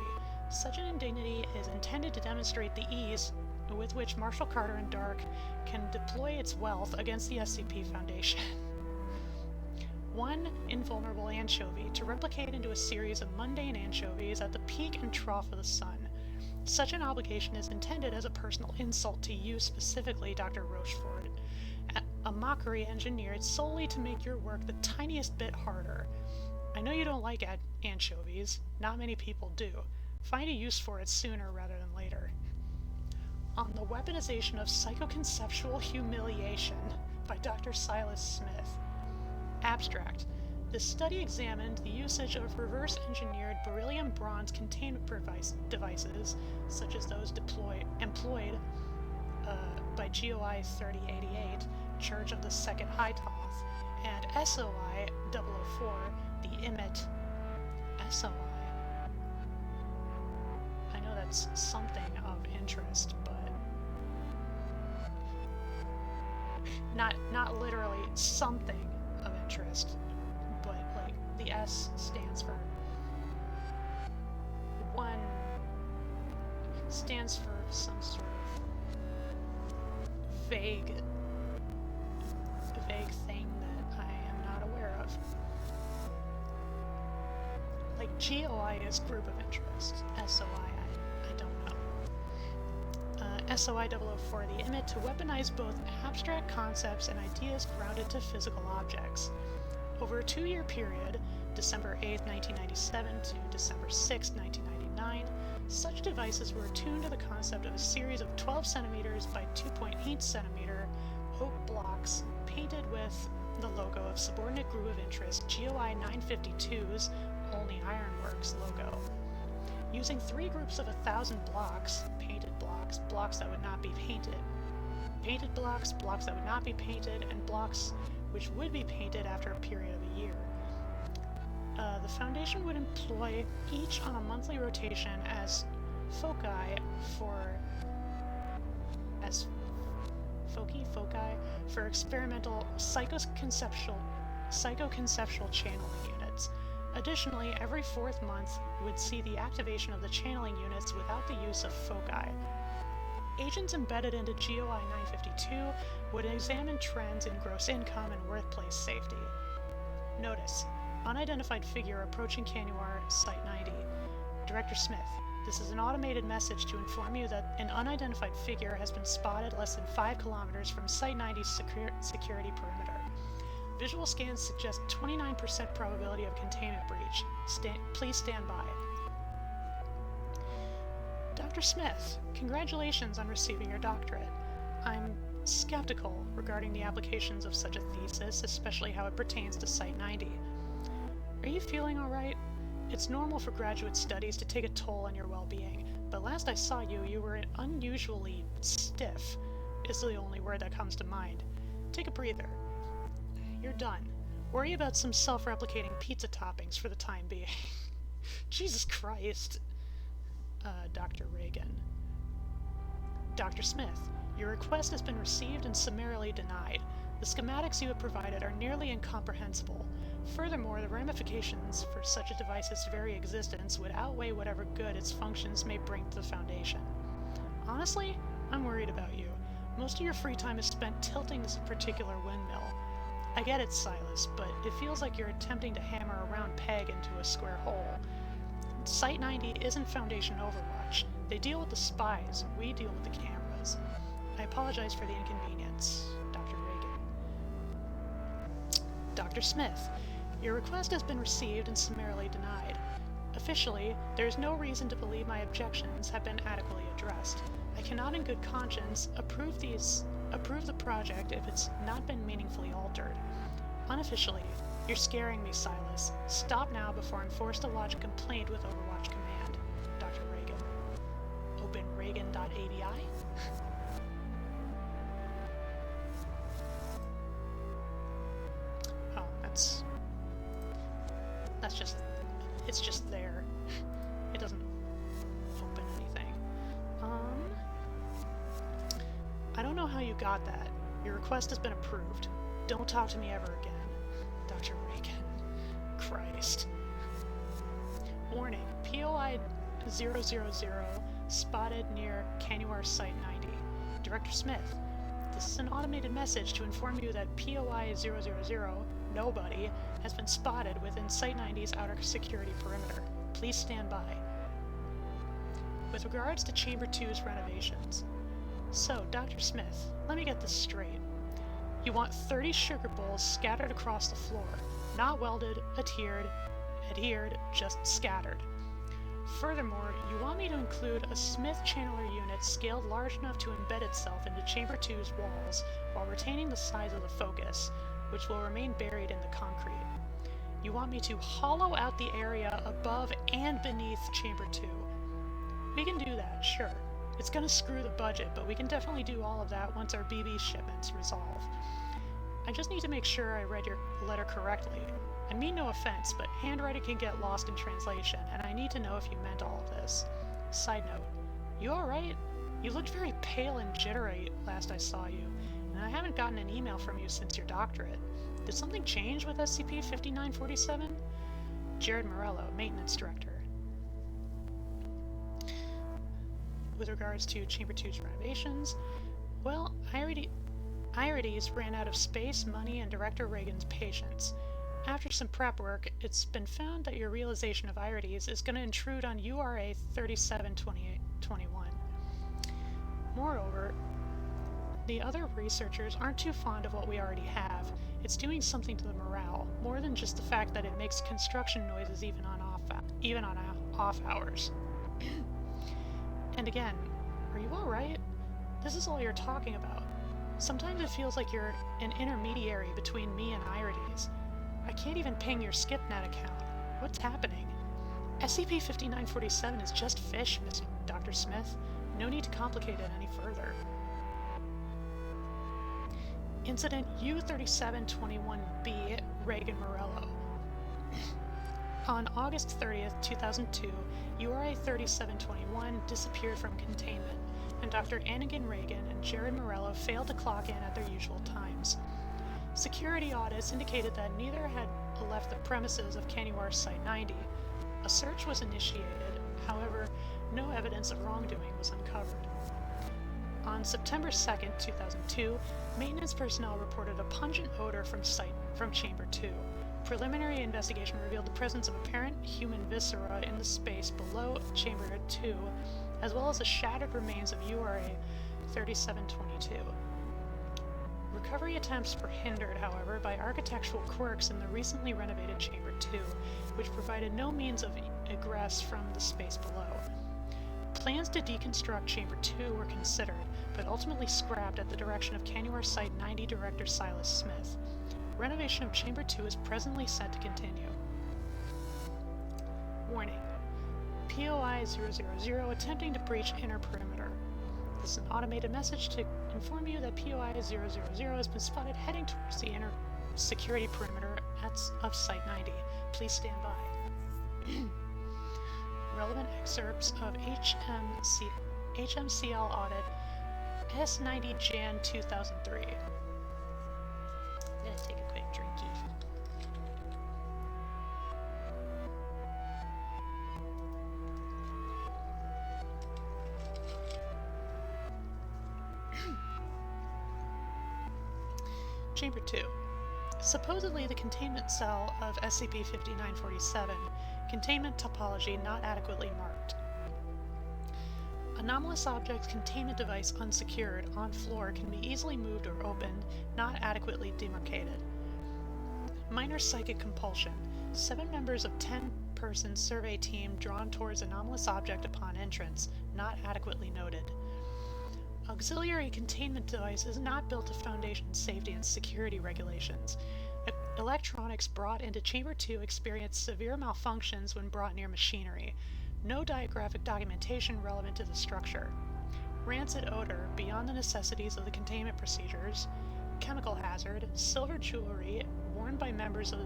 Such an indignity is intended to demonstrate the ease with which Marshall, Carter, and Dark can deploy its wealth against the SCP Foundation. One invulnerable anchovy to replicate into a series of mundane anchovies at the peak and trough of the sun. Such an obligation is intended as a personal insult to you specifically, Dr. Rochefort, a mockery engineered solely to make your work the tiniest bit harder. I know you don't like anchovies, not many people do. Find a use for it sooner rather than later. On the Weaponization of Psychoconceptual Humiliation by Dr. Silas Smith. Abstract. The study examined the usage of reverse-engineered beryllium bronze containment devices, such as those employed by GOI 3088, Church of the Second High Thoth, and SOI 004, the IMIT SOI. I know that's something of interest, but not literally something of interest, but like the S stands for some sort of vague thing that I am not aware of. Like GOI is group of interest, SOI I don't know. SOI 004, the IMIT to weaponize both abstract concepts and ideas grounded to physical objects. Over a 2-year period, December 8, 1997 to December 6, 1999, such devices were attuned to the concept of a series of 12 centimeters by 2.8 centimeter oak blocks painted with the logo of subordinate group of interest GOI 952's Olney Ironworks logo. Using 3 groups of 1,000 blocks, painted blocks, blocks that would not be painted, painted blocks, blocks that would not be painted, and blocks which would be painted after a period of a year. The Foundation would employ each on a monthly rotation as foci for experimental psychoconceptual channeling units. Additionally, every 4th month would see the activation of the channeling units without the use of foci. Agents embedded into GOI 952 would examine trends in gross income and workplace safety. Notice: unidentified figure approaching Canuar Site 90. Director Smith, this is an automated message to inform you that an unidentified figure has been spotted less than 5 kilometers from Site 90's security perimeter. Visual scans suggest 29% probability of containment breach. Please stand by. Dr. Smith, congratulations on receiving your doctorate. I'm skeptical regarding the applications of such a thesis, especially how it pertains to Site 90. Are you feeling alright? It's normal for graduate studies to take a toll on your well-being, but last I saw you, you were unusually stiff, is the only word that comes to mind. Take a breather. You're done. Worry about some self-replicating pizza toppings for the time being. Jesus Christ. Dr. Reagan. Dr. Smith, your request has been received and summarily denied. The schematics you have provided are nearly incomprehensible. Furthermore, the ramifications for such a device's very existence would outweigh whatever good its functions may bring to the Foundation. Honestly, I'm worried about you. Most of your free time is spent tilting this particular windmill. I get it, Silas, but it feels like you're attempting to hammer a round peg into a square hole. Site 90 isn't Foundation Overwatch. They deal with the spies, we deal with the cameras. I apologize for the inconvenience, Dr. Reagan. Dr. Smith, your request has been received and summarily denied. Officially, there is no reason to believe my objections have been adequately addressed. I cannot in good conscience approve the project if it's not been meaningfully altered. Unofficially, you're scaring me, Silas. Stop now before I'm forced to lodge a complaint with Overwatch Command. Dr. Reagan. Open Reagan.avi? Oh, it's just there. It doesn't open anything. I don't know how you got that. Your request has been approved. Don't talk to me ever again. Dr. Reagan. Christ. Warning. POI 000 spotted near Canuar Site 90. Director Smith. This is an automated message to inform you that POI 000, nobody, has been spotted within Site 90's outer security perimeter. Please stand by. With regards to Chamber 2's renovations. So, Dr. Smith, let me get this straight. You want 30 sugar bowls scattered across the floor. Not welded, adhered, just scattered. Furthermore, you want me to include a Smith channeler unit scaled large enough to embed itself into Chamber 2's walls while retaining the size of the focus, which will remain buried in the concrete. You want me to hollow out the area above and beneath Chamber 2. We can do that, sure. It's gonna screw the budget, but we can definitely do all of that once our BB shipments resolve. I just need to make sure I read your letter correctly. I mean no offense, but handwriting can get lost in translation, and I need to know if you meant all of this. Side note, you alright? You looked very pale and jittery last I saw you, and I haven't gotten an email from you since your doctorate. Did something change with SCP-5947? Jared Morello, Maintenance Director. With regards to Chamber 2's renovations, well, Irides ran out of space, money, and Director Reagan's patience. After some prep work, it's been found that your realization of Irides is going to intrude on URA 3721. Moreover, the other researchers aren't too fond of what we already have. It's doing something to the morale, more than just the fact that it makes construction noises even on off hours. And again, are you alright? This is all you're talking about. Sometimes it feels like you're an intermediary between me and Irides. I can't even ping your SkipNet account. What's happening? SCP-5947 is just fish, Dr. Smith. No need to complicate it any further. Incident U-3721B, Reagan Morello. On August 30th, 2002, URA 3721 disappeared from containment, and Dr. Anigan Reagan and Jared Morello failed to clock in at their usual times. Security audits indicated that neither had left the premises of Canuar Site 90. A search was initiated, however, no evidence of wrongdoing was uncovered. On September 2nd, 2002, maintenance personnel reported a pungent odor from Chamber 2. Preliminary investigation revealed the presence of apparent human viscera in the space below Chamber 2, as well as the shattered remains of URA 3722. Recovery attempts were hindered, however, by architectural quirks in the recently renovated Chamber 2, which provided no means of egress from the space below. Plans to deconstruct Chamber 2 were considered, but ultimately scrapped at the direction of Canuar Site 90 Director Silas Smith. Renovation of Chamber 2 is presently set to continue. Warning. POI 000 attempting to breach inner perimeter. This is an automated message to inform you that POI 000 has been spotted heading towards the inner security perimeter of Site 90. Please stand by. Relevant excerpts of HMCL Audit S90 Jan 2003. I'm gonna take a quick drinky. Chamber 2. Supposedly the containment cell of SCP-5947. Containment topology not adequately marked. Anomalous objects containment device unsecured on floor can be easily moved or opened, not adequately demarcated. Minor psychic compulsion. 7 members of 10-person survey team drawn towards anomalous object upon entrance, not adequately noted. Auxiliary containment device is not built to Foundation safety and security regulations. Electronics brought into Chamber 2 experienced severe malfunctions when brought near machinery. No diagraphic documentation relevant to the structure. Rancid odor beyond the necessities of the containment procedures. Chemical hazard. Silver jewelry worn by members of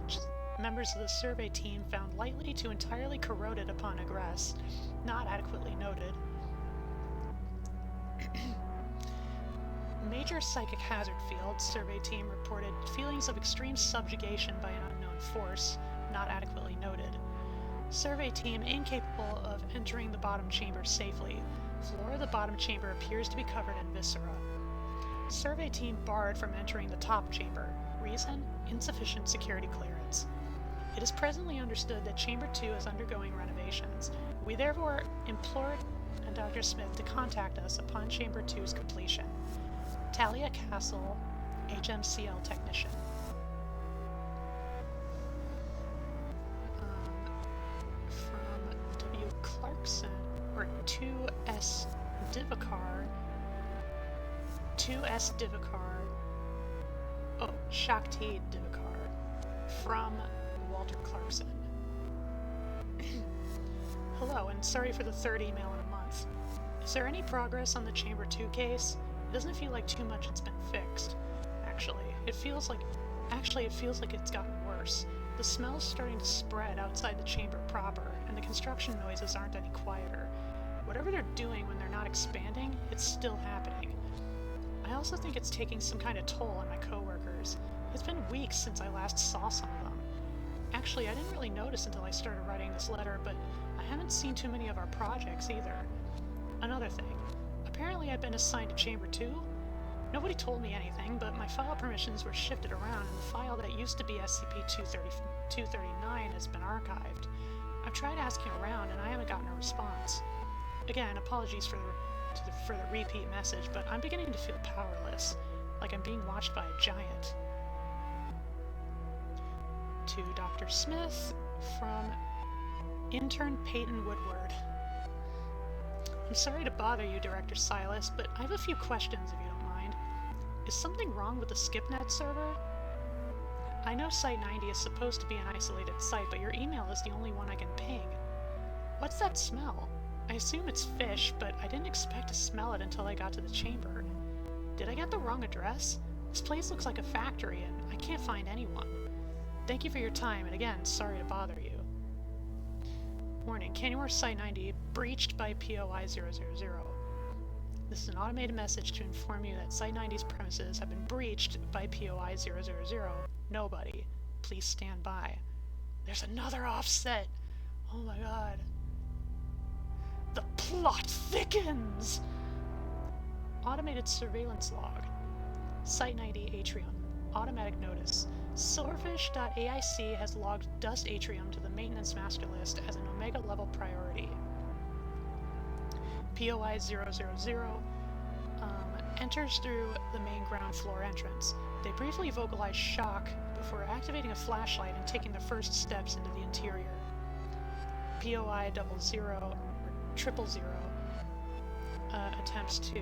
members of the survey team found lightly to entirely corroded upon egress, not adequately noted. Major psychic hazard field, survey team reported feelings of extreme subjugation by an unknown force, not adequately noted. Survey team incapable of entering the bottom chamber safely. Floor of the bottom chamber appears to be covered in viscera. Survey team barred from entering the top chamber. Reason? Insufficient security clearance. It is presently understood that Chamber 2 is undergoing renovations. We therefore implored Dr. Smith to contact us upon Chamber 2's completion. Talia Castle, HMCL Technician. From W. Clarkson, or 2S Divakar. 2S Divakar. Oh, Shakti Divakar. From Walter Clarkson. Hello, and sorry for the third email in a month. Is there any progress on the Chamber 2 case? It doesn't feel like too much has been fixed. Actually, it feels like it's gotten worse. The smell's starting to spread outside the chamber proper, and the construction noises aren't any quieter. Whatever they're doing when they're not expanding, it's still happening. I also think it's taking some kind of toll on my coworkers. It's been weeks since I last saw some of them. Actually, I didn't really notice until I started writing this letter, but I haven't seen too many of our projects either. Another thing. Apparently I've been assigned to Chamber 2. Nobody told me anything, but my file permissions were shifted around, and the file that used to be SCP-239 has been archived. I've tried asking around, and I haven't gotten a response. Again, apologies for the repeat message, but I'm beginning to feel powerless, like I'm being watched by a giant. To Dr. Smith, from Intern Peyton Woodward. I'm sorry to bother you, Director Silas, but I have a few questions if you don't mind. Is something wrong with the SkipNet server? I know Site 90 is supposed to be an isolated site, but your email is the only one I can ping. What's that smell? I assume it's fish, but I didn't expect to smell it until I got to the chamber. Did I get the wrong address? This place looks like a factory, and I can't find anyone. Thank you for your time, and again, sorry to bother you. Warning, Canyon Site 90 breached by POI 000. This is an automated message to inform you that Site 90's premises have been breached by POI 000. Nobody. Please stand by. There's another offset! Oh my god. The plot thickens! Automated surveillance log. Site 90 Atrium. Automatic notice. Silverfish.aic has logged Dust Atrium to the maintenance master list as an Omega level priority. POI 000 enters through the main ground floor entrance. They briefly vocalize shock before activating a flashlight and taking the first steps into the interior. POI 000 attempts to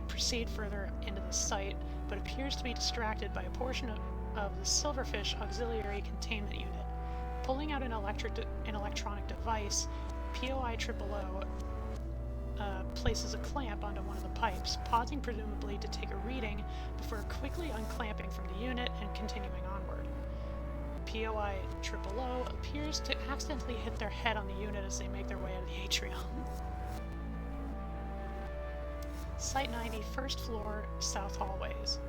proceed further into the site, but appears to be distracted by a portion of the Silverfish Auxiliary Containment Unit. Pulling out an electronic device, POI 000 places a clamp onto one of the pipes, pausing presumably to take a reading before quickly unclamping from the unit and continuing onward. POI 000 appears to accidentally hit their head on the unit as they make their way out of the atrium. Site 90, first floor, south hallways.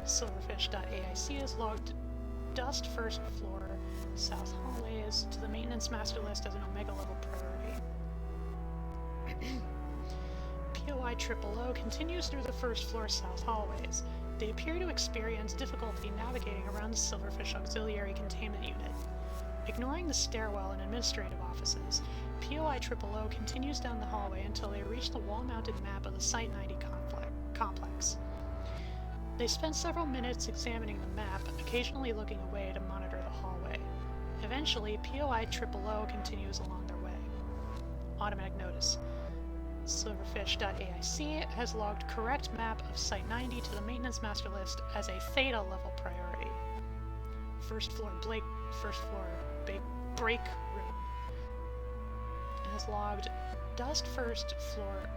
Silverfish.aic has logged Dust first floor, south hallways to the maintenance master list as an Omega level priority. POI 000 continues through the first floor south hallways. They appear to experience difficulty navigating around the Silverfish Auxiliary Containment Unit. Ignoring the stairwell and administrative offices, POI 000 continues down the hallway until they reach the wall-mounted map of the Site 90 complex. They spend several minutes examining the map, occasionally looking away to monitor the hallway. Eventually, POI 000 continues along their way. Automatic notice. Silverfish.aic has logged correct map of Site 90 to the maintenance master list as a Theta level priority. First floor break room. It has logged Dust first floor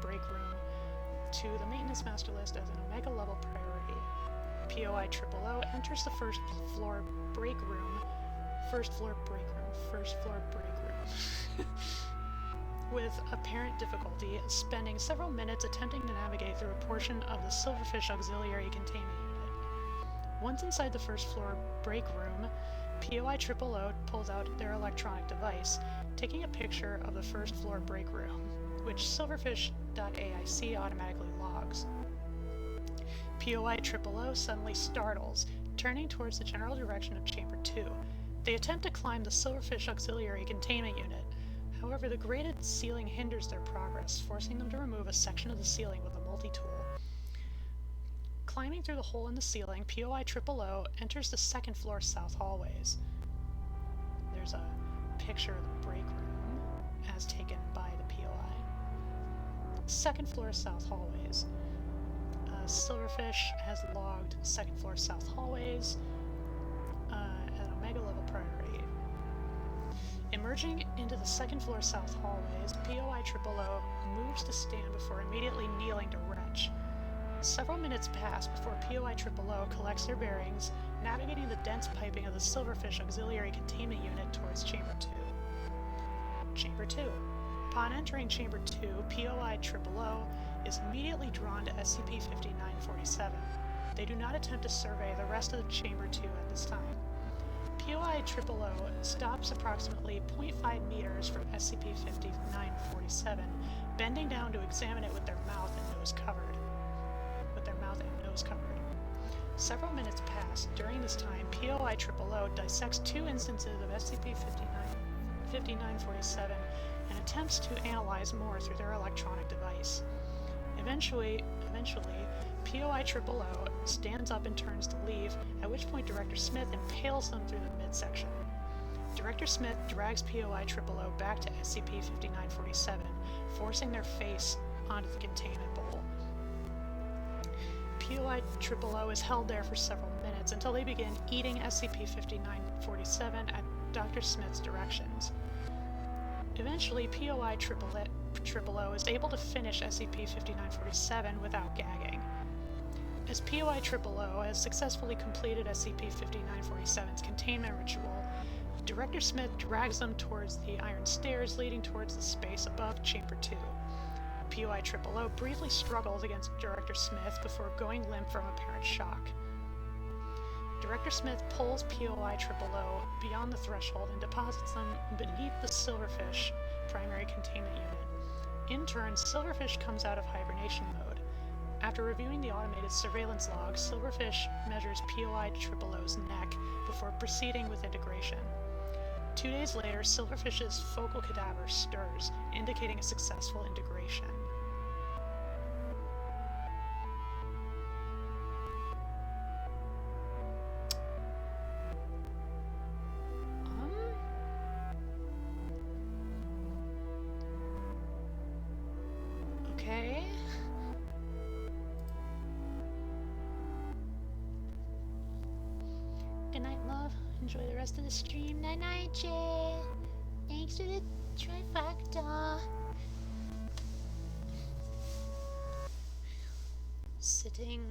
break room to the maintenance master list as an Omega level priority. POI O enters the first floor break room. With apparent difficulty, spending several minutes attempting to navigate through a portion of the Silverfish Auxiliary Containment Unit. Once inside the first floor break room, POI O pulls out their electronic device, taking a picture of the first floor break room, which Silverfish.aic automatically logs. POI O suddenly startles, turning towards the general direction of Chamber 2. They attempt to climb the Silverfish Auxiliary Containment Unit. However, the grated ceiling hinders their progress, forcing them to remove a section of the ceiling with a multi-tool. Climbing through the hole in the ceiling, POI O enters the second floor south hallways. There's a picture of the break room, as taken by the POI. Second floor south hallways. Silverfish has logged second floor south hallways at Omega level priority. Emerging into the second floor south hallways, POI O moves to stand before immediately kneeling to retch. Several minutes pass before POI O collects their bearings, navigating the dense piping of the Silverfish Auxiliary Containment Unit towards Chamber 2. Chamber 2. Upon entering Chamber 2, POI O is immediately drawn to SCP-5947. They do not attempt to survey the rest of Chamber 2 at this time. POI O stops approximately 0.5 meters from SCP-5947, bending down to examine it with their mouth and nose covered. Several minutes pass. During this time, POI O dissects two instances of SCP-5947 and attempts to analyze more through their electronic device. Eventually, POI O stands up and turns to leave, at which point Director Smith impales them through the midsection. Director Smith drags POI O back to SCP-5947, forcing their face onto the containment bowl. POI O is held there for several minutes until they begin eating SCP-5947 at Dr. Smith's directions. Eventually, POI O is able to finish SCP-5947 without gagging. As POI O has successfully completed SCP-5947's containment ritual, Director Smith drags them towards the iron stairs leading towards the space above Chamber 2. POI O briefly struggles against Director Smith before going limp from apparent shock. Director Smith pulls POI O beyond the threshold and deposits them beneath the Silverfish primary containment unit. In turn, Silverfish comes out of hibernation mode. After reviewing the automated surveillance log, Silverfish measures POI O's neck before proceeding with integration. 2 days later, Silverfish's focal cadaver stirs, indicating a successful integration. Okay. Good night, love. Enjoy the rest of the stream. Night night, Jay. Thanks for the trifecta. Sitting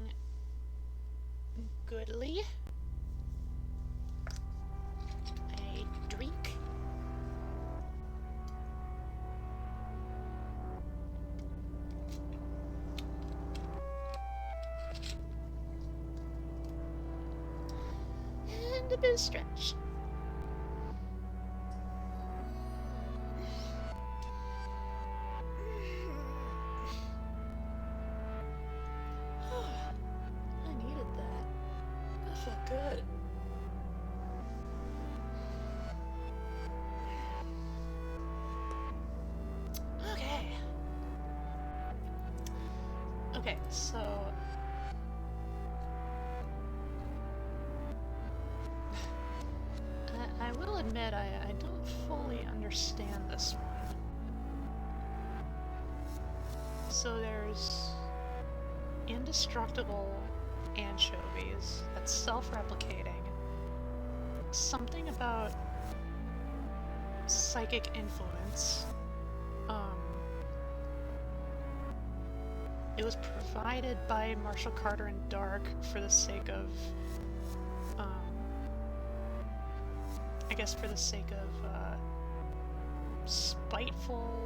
goodly. I drink. And a bit of stretch. I needed that. That felt good. Okay. Okay, so I will admit I don't fully understand this one. So there's indestructible anchovies that's self-replicating. Something about psychic influence. It was provided by Marshall Carter and Dark for the sake of, I guess for the sake of, spiteful,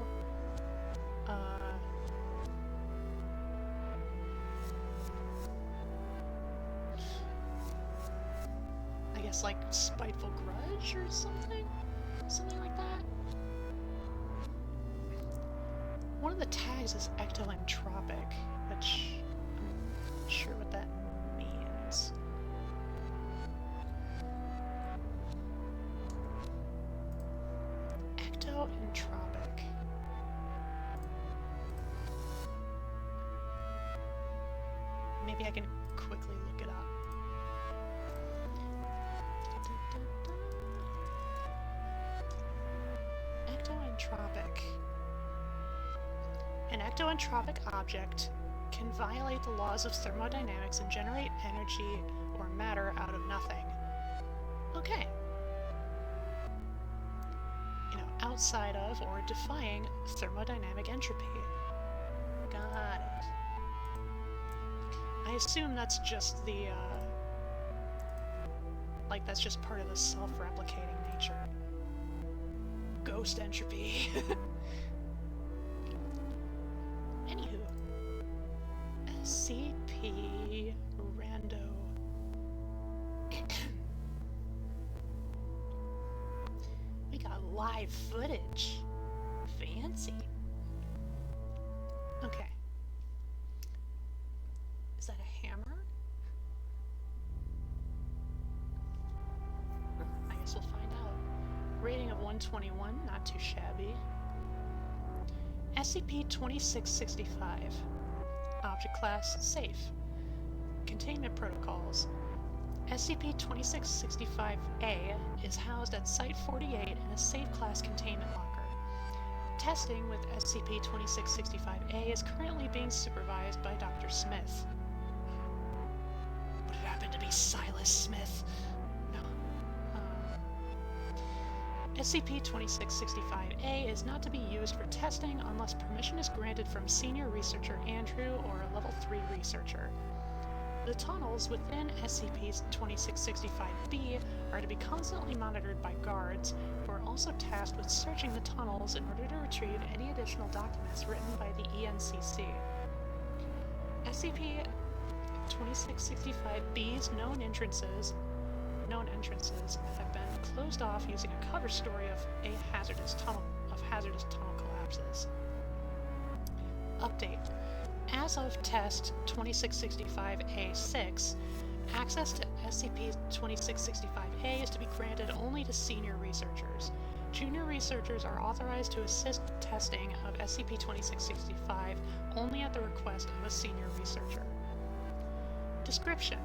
I guess like spiteful grudge or something? Something like that? One of the tags is ectoentropic, which I'm not sure what that means. Ectoentropic. Maybe I can quickly look it up. Ectoentropic. An ectoentropic object can violate the laws of thermodynamics and generate energy or matter out of nothing. Okay. You know, outside of or defying thermodynamic entropy. Got it. I assume that's just the, like that's just part of the self-replicating nature. Ghost entropy. Anywho, SCP Rando. We got live footage. Fancy. Okay. Is that a hammer? I guess we'll find out. Rating of 121, not too shabby. SCP-2665. Object Class Safe. Containment Protocols. SCP-2665-A is housed at Site-48 in a Safe Class Containment Locker. Testing with SCP-2665-A is currently being supervised by Dr. Smith. Would it happen to be Silas Smith? No. SCP-2665-A is not to be used for testing unless permission is granted from Senior Researcher Andrew or a Level 3 researcher. The tunnels within SCP-2665-B are to be constantly monitored by guards, who are also tasked with searching the tunnels in order to retrieve any additional documents written by the ENCC. SCP-2665-B's known entrances have been closed off using a cover story of hazardous tunnel collapses. Update. As of Test 2665-A6, access to SCP-2665-A is to be granted only to senior researchers. Junior researchers are authorized to assist testing of SCP-2665 only at the request of a senior researcher. Description: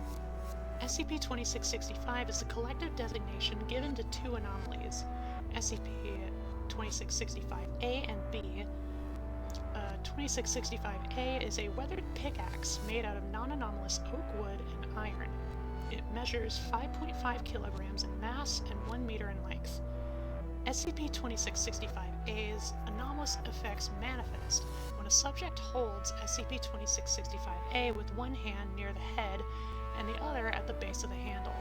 SCP-2665 is the collective designation given to two anomalies, SCP-2665-A and B. 2665-A is a weathered pickaxe made out of non-anomalous oak wood and iron. It measures 5.5 kilograms in mass and 1 meter in length. SCP-2665-A's anomalous effects manifest when a subject holds SCP-2665-A with one hand near the head and the other at the base of the handle.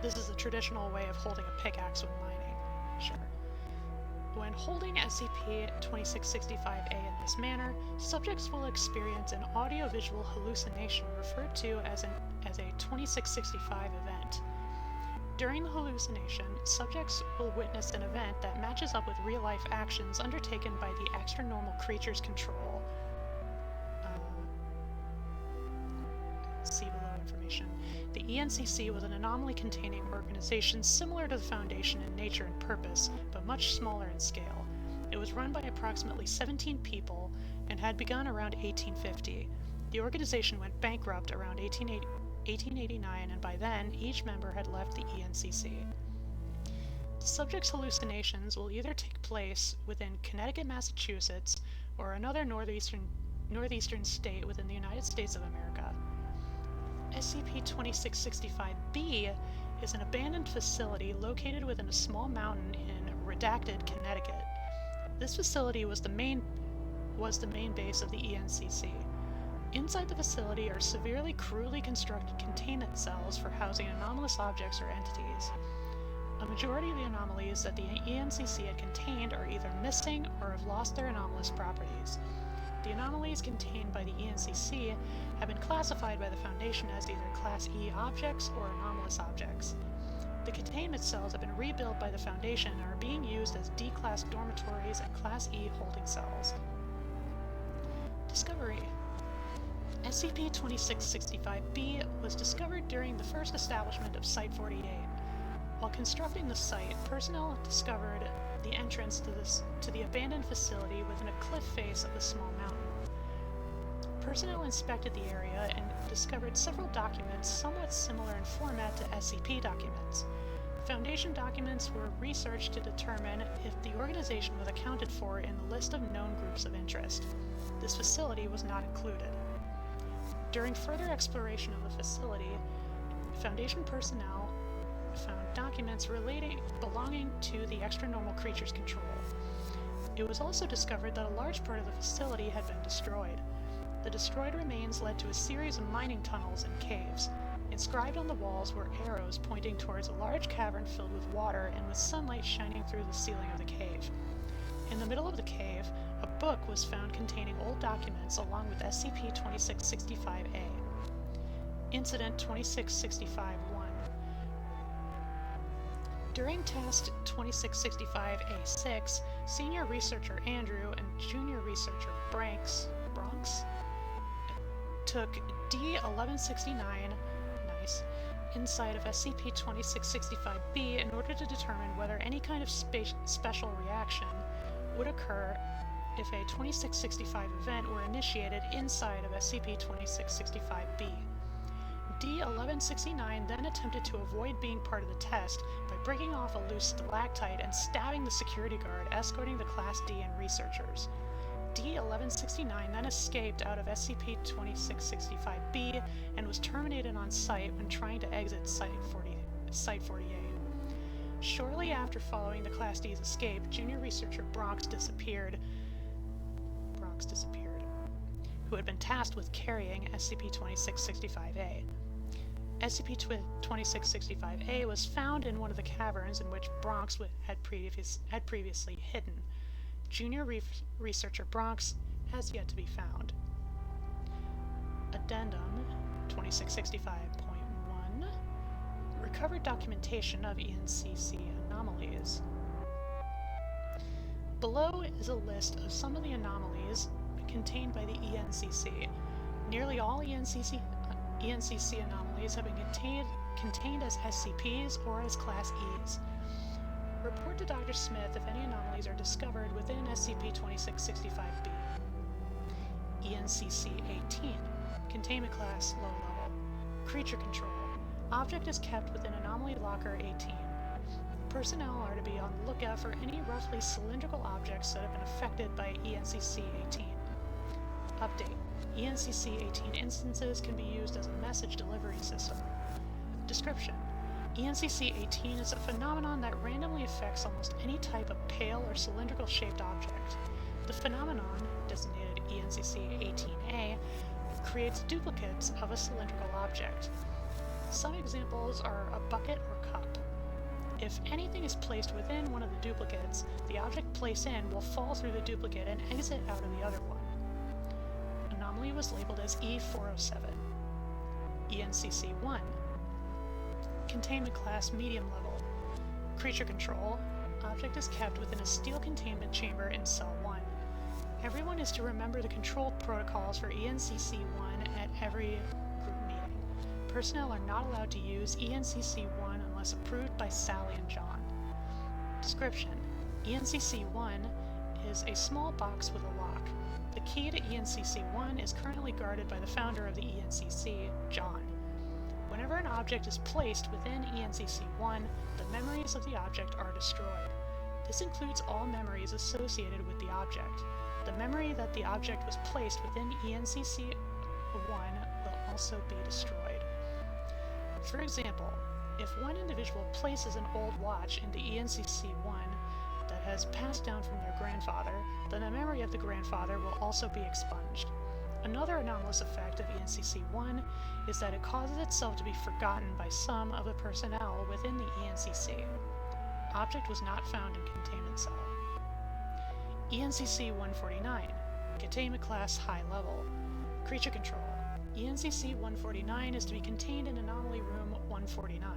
This is a traditional way of holding a pickaxe when mining. Sure. When holding SCP-2665-A in this manner, subjects will experience an audiovisual hallucination referred to as a 2665 event. During the hallucination, subjects will witness an event that matches up with real-life actions undertaken by the extra-normal creature's control. See below information. The ENCC was an anomaly-containing organization similar to the Foundation in nature and purpose, but much smaller in scale. It was run by approximately 17 people and had begun around 1850. The organization went bankrupt around 1889, and by then, each member had left the ENCC. The subject's hallucinations will either take place within Connecticut, Massachusetts, or another northeastern state within the United States of America. SCP-2665-B is an abandoned facility located within a small mountain in redacted Connecticut. This facility was the main base of the ENCC. Inside the facility are severely cruelly constructed containment cells for housing anomalous objects or entities. A majority of the anomalies that the ENCC had contained are either missing or have lost their anomalous properties. The anomalies contained by the ENCC have been classified by the Foundation as either Class E objects or anomalous objects. The containment cells have been rebuilt by the Foundation and are being used as D-Class dormitories and Class E holding cells. Discovery. SCP-2665-B was discovered during the first establishment of Site-48. While constructing the site, personnel discovered the entrance to the abandoned facility within a cliff face of the small mountain. Personnel inspected the area and discovered several documents somewhat similar in format to SCP documents. Foundation documents were researched to determine if the organization was accounted for in the list of known groups of interest. This facility was not included. During further exploration of the facility, Foundation personnel found documents belonging to the extra-normal creatures control. It was also discovered that a large part of the facility had been destroyed. The destroyed remains led to a series of mining tunnels and caves. Inscribed on the walls were arrows pointing towards a large cavern filled with water and with sunlight shining through the ceiling of the cave. In the middle of the cave, a book was found containing old documents along with SCP-2665-A. Incident 2665-1. During Task 2665-A6, Senior Researcher Andrew and Junior Researcher Bronx took D-1169 inside of SCP-2665-B in order to determine whether any kind of special reaction would occur if a 2665 event were initiated inside of SCP-2665-B. D-1169 then attempted to avoid being part of the test by breaking off a loose stalactite and stabbing the security guard escorting the Class D and researchers. D-1169 then escaped out of SCP-2665-B and was terminated on site when trying to exit Site-48. Shortly after following the Class D's escape, Junior Researcher Bronx disappeared, who had been tasked with carrying SCP-2665-A. SCP-2665-A was found in one of the caverns in which Bronx had previously hidden. Junior Researcher Bronx has yet to be found. Addendum 2665.1 Recovered documentation of ENCC anomalies. Below is a list of some of the anomalies contained by the ENCC. Nearly all ENCC anomalies have been contained as SCPs or as Class Es. Report to Dr. Smith if any anomalies are discovered within SCP-2665-B. ENCC-18 Containment Class Low Level. Creature Control. Object is kept within Anomaly Locker 18. Personnel are to be on the lookout for any roughly cylindrical objects that have been affected by ENCC-18. Update. ENCC-18 instances can be used as a message delivery system. Description. ENCC-18 is a phenomenon that randomly affects almost any type of pale or cylindrical shaped object. The phenomenon, designated ENCC-18A, creates duplicates of a cylindrical object. Some examples are a bucket or cup. If anything is placed within one of the duplicates, the object placed in will fall through the duplicate and exit out of the other one. Anomaly was labeled as E407. ENCC-1 Containment Class Medium Level. Creature Control. Object is kept within a steel containment chamber in Cell 1. Everyone is to remember the control protocols for ENCC-1 at every group meeting. Personnel are not allowed to use ENCC-1 unless approved by Sally and John. Description. ENCC-1 is a small box with a lock. The key to ENCC-1 is currently guarded by the founder of the ENCC, John. Whenever an object is placed within ENCC-1, the memories of the object are destroyed. This includes all memories associated with the object. The memory that the object was placed within ENCC-1 will also be destroyed. For example, if one individual places an old watch into ENCC-1, that has passed down from their grandfather, then the memory of the grandfather will also be expunged. Another anomalous effect of ENCC-1 is that it causes itself to be forgotten by some of the personnel within the ENCC. Object was not found in containment cell. ENCC-149, Containment Class High Level. Creature Control. ENCC-149 is to be contained in Anomaly Room 149.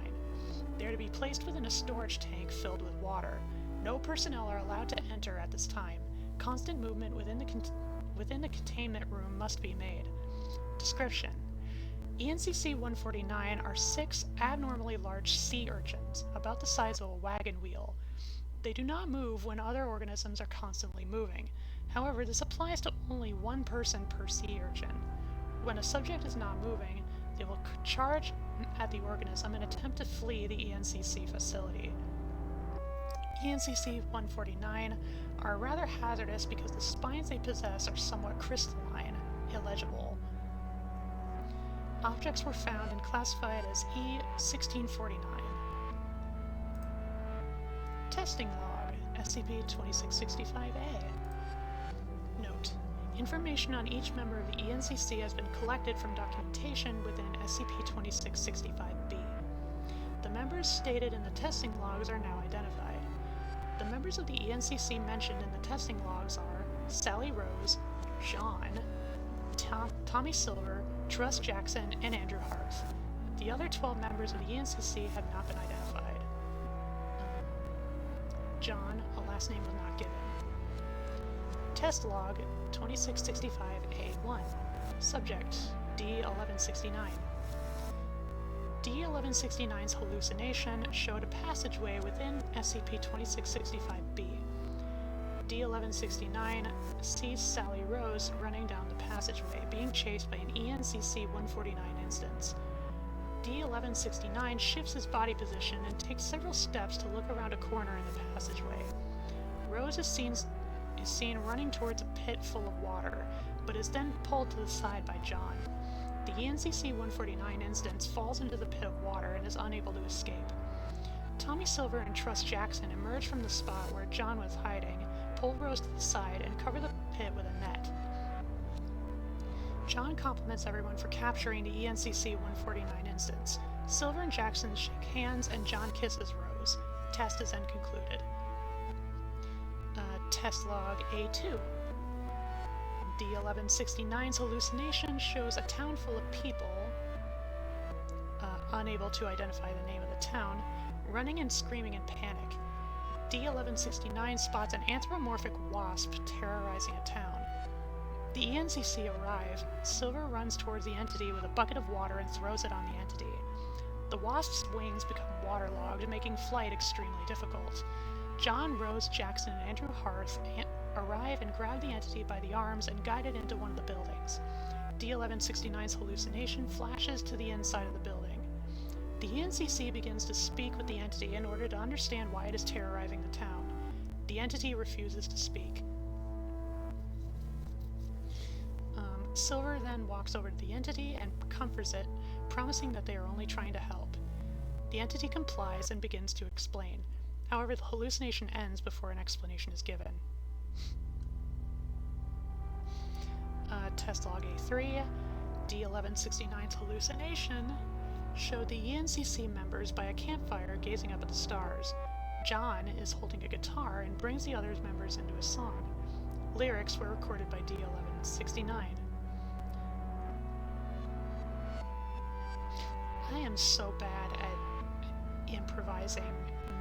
They are to be placed within a storage tank filled with water. No personnel are allowed to enter at this time. Constant movement within the containment room must be made. Description: ENCC-149 are 6 abnormally large sea urchins, about the size of a wagon wheel. They do not move when other organisms are constantly moving. However, this applies to only one person per sea urchin. When a subject is not moving, they will charge at the organism and attempt to flee the ENCC facility. ENCC-149 are rather hazardous because the spines they possess are somewhat crystalline, illegible. Objects were found and classified as E-1649. Testing log, SCP-2665-A. Note: information on each member of the ENCC has been collected from documentation within SCP-2665-B. The members stated in the testing logs are now identified. The members of the ENCC mentioned in the testing logs are Sally Rose, John, Tommy Silver, Truss Jackson, and Andrew Harth. The other 12 members of the ENCC have not been identified. John, a last name was not given. Test log 2665-A1. Subject D1169. D1169's hallucination showed a passageway within SCP-2665-B. D1169 sees Sally Rose running down the passageway, being chased by an ENCC-149 instance. D1169 shifts his body position and takes several steps to look around a corner in the passageway. Rose is seen running towards a pit full of water, but is then pulled to the side by John. The ENCC-149 instance falls into the pit of water and is unable to escape. Tommy Silver and Truss Jackson emerge from the spot where John was hiding, pull Rose to the side, and cover the pit with a net. John compliments everyone for capturing the ENCC-149 instance. Silver and Jackson shake hands and John kisses Rose. Test is then concluded. Test log A2. D1169's hallucination shows a town full of people, unable to identify the name of the town, running and screaming in panic. D1169 spots an anthropomorphic wasp terrorizing a town. The ENCC arrive. Silver runs towards the entity with a bucket of water and throws it on the entity. The wasp's wings become waterlogged, making flight extremely difficult. John, Rose, Jackson, and Andrew Harth arrive and grab the entity by the arms and guide it into one of the buildings. D1169's hallucination flashes to the inside of the building. The ENCC begins to speak with the entity in order to understand why it is terrorizing the town. The entity refuses to speak. Silver then walks over to the entity and comforts it, promising that they are only trying to help. The entity complies and begins to explain. However, the hallucination ends before an explanation is given. Test log A3. D1169's hallucination showed the ENCC members by a campfire gazing up at the stars. John is holding a guitar and brings the other members into a song. Lyrics were recorded by D1169. I am so bad at improvising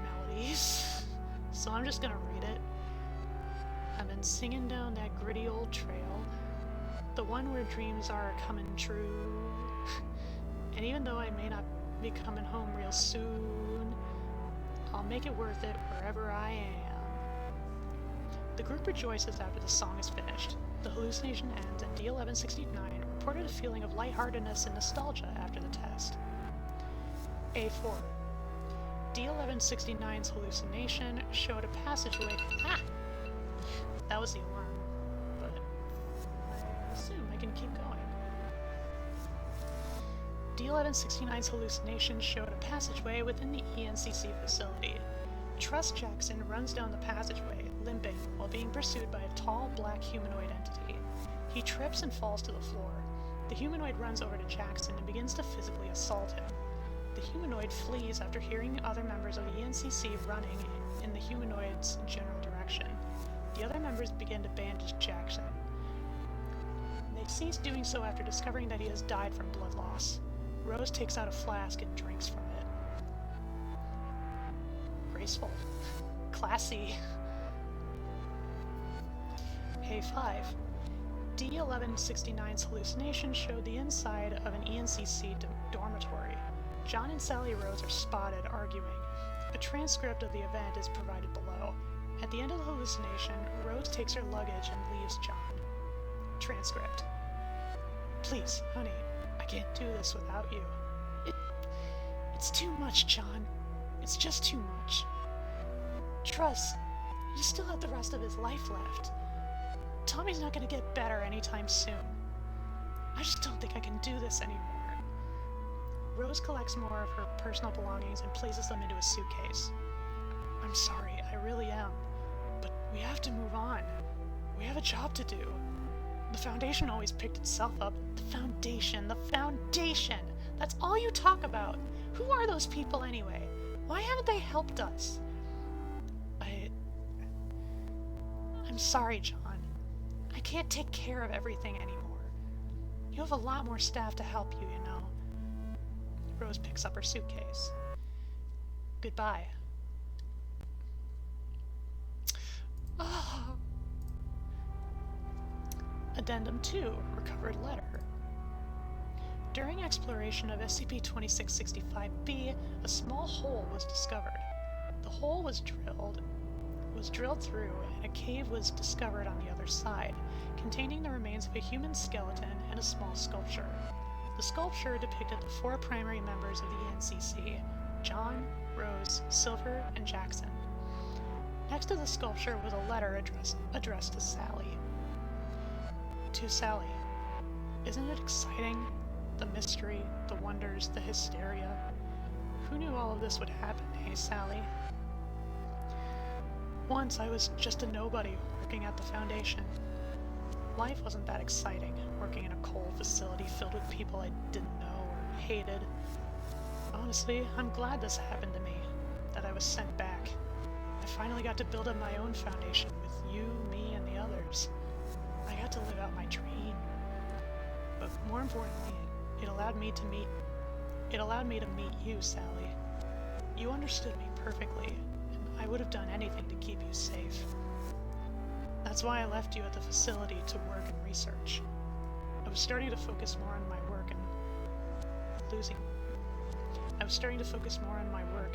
melodies, so I'm just gonna read it. I've been singing down that gritty old trail, the one where dreams are coming true. And even though I may not be coming home real soon, I'll make it worth it wherever I am. The group rejoices after the song is finished. The hallucination ends, and D1169 reported a feeling of lightheartedness and nostalgia after the test. A4. D1169's hallucination showed a passageway. That was the alarm, but I assume I can keep going. D1169's hallucination showed a passageway within the ENCC facility. Trust Jackson runs down the passageway, limping, while being pursued by a tall, black humanoid entity. He trips and falls to the floor. The humanoid runs over to Jackson and begins to physically assault him. The humanoid flees after hearing other members of the ENCC running in the humanoid's general direction. The other members begin to bandage Jackson. They cease doing so after discovering that he has died from blood loss. Rose takes out a flask and drinks from it. Graceful. Classy. A5. D1169's hallucination showed the inside of an ENCC dormitory. John and Sally Rose are spotted arguing. A transcript of the event is provided below. At the end of the hallucination, Rose takes her luggage and leaves John. Transcript. Please, honey, I can't do this without you. It's too much, John. It's just too much. Trust, you still have the rest of his life left. Tommy's not gonna get better anytime soon. I just don't think I can do this anymore. Rose collects more of her personal belongings and places them into a suitcase. I'm sorry, I really am. But we have to move on. We have a job to do. The Foundation always picked itself up. The Foundation! The Foundation! That's all you talk about! Who are those people anyway? Why haven't they helped us? I'm sorry, John. I can't take care of everything anymore. You have a lot more staff to help you, you know. Rose picks up her suitcase. Goodbye. Oh. Addendum 2, recovered letter. During exploration of SCP-2665-B, a small hole was discovered. The hole was drilled through, and a cave was discovered on the other side, containing the remains of a human skeleton and a small sculpture. The sculpture depicted the 4 primary members of the ENCC: John, Rose, Silver, and Jackson. Next to the sculpture was a letter addressed to Sally. To Sally. Isn't it exciting? The mystery, the wonders, the hysteria. Who knew all of this would happen, hey Sally? Once I was just a nobody working at the Foundation. Life wasn't that exciting, working in a coal facility filled with people I didn't know or hated. Honestly, I'm glad this happened to me, that I was sent back. I finally got to build up my own foundation with you, me, and the others. I got to live out my dream. But more importantly, it allowed me to meet you, Sally. You understood me perfectly, and I would have done anything to keep you safe. That's why I left you at the facility to work and research. I was starting to focus more on my work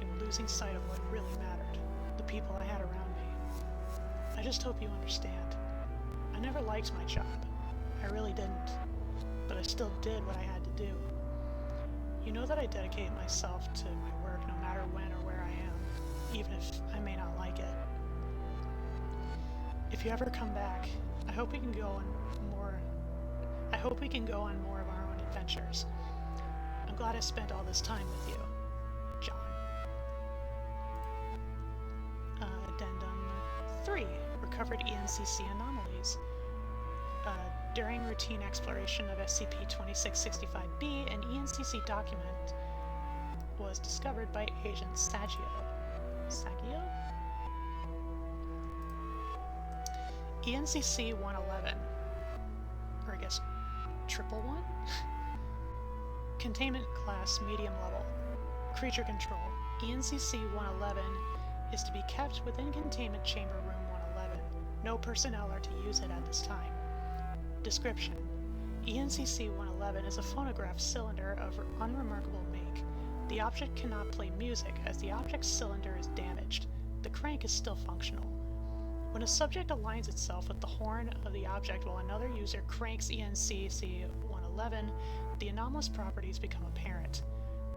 and losing sight of what really mattered, the people I had around me. I just hope you understand. I never liked my job. I really didn't. But I still did what I had to do. You know that I dedicate myself to my work no matter when or where I am, even if I may not like it. If you ever come back, I hope we can go on more of our own adventures. I'm glad I spent all this time with you, John. Addendum 3, recovered ENCC anomalies. During routine exploration of SCP-2665-B, an ENCC document was discovered by Agent Saggio. Saggio? ENCC 111, or I guess 111? Containment class medium level. Creature control. ENCC 111 is to be kept within Containment Chamber Room 111. No personnel are to use it at this time. Description: ENCC 111 is a phonograph cylinder of unremarkable make. The object cannot play music as the object's cylinder is damaged. The crank is still functional. When a subject aligns itself with the horn of the object while another user cranks ENCC 111, the anomalous properties become apparent.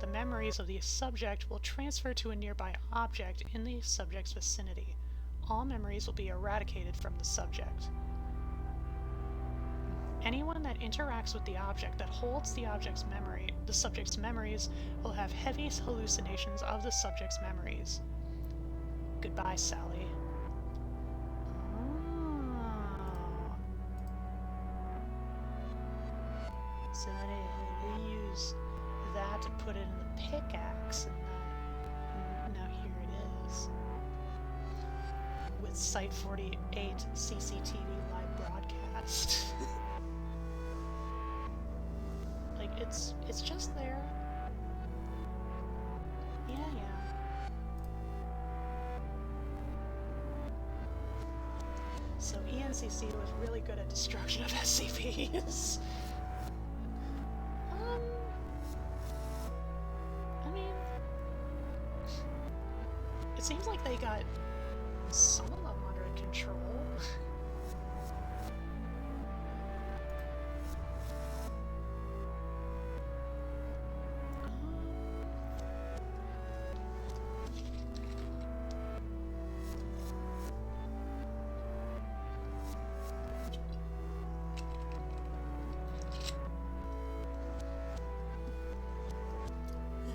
The memories of the subject will transfer to a nearby object in the subject's vicinity. All memories will be eradicated from the subject. Anyone that interacts with the object that holds the subject's memories will have heavy hallucinations of the subject's memories. Goodbye, Sally. Oh. So they use that to put it in the pickaxe, and now here it is. With Site 48 CCTV live broadcast. Like, it's just there. Yeah. So ENCC was really good at destruction of SCPs. I mean, it seems like they got some of them under control.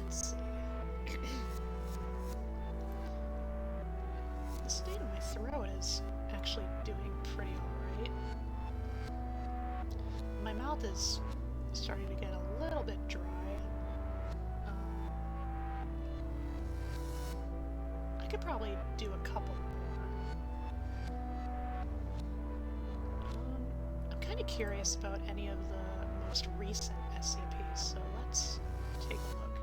Let's see. The state of my throat is actually doing pretty alright. My mouth is starting to get a little bit dry. I could probably do a couple more. I'm kind of curious about any of the most recent SCPs, so let's take a look.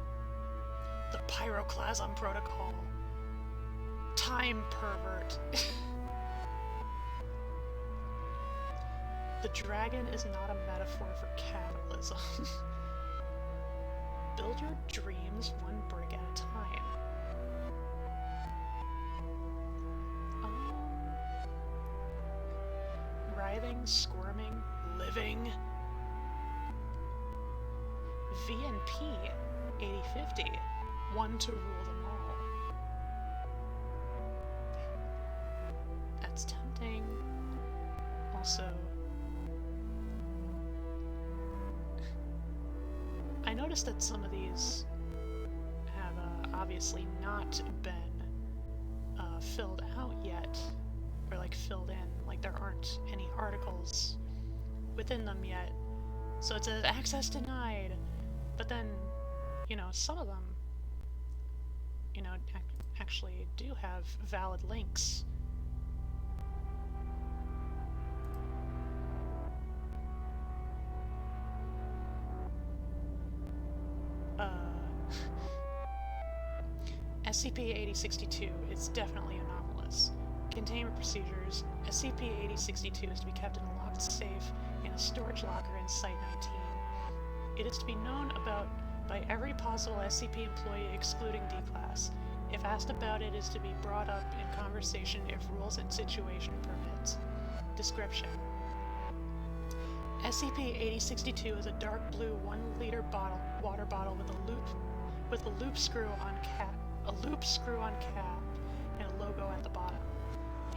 The Pyroclasm Protocol. Time pervert. The dragon is not a metaphor for capitalism. Build your dreams one brick at a time. Writhing, squirming, living. VNP 8050. One to rule them all. That's tempting. Also, I noticed that some of these have obviously not been filled out yet, or like filled in, like there aren't any articles within them yet. So it says access denied, but then, you know, some of them, you know, actually do have valid links. SCP-8062 is definitely anomalous. Containment procedures. SCP-8062 is to be kept in a locked safe in a storage locker in Site 19. It is to be known about by every possible SCP employee excluding D-Class. If asked about it, is to be brought up in conversation if rules and situation permits. Description. SCP-8062 is a dark blue 1-liter water bottle with a loop screw on cap, and a logo at the bottom.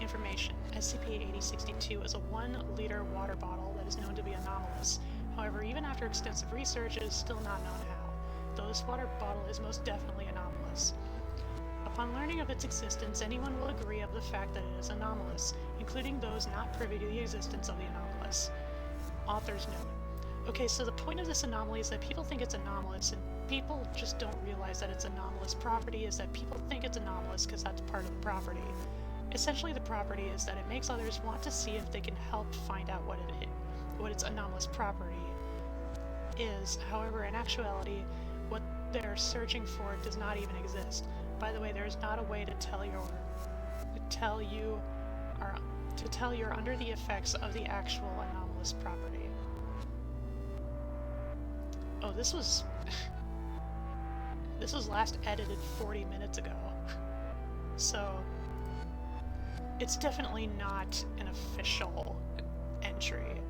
Information. SCP-8062 is a 1-liter water bottle that is known to be anomalous. However, even after extensive research, it is still not known how. Though this water bottle is most definitely anomalous. Upon learning of its existence, anyone will agree of the fact that it is anomalous, including those not privy to the existence of the anomalous. Author's note. Okay, so the point of this anomaly is that people think it's anomalous, and people just don't realize that it's anomalous. Property is that people think it's anomalous because that's part of the property. Essentially, the property is that it makes others want to see if they can help find out what its anomalous property is. However, in actuality, what they're searching for does not even exist. By the way, there is not a way to tell you're under the effects of the actual anomalous property. Oh, this was last edited 40 minutes ago. So it's definitely not an official entry.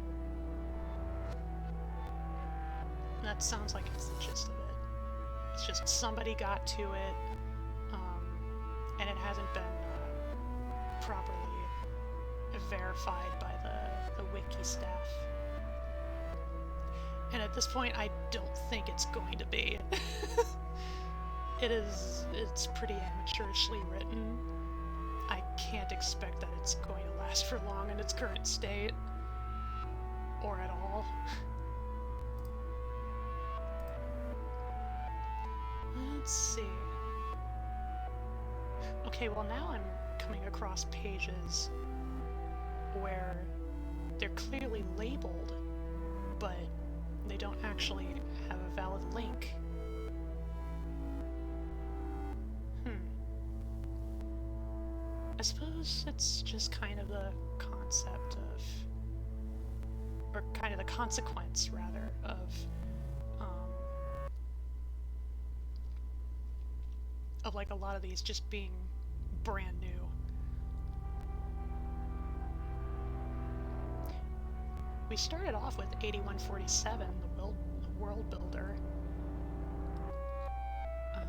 That sounds like it's the gist of it. It's just somebody got to it, and it hasn't been properly verified by the wiki staff. And at this point, I don't think it's going to be. It's pretty amateurishly written. can't expect that it's going to last for long in its current state. Or at all. Let's see. Okay, well now I'm coming across pages where they're clearly labeled, but they don't actually have a valid link. I suppose it's just kind of the concept of, or kind of the consequence, rather, of like a lot of these just being brand new. We started off with 8147, the world builder. Let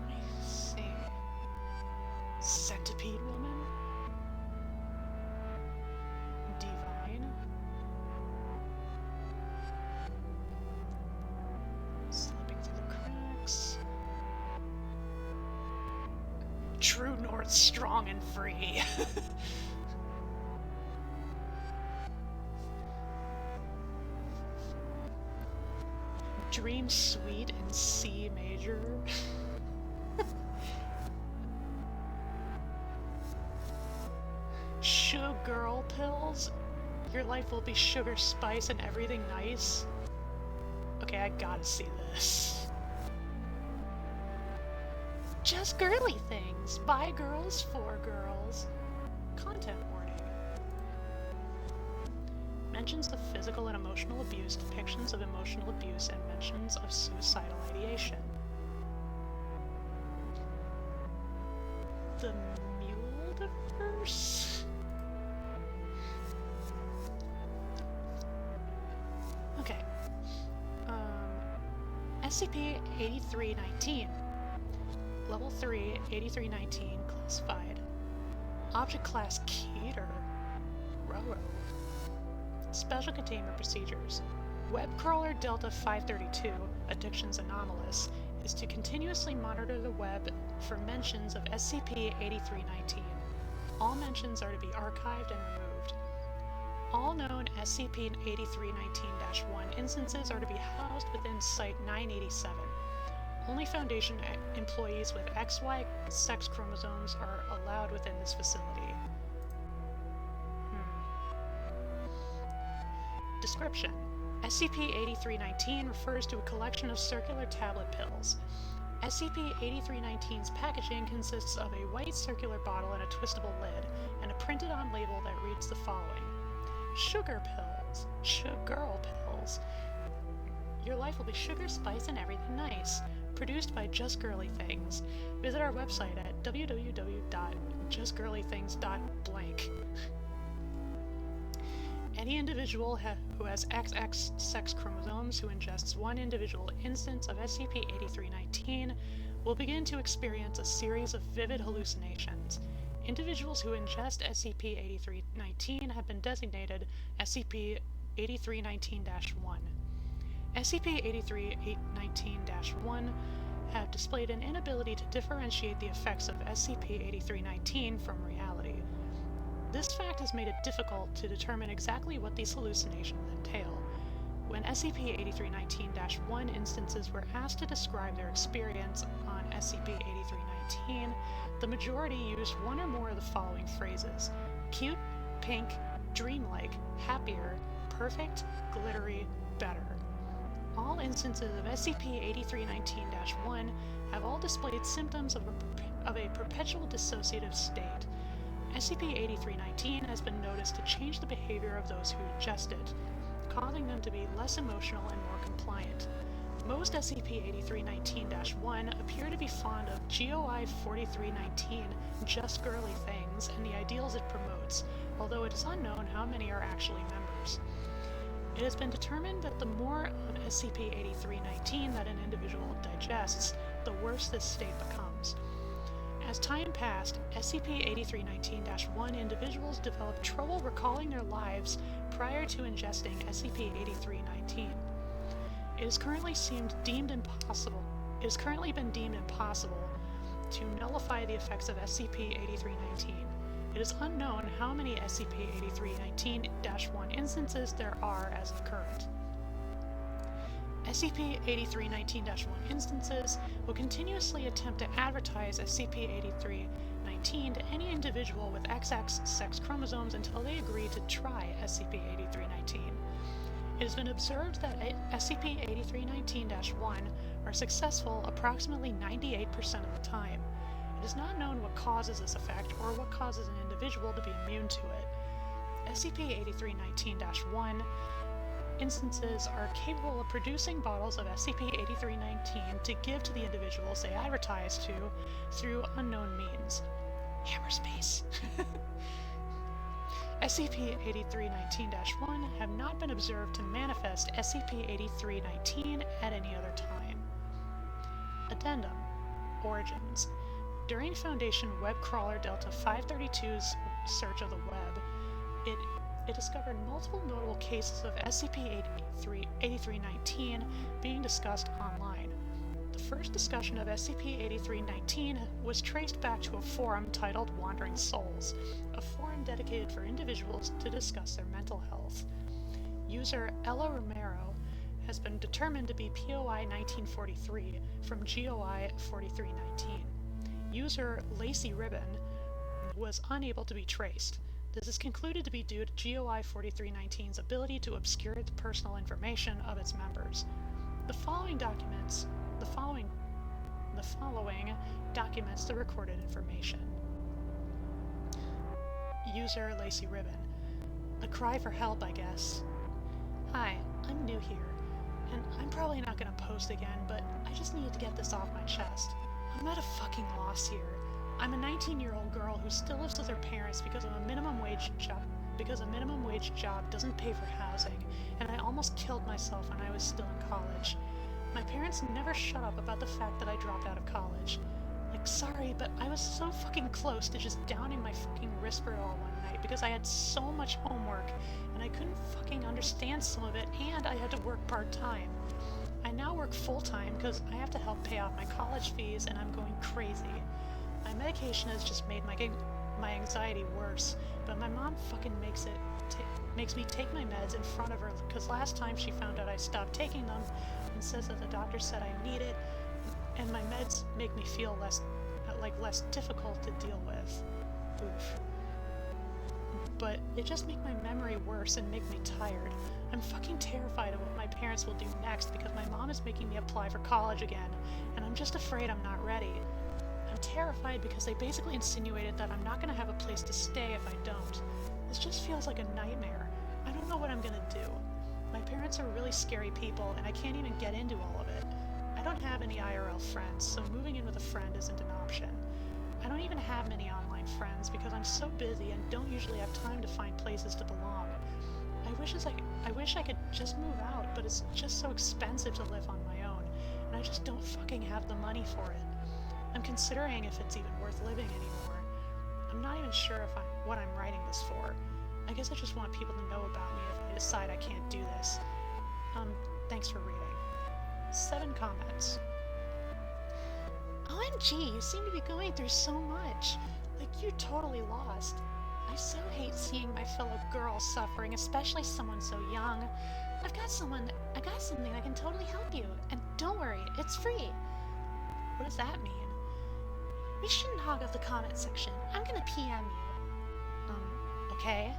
me see. Centipede woman? Divine? Slipping through the cracks. True North, strong and free. Dream Suite in C major. Sugar pills. Your life will be sugar, spice, and everything nice. Okay, I gotta see this. Just girly things. By girls, for girls. Content warning. Mentions of physical and emotional abuse, depictions of emotional abuse, and mentions of suicidal ideation. The Multiverse? Okay. SCP-8319. Level 3, 8319, classified. Object class Keter. Roro. Special containment procedures. Webcrawler Delta 532, Addictions Anomalous, is to continuously monitor the web for mentions of SCP-8319. All mentions are to be archived and removed. All known SCP-8319-1 instances are to be housed within Site-987. Only Foundation employees with XY sex chromosomes are allowed within this facility. Description: SCP-8319 refers to a collection of circular tablet pills. SCP-8319's packaging consists of a white circular bottle and a twistable lid, and a printed-on label that reads the following: Sugar pills. Sugar pills. Your life will be sugar, spice, and everything nice. Produced by Just Girly Things. Visit our website at www.justgirlythings.blank. Any individual who has XX sex chromosomes who ingests one individual instance of SCP-8319 will begin to experience a series of vivid hallucinations. Individuals who ingest SCP-8319 have been designated SCP-8319-1. SCP-8319-1 have displayed an inability to differentiate the effects of SCP-8319 from reality. This fact has made it difficult to determine exactly what these hallucinations entail. When SCP-8319-1 instances were asked to describe their experience on SCP-8319, the majority used one or more of the following phrases: cute, pink, dreamlike, happier, perfect, glittery, better. All instances of SCP-8319-1 have all displayed symptoms of a perpetual dissociative state. SCP-8319 has been noticed to change the behavior of those who ingest it, causing them to be less emotional and more compliant. Most SCP-8319-1 appear to be fond of GOI 4319, Just Girly Things, and the ideals it promotes, although it is unknown how many are actually members. It has been determined that the more of SCP-8319 that an individual digests, the worse this state becomes. As time passed, SCP-8319-1 individuals developed trouble recalling their lives prior to ingesting SCP-8319. It is currently been deemed impossible to nullify the effects of SCP-8319. It is unknown how many SCP-8319-1 instances there are as of current. SCP-8319-1 instances will continuously attempt to advertise SCP-8319 to any individual with XX sex chromosomes until they agree to try SCP-8319. It has been observed that SCP-8319-1 are successful approximately 98% of the time. It is not known what causes this effect or what causes an individual to be immune to it. SCP-8319-1 instances are capable of producing bottles of SCP-8319 to give to the individuals they advertise to through unknown means. Hammerspace. SCP-8319-1 have not been observed to manifest SCP-8319 at any other time. Addendum. Origins. During Foundation Web Crawler Delta 532's search of the web, it discovered multiple notable cases of SCP-8319 being discussed online. The first discussion of SCP-8319 was traced back to a forum titled Wandering Souls, a forum dedicated for individuals to discuss their mental health. User Ella Romero has been determined to be POI 1943 from GOI 4319. User Lacey Ribbon was unable to be traced. This is concluded to be due to GOI 4319's ability to obscure the personal information of its members. The following documents the recorded information. User Lacey Ribbon. A cry for help, I guess. Hi, I'm new here, and I'm probably not gonna post again, but I just needed to get this off my chest. I'm at a fucking loss here. I'm a 19-year-old girl who still lives with her parents because a minimum wage job doesn't pay for housing, and I almost killed myself when I was still in college. My parents never shut up about the fact that I dropped out of college. Like, sorry, but I was so fucking close to just downing my fucking Risperdal one night because I had so much homework, and I couldn't fucking understand some of it, and I had to work part-time. I now work full-time because I have to help pay off my college fees, and I'm going crazy. My medication has just made my anxiety worse, but my mom fucking makes me take my meds in front of her because last time she found out I stopped taking them and says that the doctor said I need it, and my meds make me feel less difficult to deal with. Oof. But it just makes my memory worse and make me tired. I'm fucking terrified of what my parents will do next because my mom is making me apply for college again, and I'm just afraid I'm not ready. I'm terrified because they basically insinuated that I'm not going to have a place to stay if I don't. This just feels like a nightmare. I don't know what I'm going to do. My parents are really scary people, and I can't even get into all of it. I don't have any IRL friends, so moving in with a friend isn't an option. I don't even have many online friends because I'm so busy and don't usually have time to find places to belong. I wish I could just move out, but it's just so expensive to live on my own, and I just don't fucking have the money for it. I'm considering if it's even worth living anymore. I'm not even sure what I'm writing this for. I guess I just want people to know about me if I decide I can't do this. Thanks for reading. 7 comments. OMG, you seem to be going through so much. Like, you're totally lost. I so hate seeing my fellow girls suffering, especially someone so young. I've got something that can totally help you, and don't worry, it's free. What does that mean? We shouldn't hog up the comment section. I'm gonna PM you. Okay.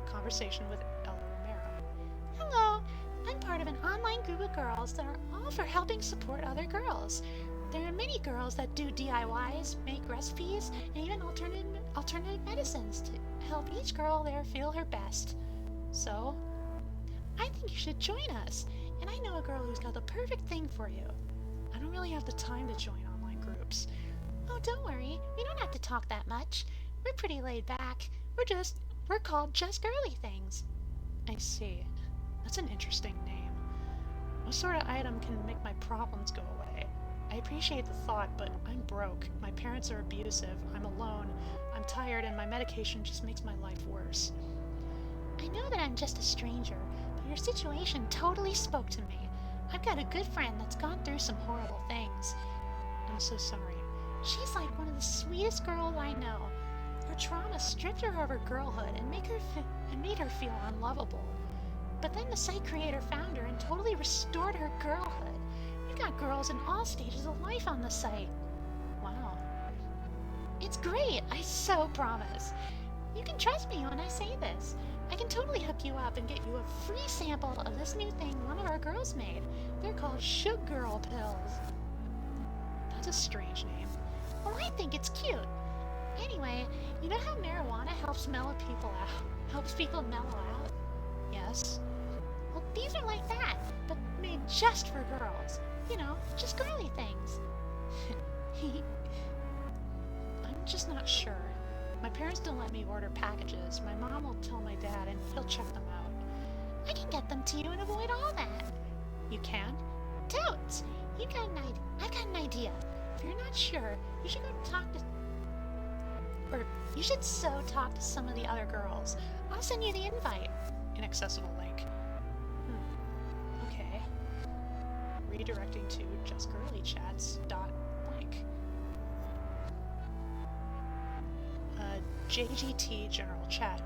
Conversation with Ella Romero. Hello, I'm part of an online group of girls that are all for helping support other girls. There are many girls that do DIYs, make recipes, and even alternative medicines to help each girl there feel her best. So, I think you should join us, and I know a girl who's got the perfect thing for you. I don't really have the time to join online groups. Oh, don't worry, we don't have to talk that much. We're pretty laid back. We're called Just Girly Things. I see. That's an interesting name. What sort of item can make my problems go away? I appreciate the thought, but I'm broke. My parents are abusive. I'm alone. I'm tired, and my medication just makes my life worse. I know that I'm just a stranger, but your situation totally spoke to me. I've got a good friend that's gone through some horrible things. I'm so sorry. She's like one of the sweetest girls I know. Her trauma stripped her of her girlhood and made her feel unlovable. But then the site creator found her and totally restored her girlhood. We've got girls in all stages of life on the site. Wow. It's great, I so promise. You can trust me when I say this. I can totally hook you up and get you a free sample of this new thing one of our girls made. They're called Sugar Girl pills. That's a strange name. Well, I think it's cute. Anyway, you know how marijuana helps mellow people out? Helps people mellow out? Yes. Well, these are like that, but made just for girls. You know, just girly things. I'm just not sure. My parents don't let me order packages. My mom will tell my dad and he'll check them out. I can get them to you and avoid all that. You can? Totes! I got an idea. If you're not sure, you should go talk to... Or, you should talk to some of the other girls. I'll send you the invite. Inaccessible link. Okay. Redirecting to justgirlychats.blank. JGT General Chat.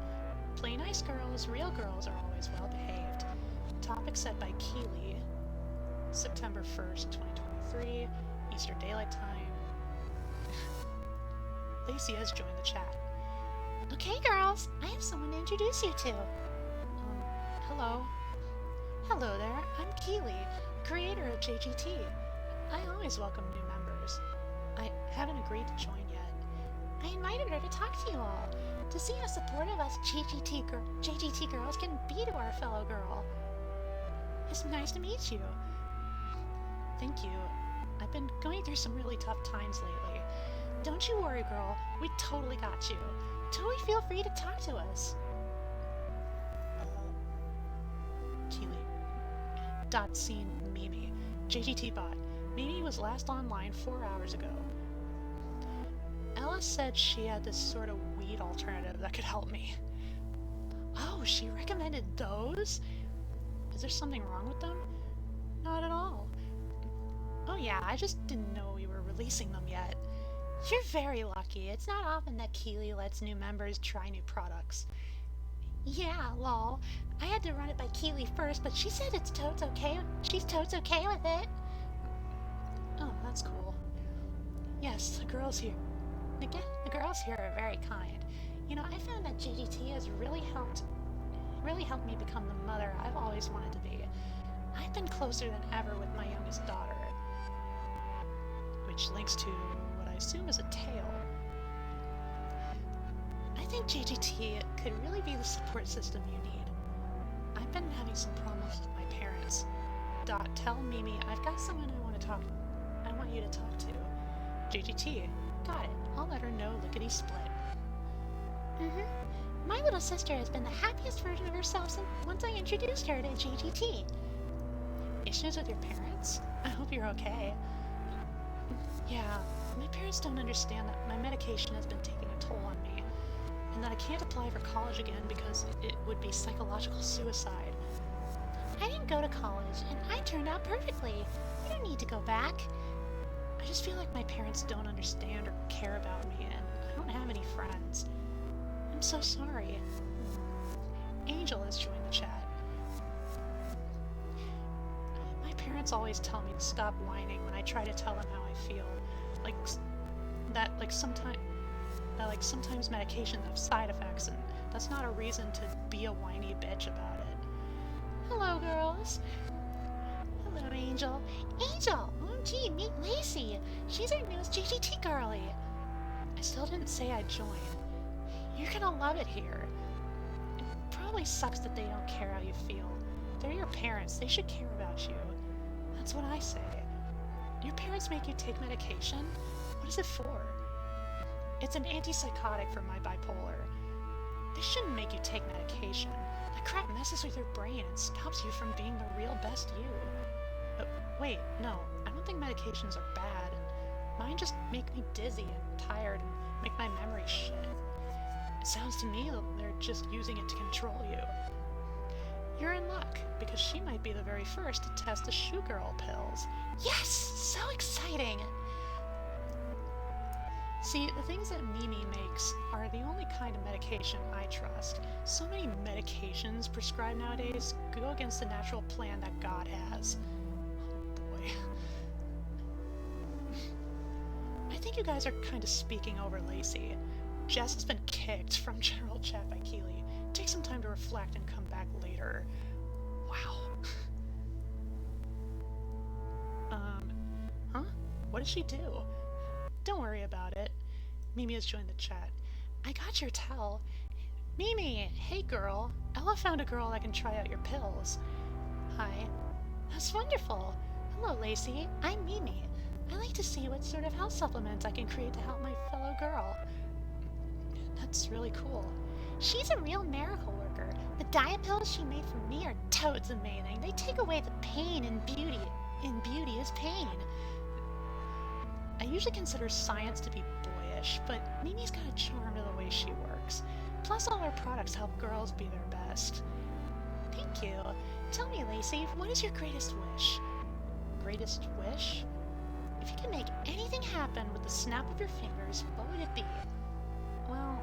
Play nice girls, real girls are always well behaved. Topic set by Keeley. September 1st, 2023. Eastern Daylight Time. Lacey has joined the chat. Okay, girls, I have someone to introduce you to. Hello. Hello there, I'm Keeley, creator of JGT. I always welcome new members. I haven't agreed to join yet. I invited her to talk to you all, to see how supportive us JGT girls can be to our fellow girl. It's nice to meet you. Thank you. I've been going through some really tough times lately. Don't you worry, girl. We totally got you. Totally feel free to talk to us. Keeley. Scene Mimi. JGT bot. Mimi was last online 4 hours ago. Ella said she had this sort of weed alternative that could help me. Oh, she recommended those? Is there something wrong with them? Not at all. Oh yeah, I just didn't know we were releasing them yet. You're very lucky. It's not often that Keeley lets new members try new products. Yeah, lol. I had to run it by Keeley first, but she said it's totes okay. She's totes okay with it. Oh, that's cool. Yes, the girls here are very kind. You know, I found that JGT has really helped me become the mother I've always wanted to be. I've been closer than ever with my youngest daughter. Which links to what I assume is a tail. I think JGT could really be the support system you need. I've been having some problems with my parents. Dot, tell Mimi I've got someone I want you to talk to. JGT, got it. I'll let her know lickety split. My little sister has been the happiest version of herself since once I introduced her to JGT. Issues with your parents? I hope you're okay. Yeah, my parents don't understand that my medication has been taking a toll on me, and that I can't apply for college again because it would be psychological suicide. I didn't go to college, and I turned out perfectly. You don't need to go back. I just feel like my parents don't understand or care about me, and I don't have any friends. I'm so sorry. Angel has joined the chat. My parents always tell me to stop whining when I try to tell them how I feel. Sometimes medications have side effects, and that's not a reason to be a whiny bitch about it. Hello, girls. Hello, Angel. Angel! OMG, meet Lacey. She's our newest JGT girlie. I still didn't say I'd join. You're gonna love it here. It probably sucks that they don't care how you feel. They're your parents. They should care about you. That's what I say. Your parents make you take medication? What is it for? It's an antipsychotic for my bipolar. They shouldn't make you take medication. That crap messes with your brain and stops you from being the real best you. Wait, no, I don't think medications are bad. Mine just make me dizzy and tired and make my memory shit. It sounds to me like they're just using it to control you. You're in luck, because she might be the very first to test the Shoe Girl pills. Yes! So exciting! See, the things that Mimi makes are the only kind of medication I trust. So many medications prescribed nowadays go against the natural plan that God has. Oh boy. I think you guys are kind of speaking over Lacey. Jess has been kicked from general chat by Keely. Take some time to reflect and come back later. Wow. Huh? What did she do? Don't worry about it. Mimi has joined the chat. I got your tell. Mimi! Hey girl! Ella found a girl that can try out your pills. Hi. That's wonderful. Hello, Lacey. I'm Mimi. I like to see what sort of health supplements I can create to help my fellow girl. That's really cool. She's a real miracle worker. The diet pills she made for me are totes amazing. They take away the pain in beauty. And beauty is pain. I usually consider science to be boyish, but Mimi's got a charm to the way she works. Plus all her products help girls be their best. Thank you. Tell me, Lacey, what is your greatest wish? Greatest wish? If you could make anything happen with the snap of your fingers, what would it be? Well,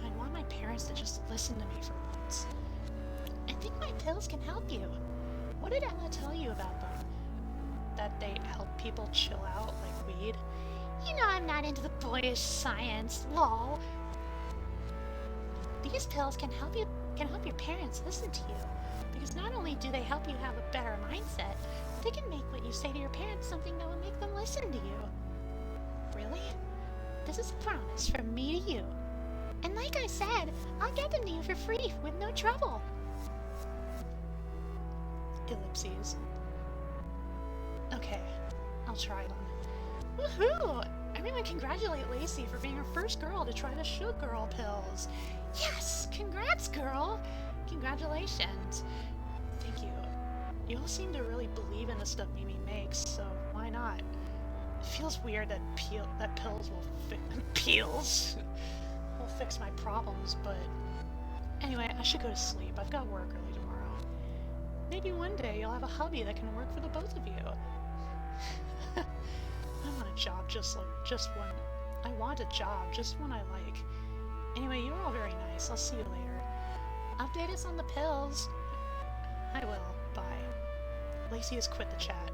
I'd want my parents to just listen to me for once. I think my pills can help you. What did Ella tell you about them? That they help people chill out like weed? You know I'm not into the boyish science, lol. These pills can help your parents listen to you, because not only do they help you have a better mindset, but they can make what you say to your parents something that will make them listen to you. Really? This is a promise from me to you. And like I said, I'll get them to you for free with no trouble. Ellipses. Okay, I'll try them. Woohoo! Everyone congratulate Lacey for being her first girl to try the Shoe Girl pills. Yes! Congrats, girl! Congratulations. Thank you. You all seem to really believe in the stuff Mimi makes, so why not? It feels weird that pills will fix my problems, but anyway, I should go to sleep. I've got work early tomorrow. Maybe one day you'll have a hubby that can work for the both of you. I want a job just one. I want a job, just one I like. Anyway, you're all very nice. I'll see you later. Update us on the pills. I will. Bye. Lacey has quit the chat.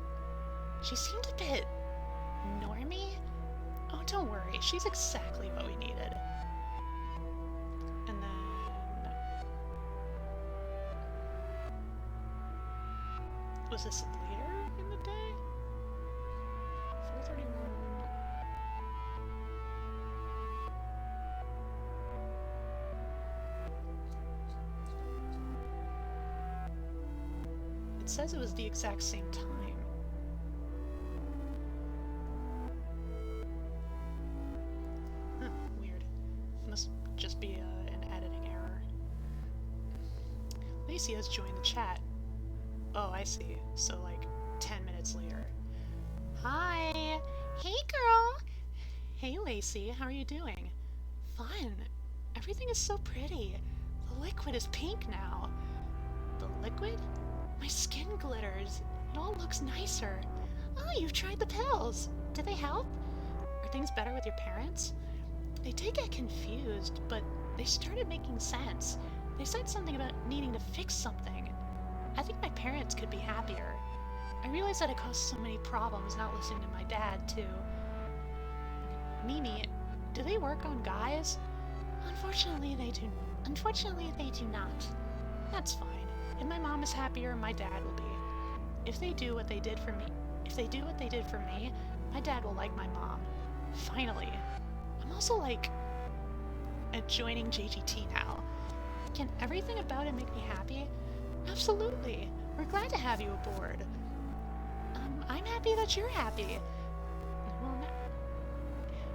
She seemed a bit normie. Oh, don't worry. She's exactly what we needed. And then... Was this later in the day? 4:31. It says it was the exact same time. Huh, weird. Must just be an editing error. Lacey has joined the chat. Oh, I see. So, like, 10 minutes later. Hi! Hey, girl! Hey, Lacey, how are you doing? Fun. Everything is so pretty. The liquid is pink now. The liquid? My skin glitters. It all looks nicer. Oh, you've tried the pills. Did they help? Are things better with your parents? They did get confused, but they started making sense. They said something about needing to fix something. I think my parents could be happier. I realized that it caused so many problems not listening to my dad, too. Mimi, do they work on guys? Unfortunately, they do not. That's fine. If my mom is happier, my dad will be. If they do what they did for me, my dad will like my mom. Finally. I'm also like joining JGT now. Can everything about it make me happy? Absolutely. We're glad to have you aboard. I'm happy that you're happy.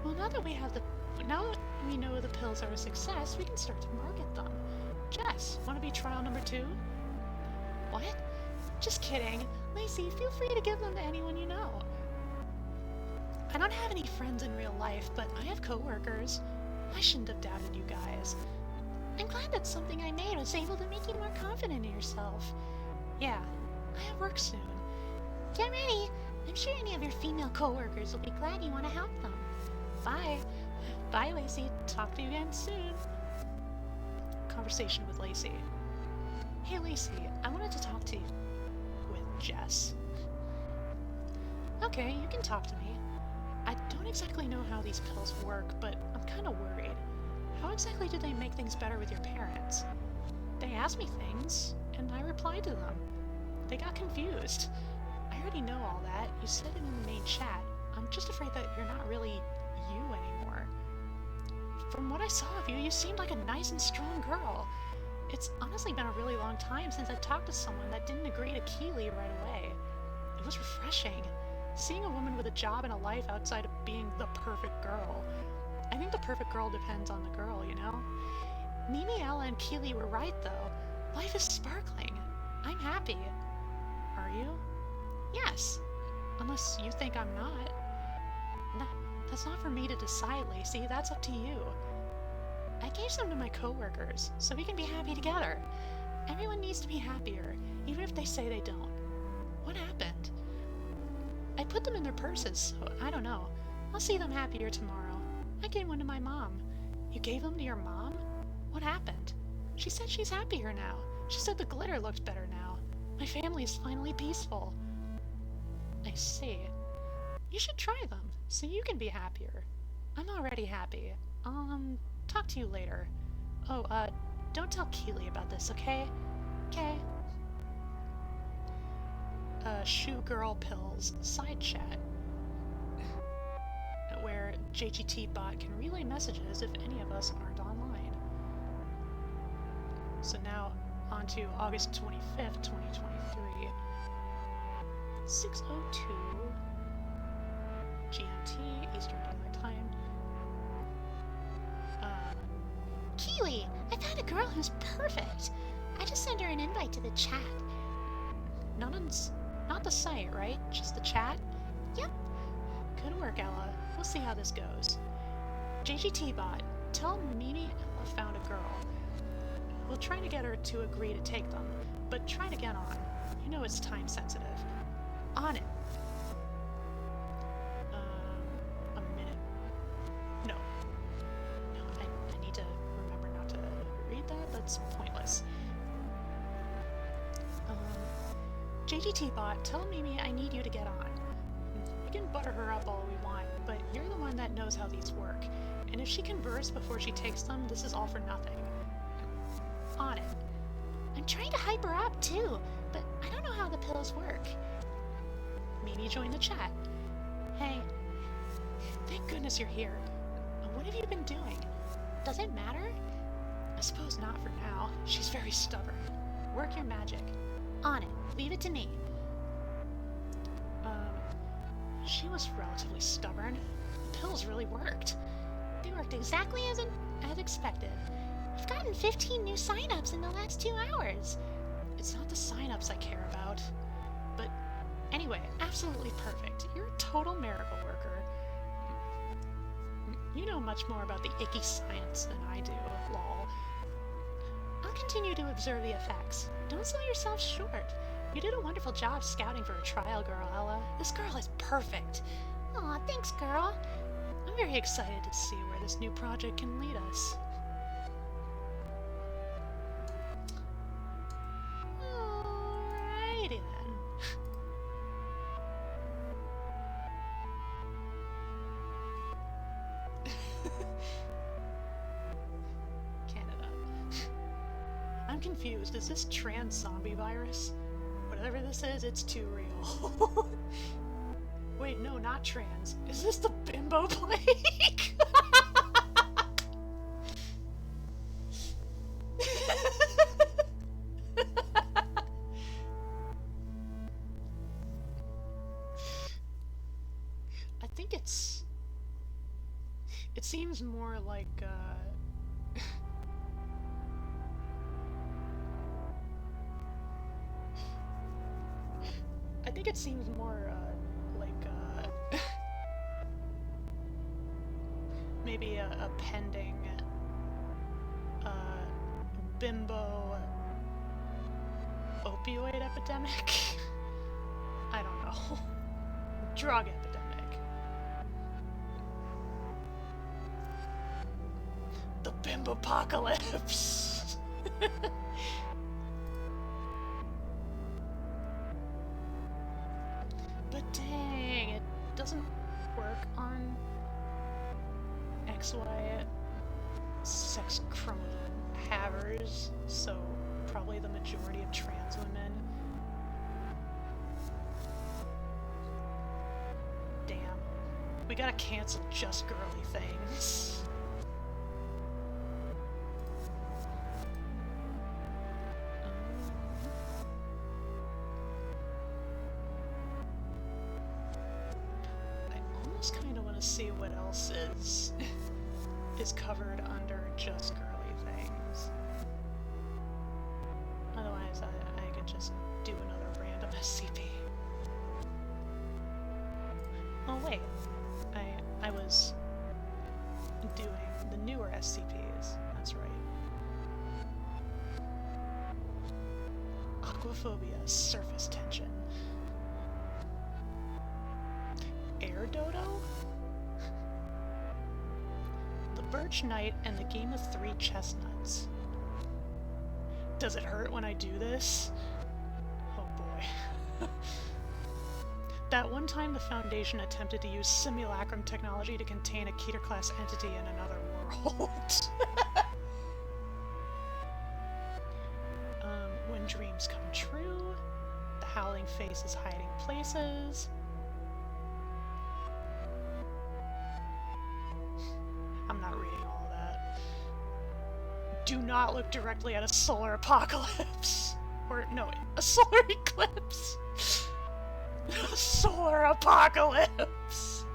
Well, now that we know the pills are a success, we can start to market them. Jess, want to be trial number 2? What? Just kidding. Lacey, feel free to give them to anyone you know. I don't have any friends in real life, but I have coworkers. I shouldn't have doubted you guys. I'm glad that something I made was able to make you more confident in yourself. Yeah, I have work soon. Get ready. I'm sure any of your female coworkers will be glad you want to help them. Bye. Bye, Lacey. Talk to you again soon. Conversation with Lacey. Hey, Lacey, I wanted to talk to you. With Jess. Okay, you can talk to me. I don't exactly know how these pills work, but I'm kind of worried. How exactly do they make things better with your parents? They asked me things, and I replied to them. They got confused. I already know all that. You said it in the main chat. I'm just afraid that you're not really you anymore. From what I saw of you, you seemed like a nice and strong girl. It's honestly been a really long time since I talked to someone that didn't agree to Keeley right away. It was refreshing. Seeing a woman with a job and a life outside of being the perfect girl. I think the perfect girl depends on the girl, you know? Mimi, Ella, and Keeley were right, though. Life is sparkling. I'm happy. Are you? Yes. Unless you think I'm not. That's not for me to decide, Lacey. That's up to you. I gave some to my coworkers, so we can be happy together. Everyone needs to be happier, even if they say they don't. What happened? I put them in their purses, so I don't know. I'll see them happier tomorrow. I gave one to my mom. You gave them to your mom? What happened? She said she's happier now. She said the glitter looked better now. My family is finally peaceful. I see. You should try them, so you can be happier. I'm already happy. Talk to you later. Oh, don't tell Keeley about this, okay? Okay. Shoe Girl Pills side chat, where JGT bot can relay messages if any of us aren't online. So now, on to August 25th, 2023. 6:02 GMT, Eastern Daylight Time. Keeley, I found a girl who's perfect. I just sent her an invite to the chat. Not the site, right? Just the chat? Yep. Good work, Ella. We'll see how this goes. JGT bot, tell Mimi Ella found a girl. We'll try to get her to agree to take them, but try to get on. You know it's time sensitive. On it. A minute. No. No, I need to remember not to read that. That's pointless. JGT bot, tell Mimi I need you to get on. We can butter her up all we want, but you're the one that knows how these work. And if she converts before she takes them, this is all for nothing. On it. I'm trying to hype her up too, but I don't know how the pills work. Mimi joined the chat. Hey. Thank goodness you're here. What have you been doing? Does it matter? I suppose not for now. She's very stubborn. Work your magic. On it. Leave it to me. She was relatively stubborn. The pills really worked. They worked exactly as expected. We've gotten 15 new signups in the last 2 hours. It's not the signups I care about. But anyway, absolutely perfect. You're a total miracle worker. You know much more about the icky science than I do, lol. I'll continue to observe the effects. Don't sell yourself short. You did a wonderful job scouting for a trial girl, Ella. This girl is perfect. Aw, thanks, girl. I'm very excited to see where this new project can lead us. Alrighty then. Canada. I'm confused. Is this trans zombie virus? Whatever this is, it's too real. Wait, no, not trans. Is this the bimbo plague? I think it seems more like, I think it seems more, like, maybe a pending, opioid epidemic? I don't know. Drug epidemic. The bimbopocalypse! But dang, it doesn't work on XY sex chromosome havers, so probably the majority of trans women. Damn. We gotta cancel just girly things. I almost kind of want to see what else is covered under just girly things. Otherwise, I could just do another random SCP. Oh wait, I was doing the newer SCPs, that's right. Aquaphobia, surface tension. Air dodo? The Birch Knight and the Game of Three Chestnuts. Does it hurt when I do this? Oh boy. That one time the Foundation attempted to use simulacrum technology to contain a Keter-class entity in another world. When dreams come true, the Howling Face is hiding places. I'm not reading all of that. Do not look directly at a solar apocalypse. Or, no, a solar eclipse. A solar apocalypse!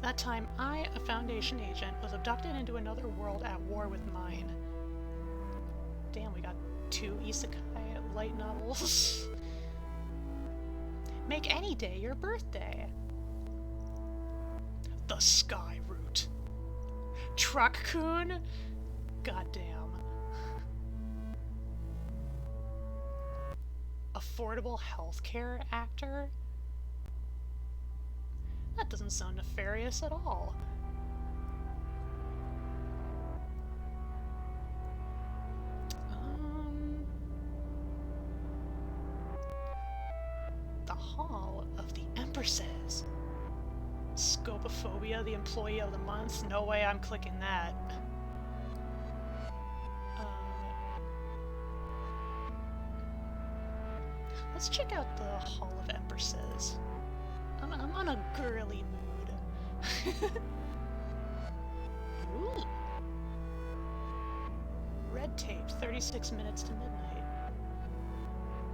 That time, I, a Foundation agent, was abducted into another world at war with mine. Damn, we got 2 isekai light novels. Make any day your birthday. The Sky Route. Truck-kun? Goddamn. Affordable healthcare actor? That doesn't sound nefarious at all. The Hall of the Empresses. Scopophobia, the Employee of the Month? No way I'm clicking that. Let's check out the Hall of Empresses. I'm on a girly mood. Ooh. Red tape, 36 minutes to midnight.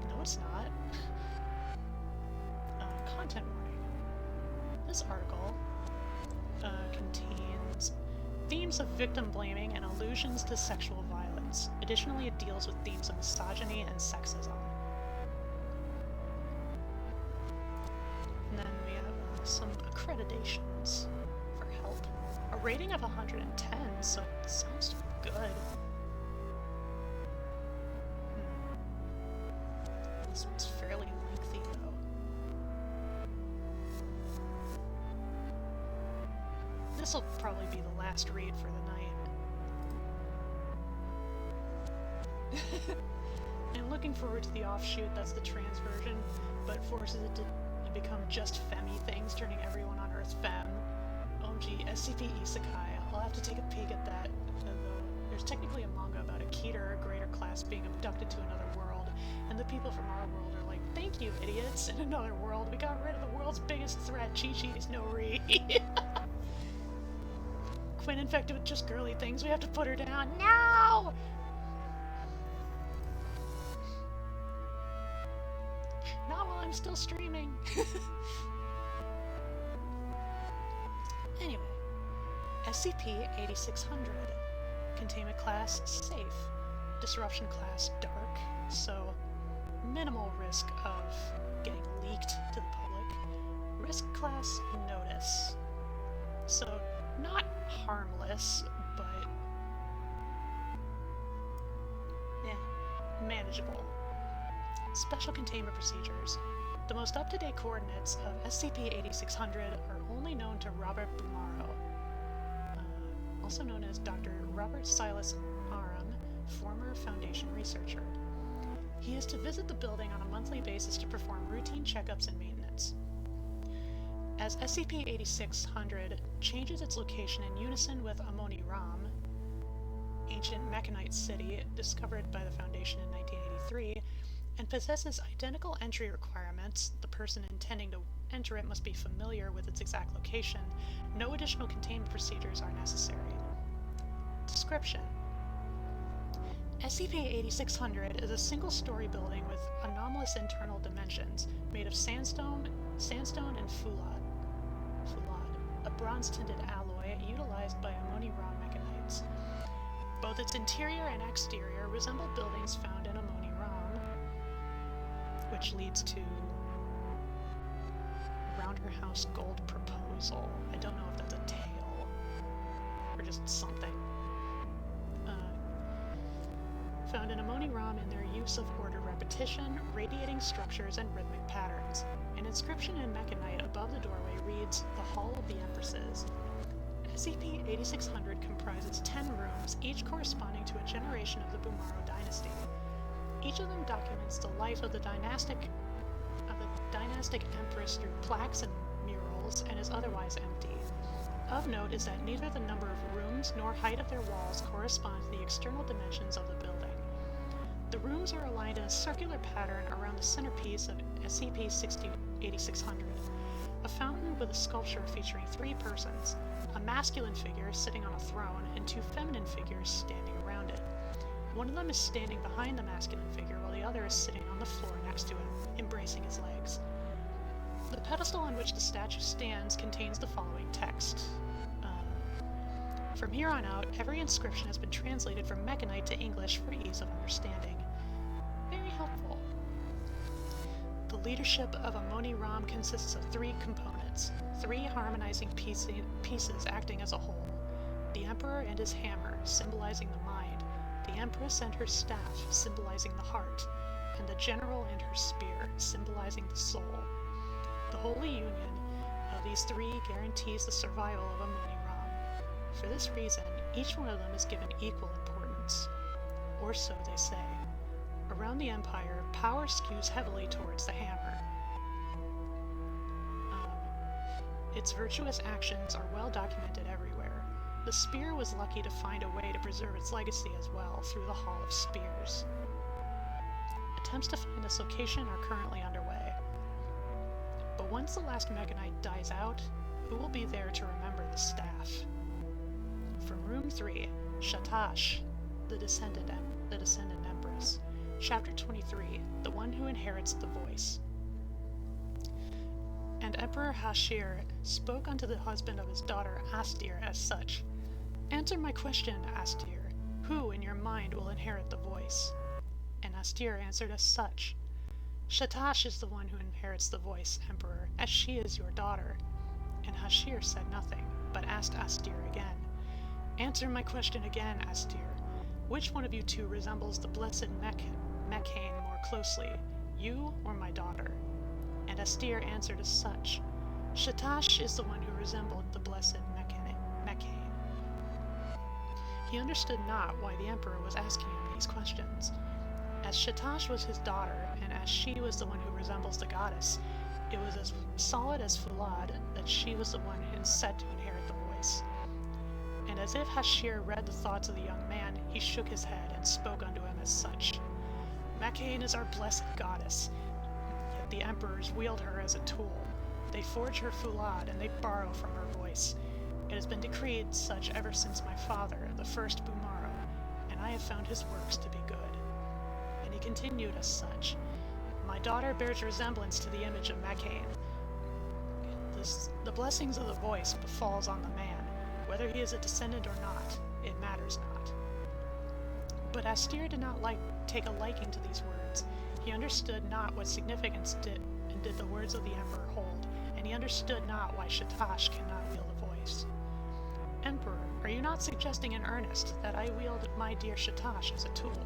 No, it's not. Content warning. This article contains themes of victim blaming and allusions to sexual violence. Additionally, it deals with themes of misogyny and sexism. And then we have some accreditations for help. A rating of 110, so it sounds good. This one's fairly lengthy, though. This'll probably be the last read for the night. I'm looking forward to the offshoot that's the trans version, but forces it to become just femmy things, turning everyone on Earth femme. OMG, SCP Isekai. I'll have to take a peek at that. There's technically a manga about a Keter, a greater class, being abducted to another world, and the people from our world are like, thank you, idiots! In another world, we got rid of the world's biggest threat. Chi-Chi's no re. Quinn infected with just girly things, we have to put her down. No! Not while I'm still streaming. Anyway, SCP-8600. Containment class, safe. Disruption class, dark. So, minimal risk of getting leaked to the public. Risk class, notice. So, not harmless, but manageable. Special containment procedures. The most up-to-date coordinates of SCP-8600 are only known to Robert Bumaro, also known as Dr. Robert Silas Aram, former Foundation researcher. He is to visit the building on a monthly basis to perform routine checkups and maintenance. As SCP-8600 changes its location in unison with Amoni Ram, ancient Mechanite city discovered by the Foundation in 1983, and possesses identical entry requirements, the person intending to enter it must be familiar with its exact location, no additional containment procedures are necessary. Description: SCP-8600 is a single-story building with anomalous internal dimensions, made of sandstone and fulad, a bronze-tinted alloy utilized by Amoni Ram mechanites. Both its interior and exterior resemble buildings found in Amoni Ram, which leads to Rounder House Gold Proposal. I don't know if that's a tale or just something. Found in Amoni Ram in their use of ordered repetition, radiating structures, and rhythmic patterns. An inscription in Mechanite above the doorway reads, "The Hall of the Empresses." SCP-8600 comprises 10 rooms, each corresponding to a generation of the Bumaro dynasty. Each of them documents the life of the dynastic empress through plaques and murals, and is otherwise empty. Of note is that neither the number of rooms nor height of their walls correspond to the external dimensions of the building. The rooms are aligned in a circular pattern around the centerpiece of SCP-8600, a fountain with a sculpture featuring 3 persons, a masculine figure sitting on a throne, and 2 feminine figures standing around it. One of them is standing behind the masculine figure, while the other is sitting on the floor next to him, embracing his legs. The pedestal on which the statue stands contains the following text. From here on out, every inscription has been translated from Mechanite to English for ease of understanding. Very helpful. The leadership of Amoni Ram consists of 3 components, 3 harmonizing pieces acting as a whole. The Emperor and his hammer, symbolizing the mind, the Empress and her staff, symbolizing the heart, and the General and her spear, symbolizing the soul. The holy union of these 3 guarantees the survival of Amoni Ram. For this reason, each one of them is given equal importance. Or so they say. Around the Empire, power skews heavily towards the hammer. Its virtuous actions are well documented everywhere. The spear was lucky to find a way to preserve its legacy as well through the Hall of Spears. Attempts to find this location are currently underway. But once the last Mechanite dies out, who will be there to remember the staff? From Room 3, Shatash, the Descendant Empress. Chapter 23, The One Who Inherits the Voice. And Emperor Hashir spoke unto the husband of his daughter Astir as such. Answer my question, Astir. Who in your mind will inherit the voice? And Astir answered as such. Shatash is the one who inherits the voice, Emperor, as she is your daughter. And Hashir said nothing, but asked Astir again. Answer my question again, Astir. Which one of you 2 resembles the blessed Mechane more closely, you or my daughter? And Astir answered as such. Shatash is the one who resembled the blessed Mechane. He understood not why the Emperor was asking him these questions. As Shatash was his daughter, and as she was the one who resembles the goddess, it was as solid as Fulad that she was the one who is said to inherit the voice. And as if Hashir read the thoughts of the young man, he shook his head and spoke unto him as such. Mechane is our blessed goddess, yet the emperors wield her as a tool. They forge her Fulad, and they borrow from her voice. It has been decreed such ever since my father, the first Bumaro, and I have found his works to be good. And he continued as such. My daughter bears resemblance to the image of Mechane. The blessings of the voice befalls on the man. Whether he is a descendant or not, it matters not. But Astir did not take a liking to these words. He understood not what significance did the words of the Emperor hold, and he understood not why Shatash cannot wield a voice. Emperor, are you not suggesting in earnest that I wield my dear Shatash as a tool?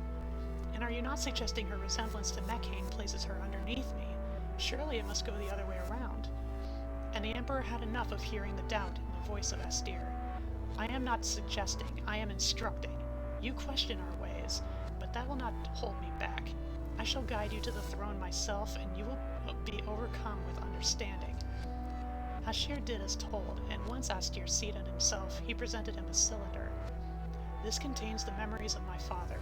And are you not suggesting her resemblance to Mechane places her underneath me? Surely it must go the other way around. And the Emperor had enough of hearing the doubt in the voice of Astir. I am not suggesting, I am instructing. You question our ways, but that will not hold me back. I shall guide you to the throne myself, and you will be overcome with understanding. Ashir did as told, and once Astir seated himself, he presented him a cylinder. This contains the memories of my father.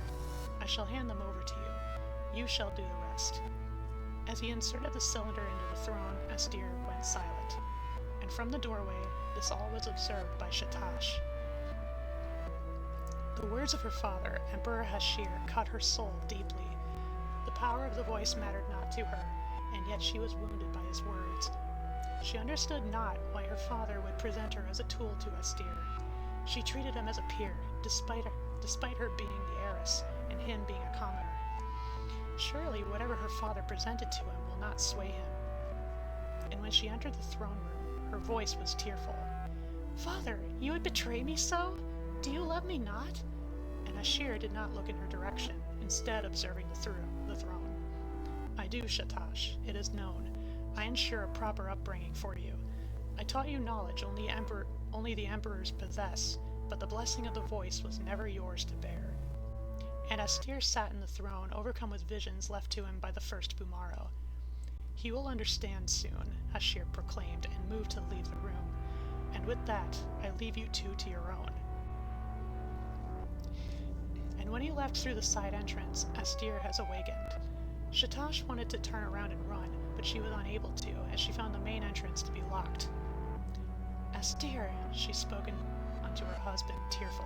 I shall hand them over to you. You shall do the rest. As he inserted the cylinder into the throne, Astir went silent. And from the doorway, this all was observed by Shatash. The words of her father, Emperor Hashir, cut her soul deeply. The power of the voice mattered not to her, and yet she was wounded by his words. She understood not why her father would present her as a tool to Astir. She treated him as a peer, despite her being the heiress, and him being a commoner. Surely whatever her father presented to him will not sway him. And when she entered the throne room, her voice was tearful. Father, you would betray me so? Do you love me not? And Ashir did not look in her direction, instead observing the throne. I do, Shatash. It is known. I ensure a proper upbringing for you. I taught you knowledge only the emperors possess, but the blessing of the voice was never yours to bear. And Astir sat in the throne, overcome with visions left to him by the first Bumaro. He will understand soon, Ashir proclaimed, and moved to leave the room. And with that, I leave you two to your own. And when he left through the side entrance, Astir has awakened. Shatash wanted to turn around and run, but she was unable to, as she found the main entrance to be locked. Astir, she spoke unto her husband, tearful.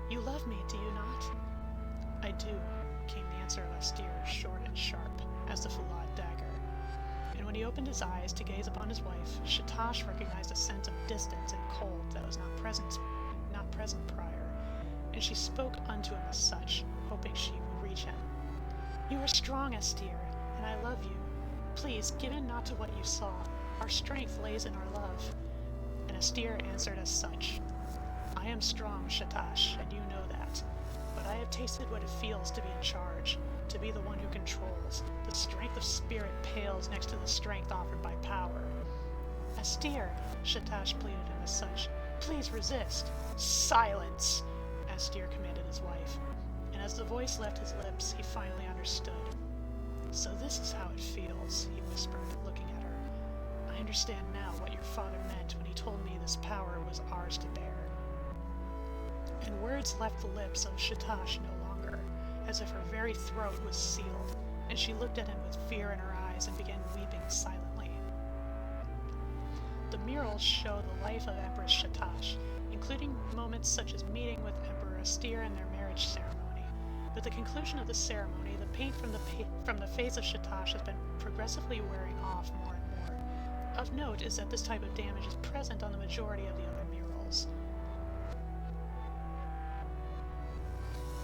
You love me, do you not? I do, came the answer of Astir, short and sharp, as the Fulad dagger. And when he opened his eyes to gaze upon his wife, Shatash recognized a sense of distance and cold that was not present prior, and she spoke unto him as such, hoping she would reach him. You are strong, Astir, and I love you. Please, give in not to what you saw. Our strength lays in our love. And Astir answered as such. I am strong, Shatash, and you know that. But I have tasted what it feels to be in charge, to be the one who controls. The strength of spirit pales next to the strength offered by power. Astir, Shatash pleaded him as such. Please resist. Silence, Astir commanded his wife. And as the voice left his lips, he finally understood. So this is how it feels, he whispered, looking at her. I understand now what your father meant when he told me this power was ours to bear. And words left the lips of Shatash no longer, as if her very throat was sealed, and she looked at him with fear in her eyes and began weeping silently. The murals show the life of Empress Shatash, including moments such as meeting with Emperor Astir and their marriage ceremony. With the conclusion of the ceremony, the paint from the face of Shatash has been progressively wearing off more and more. Of note is that this type of damage is present on the majority of the other murals.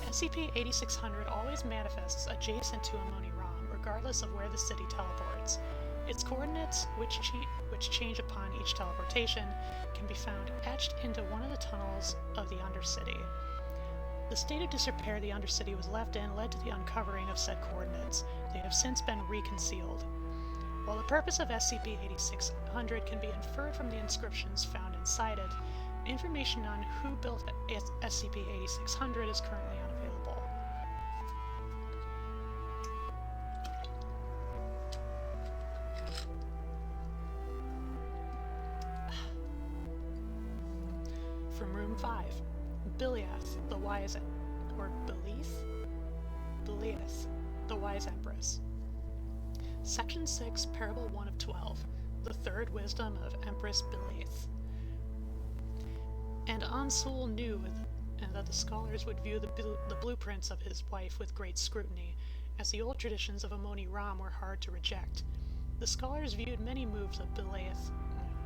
SCP-8600 always manifests adjacent to Amoni Ram, regardless of where the city teleports. Its coordinates, which change upon each teleportation, can be found etched into one of the tunnels of the Undercity. The state of disrepair the Undercity was left in led to the uncovering of said coordinates. They have since been reconciled. While the purpose of SCP-8600 can be inferred from the inscriptions found inside it, information on who built SCP-8600 is currently unavailable. From Room 5. Biliath, the Wise, or Biliath, the Wise Empress. Section 6, Parable 1 of 12, the Third Wisdom of Empress Biliath. And Ansul knew that the scholars would view the blueprints of his wife with great scrutiny, as the old traditions of Amoni Ram were hard to reject. The scholars viewed many moves of Biliath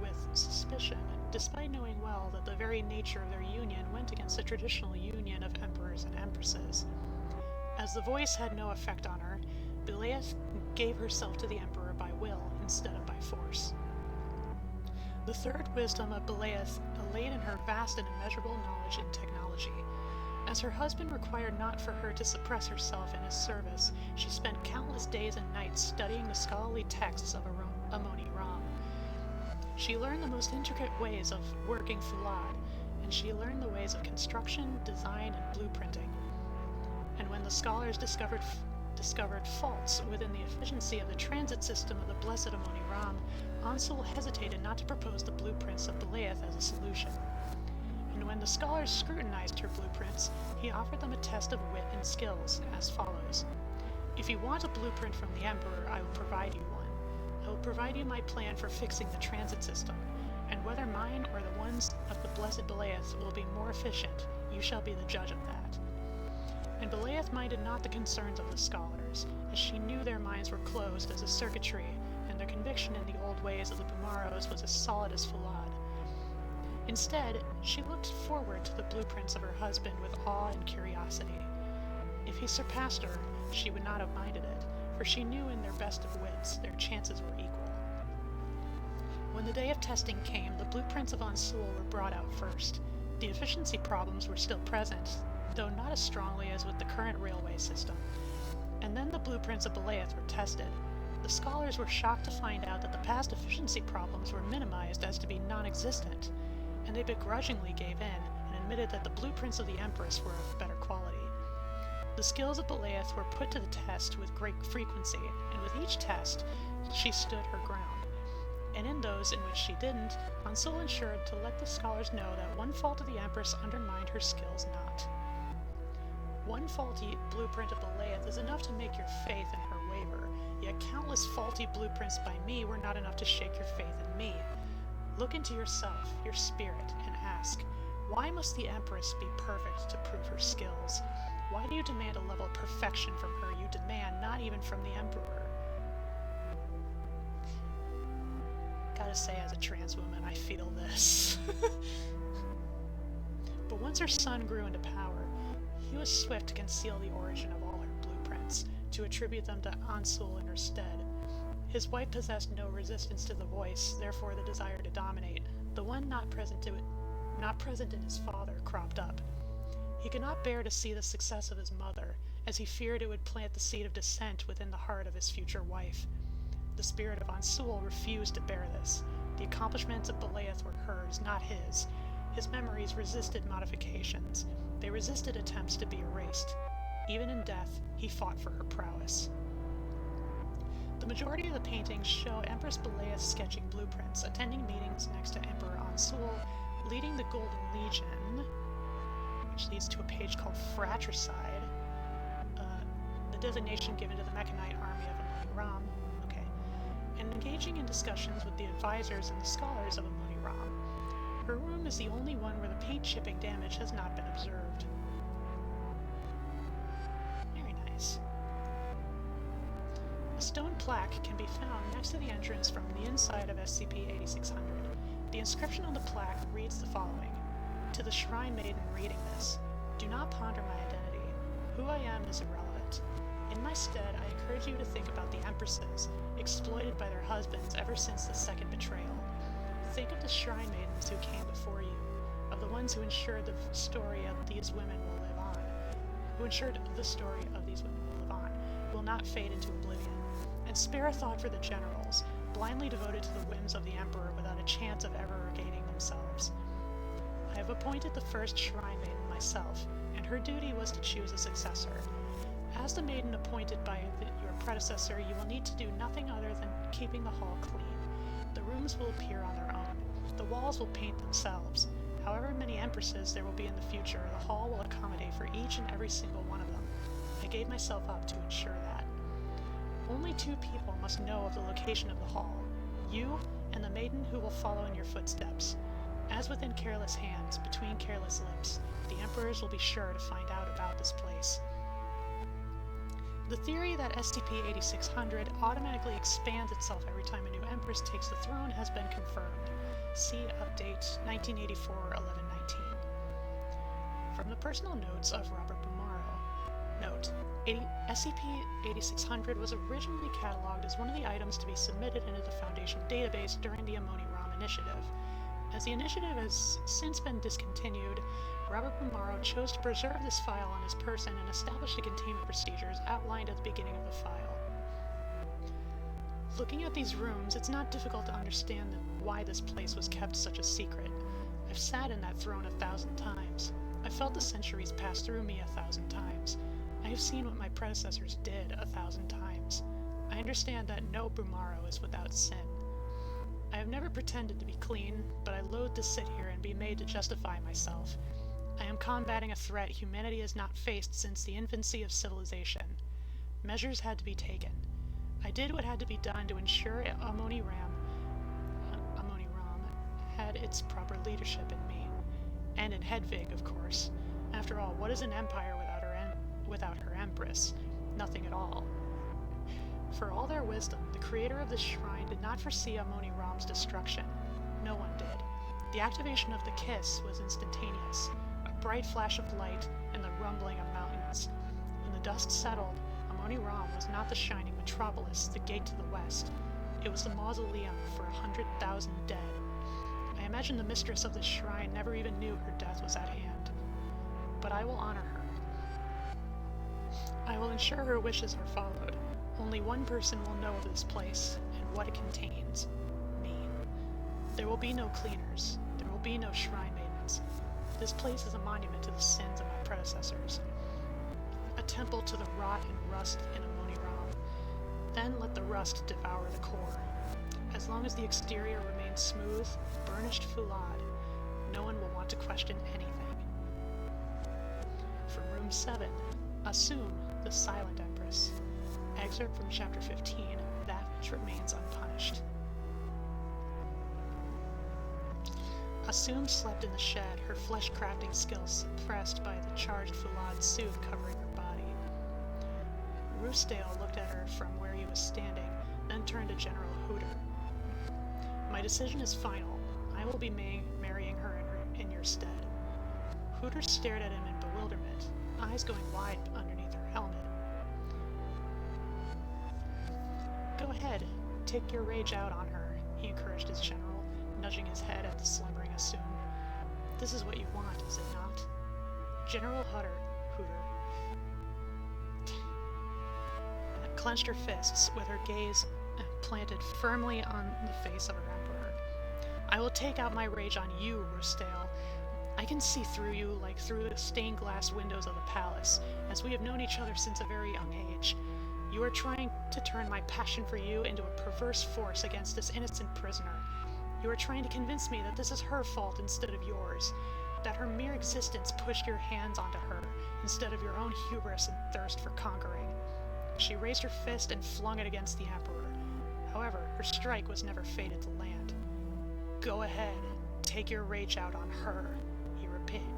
with suspicion, despite knowing well that the very nature of their union went against the traditional union of emperors and empresses. As the voice had no effect on her, Biliath gave herself to the emperor by will instead of by force. The third wisdom of Biliath lay in her vast and immeasurable knowledge in technology. As her husband required not for her to suppress herself in his service, she spent countless days and nights studying the scholarly texts of Amoni Ram. She learned the most intricate ways of working Fulad, and she learned the ways of construction, design, and blueprinting. And when the scholars discovered faults within the efficiency of the transit system of the blessed Amoni Ram, Ansul hesitated not to propose the blueprints of Belaeth as a solution. And when the scholars scrutinized her blueprints, he offered them a test of wit and skills, as follows. If you want a blueprint from the Emperor, I will provide you one. I will provide you my plan for fixing the transit system, and whether mine or the ones of the blessed Belaeth will be more efficient, you shall be the judge of that. And Belaeth minded not the concerns of the scholars, as she knew their minds were closed as a circuitry, and their conviction in the old ways of the Bumaros was as solid as Fulad. Instead, she looked forward to the blueprints of her husband with awe and curiosity. If he surpassed her, she would not have minded it, for she knew in their best of wits their chances were equal. When the day of testing came, the blueprints of Ansul were brought out first. The efficiency problems were still present, though not as strongly as with the current railway system. And then the blueprints of Belaeth were tested. The scholars were shocked to find out that the past efficiency problems were minimized as to be non-existent, and they begrudgingly gave in and admitted that the blueprints of the Empress were of better quality. The skills of Belaeth were put to the test with great frequency, and with each test, she stood her ground. And in those in which she didn't, Ansul ensured to let the scholars know that one fault of the Empress undermined her skills not. One faulty blueprint of Belaeth is enough to make your faith in her waver, yet countless faulty blueprints by me were not enough to shake your faith in me. Look into yourself, your spirit, and ask, why must the Empress be perfect to prove her skills? Why do you demand a level of perfection from her you demand not even from the Emperor? Gotta say, as a trans woman, I feel this. But once her son grew into power, he was swift to conceal the origin of all her blueprints, to attribute them to Ansul in her stead. His wife possessed no resistance to the voice, therefore the desire to dominate, the one not present in his father, cropped up. He could not bear to see the success of his mother, as he feared it would plant the seed of dissent within the heart of his future wife. The spirit of Ansul refused to bear this. The accomplishments of Belaeth were hers, not his. His memories resisted modifications. They resisted attempts to be erased. Even in death, he fought for her prowess. The majority of the paintings show Empress Belaeth sketching blueprints, attending meetings next to Emperor Ansul, leading the Golden Legion, which leads to a page called Fratricide, the designation given to the Mechanite army of Amoni Ram, and engaging in discussions with the advisors and the scholars of Amoni Ram. Her room is the only one where the paint chipping damage has not been observed. Very nice. A stone plaque can be found next to the entrance from the inside of SCP-8600. The inscription on the plaque reads the following: To the Shrine Maiden reading this, do not ponder my identity. Who I am is irrelevant. In my stead, I encourage you to think about the empresses, exploited by their husbands ever since the second betrayal. Think of the Shrine Maidens who came before you, of the ones who ensured the story of these women will live on, will not fade into oblivion. And spare a thought for the generals, blindly devoted to the whims of the Emperor without a chance of ever regaining themselves. I have appointed the first Shrine Maiden myself, and her duty was to choose a successor. As the maiden appointed by your predecessor, you will need to do nothing other than keeping the hall clean. The rooms will appear on their own. The walls will paint themselves. However many empresses there will be in the future, the hall will accommodate for each and every single one of them. I gave myself up to ensure that. Only two people must know of the location of the hall, you and the maiden who will follow in your footsteps. As within careless hands, between careless lips, the emperors will be sure to find out about this place. The theory that SCP-8600 automatically expands itself every time a new empress takes the throne has been confirmed. See Update 1984-1119. From the personal notes of Robert Bumaro. Note: SCP-8600 was originally cataloged as one of the items to be submitted into the Foundation database during the Amoni Ram initiative. As the initiative has since been discontinued, Robert Bumaro chose to preserve this file on his person and establish the containment procedures outlined at the beginning of the file. Looking at these rooms, it's not difficult to understand why this place was kept such a secret. I've sat in that throne 1,000 times. I've felt the centuries pass through me 1,000 times. I have seen what my predecessors did 1,000 times. I understand that no Bumaro is without sin. I have never pretended to be clean, but I loathe to sit here and be made to justify myself. I am combating a threat humanity has not faced since the infancy of civilization. Measures had to be taken. I did what had to be done to ensure Amoni Ram had its proper leadership in me. And in Hedvig, of course. After all, what is an empire without her empress? Nothing at all. For all their wisdom, the creator of this shrine did not foresee Amoni Ram's destruction. No one did. The activation of the kiss was instantaneous, a bright flash of light and the rumbling of mountains. When the dust settled, Amoni Ram was not the shining metropolis, the gate to the west. It was the mausoleum for 100,000 dead. I imagine the mistress of this shrine never even knew her death was at hand. But I will honor her. I will ensure her wishes are followed. Only one person will know of this place and what it contains. Me. There will be no cleaners. There will be no shrine maidens. This place is a monument to the sins of my predecessors. A temple to the rot and rust in Amoni Ram. Then let the rust devour the core. As long as the exterior remains smooth, burnished foulade, no one will want to question anything. From Room 7, Assume, the Silent Empress. Excerpt from Chapter 15, That Which Remains Unpunished. Assume slept in the shed, her flesh-crafting skills suppressed by the charged foulade suit covering her body. Roosdale looked at her from where he was standing, then turned to General Hooter. My decision is final. I will be marrying her in your stead. Hooter stared at him in bewilderment, eyes going wide underneath her helmet. Go ahead, take your rage out on her, he encouraged his general, nudging his head at the slumbering Assume. This is what you want, is it not? General Hooter clenched her fists with her gaze planted firmly on the face of her emperor. I will take out my rage on you, Roosdale. I can see through you like through the stained glass windows of the palace, as we have known each other since a very young age. You are trying to turn my passion for you into a perverse force against this innocent prisoner. You are trying to convince me that this is her fault instead of yours, that her mere existence pushed your hands onto her instead of your own hubris and thirst for conquering. She raised her fist and flung it against the emperor. However, her strike was never fated to land. Go ahead, take your rage out on her,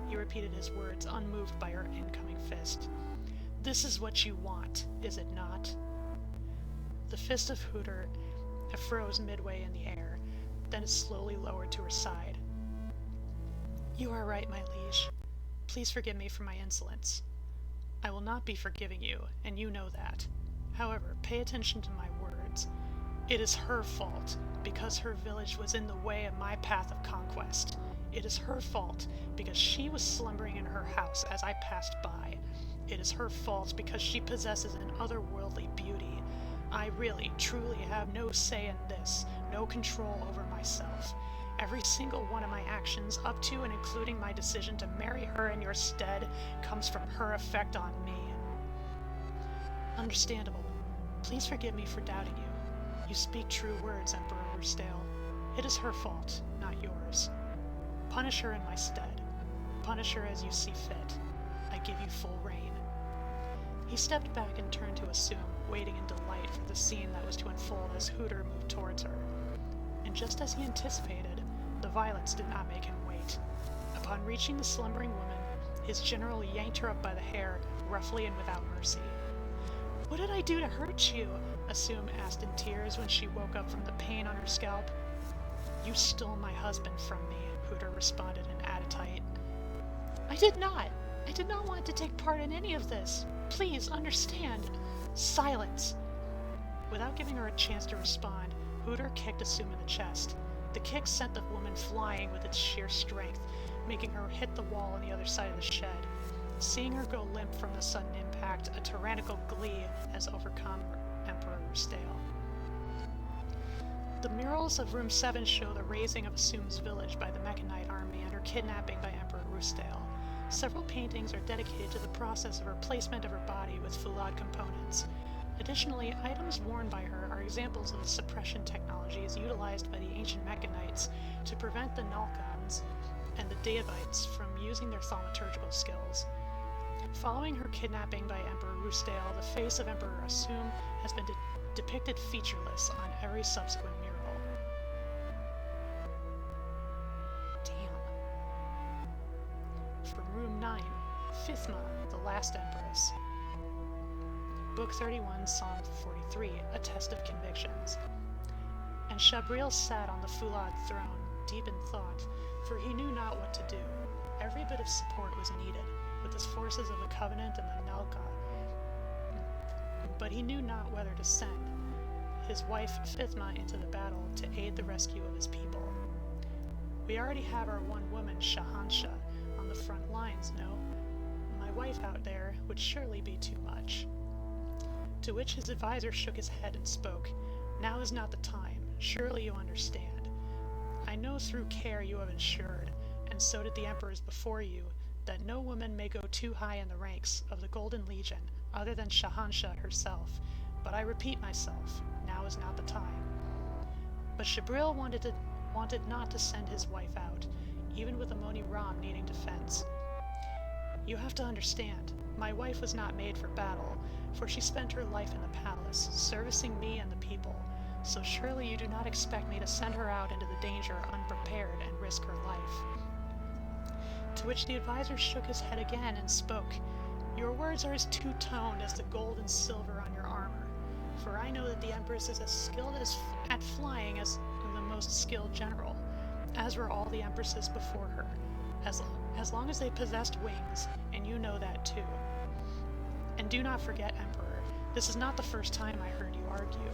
he repeated his words, unmoved by her incoming fist. This is what you want, is it not? The fist of Hooter froze midway in the air, then it slowly lowered to her side. You are right, my liege. Please forgive me for my insolence. I will not be forgiving you, and you know that. However, pay attention to my words. It is her fault, because her village was in the way of my path of conquest. It is her fault, because she was slumbering in her house as I passed by. It is her fault because she possesses an otherworldly beauty. I really, truly have no say in this, no control over myself. Every single one of my actions, up to and including my decision to marry her in your stead, comes from her effect on me. Understandable. Please forgive me for doubting you. You speak true words, Emperor Roosdale. It is her fault, not yours. Punish her in my stead. Punish her as you see fit. I give you full reign. He stepped back and turned to Assume, waiting in delight for the scene that was to unfold as Hooter moved towards her. And just as he anticipated, the violence did not make him wait. Upon reaching the slumbering woman, his general yanked her up by the hair, roughly and without mercy. What did I do to hurt you? Assume asked in tears when she woke up from the pain on her scalp. You stole my husband from me, Hooter responded in Aditite. I did not. I did not want to take part in any of this. Please understand. Silence. Without giving her a chance to respond, Hooter kicked Assume in the chest. The kick sent the woman flying with its sheer strength, making her hit the wall on the other side of the shed. Seeing her go limp from the sudden impact, a tyrannical glee has overcome Emperor Rustale. The murals of Room 7 show the razing of Assume's village by the Mechanite army and her kidnapping by Emperor Rustale. Several paintings are dedicated to the process of replacement of her body with Fulad components. Additionally, items worn by her are examples of the suppression technologies utilized by the ancient Mechanites to prevent the Nalkans and the Devites from using their thaumaturgical skills. Following her kidnapping by Emperor Rustale, the face of Emperor Assume has been depicted featureless on every subsequent mural. From Room 9, Phithma, the Last Empress. Book 31, Psalm 43, A Test of Convictions. And Shabril sat on the Fulad throne, deep in thought, for he knew not what to do. Every bit of support was needed, with the forces of the Covenant and the Nalka, but he knew not whether to send his wife Phithma into the battle to aid the rescue of his people. We already have our one woman, Shahansha, on the front lines, no? My wife out there would surely be too much. To which his advisor shook his head and spoke, Now is not the time. Surely you understand. I know through care you have ensured, and so did the emperors before you, that no woman may go too high in the ranks of the Golden Legion, other than Shahansha herself. But I repeat myself, now is not the time. But Shabril wanted not to send his wife out, even with Amoni Ram needing defense. You have to understand, my wife was not made for battle, for she spent her life in the palace, servicing me and the people, so surely you do not expect me to send her out into the danger unprepared and risk her life. To which the advisor shook his head again and spoke, Your words are as two-toned as the gold and silver on your armor, for I know that the Empress is as skilled at flying as the most skilled general, as were all the Empresses before her, as long as they possessed wings, and you know that too. And do not forget, Emperor, this is not the first time I heard you argue.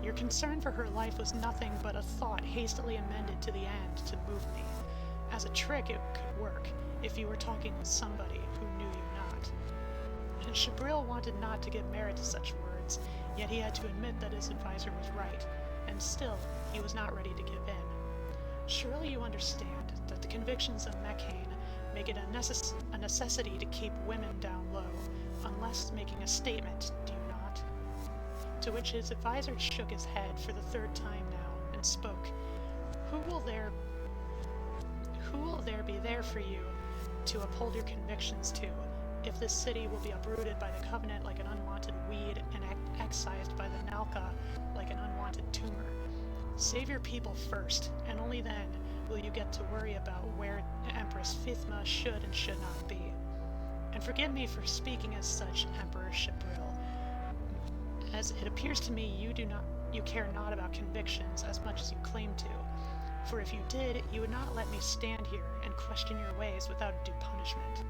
Your concern for her life was nothing but a thought hastily amended to the end to move me. As a trick, it could work, if you were talking with somebody who knew you not. And Shabril wanted not to give merit to such words, yet he had to admit that his advisor was right, and still, he was not ready to give in. Surely you understand that the convictions of Mekhane make it a necessity to keep women down low, unless making a statement, do you not? To which his advisor shook his head for the third time now, and spoke, Who will there be there for you to uphold your convictions to, if this city will be uprooted by the Covenant like an unwanted weed and excised by the Nalka like an unwanted tumor? Save your people first, and only then will you get to worry about where Empress Phithma should and should not be. And forgive me for speaking as such, Emperor Shabril, as it appears to me you care not about convictions as much as you claim to. For if you did, you would not let me stand here and question your ways without due punishment.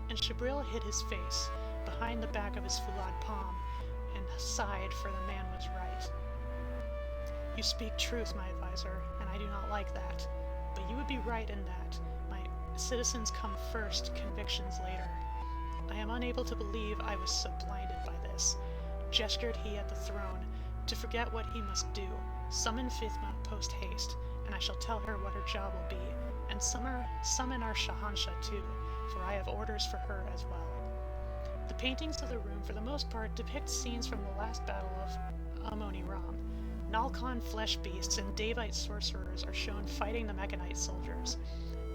And Shabril hid his face behind the back of his Fulad palm and sighed, for the man was right. You speak truth, my advisor, and I do not like that. But you would be right in that. My citizens come first, convictions later. I am unable to believe I was so blinded by this, gestured he at the throne, to forget what he must do. Summon Phithma post-haste, and I shall tell her what her job will be, and summon our Shahansha too, for I have orders for her as well. The paintings of the room, for the most part, depict scenes from the last battle of Amoni Ram. Nalkan flesh beasts and Davite sorcerers are shown fighting the Mechanite soldiers.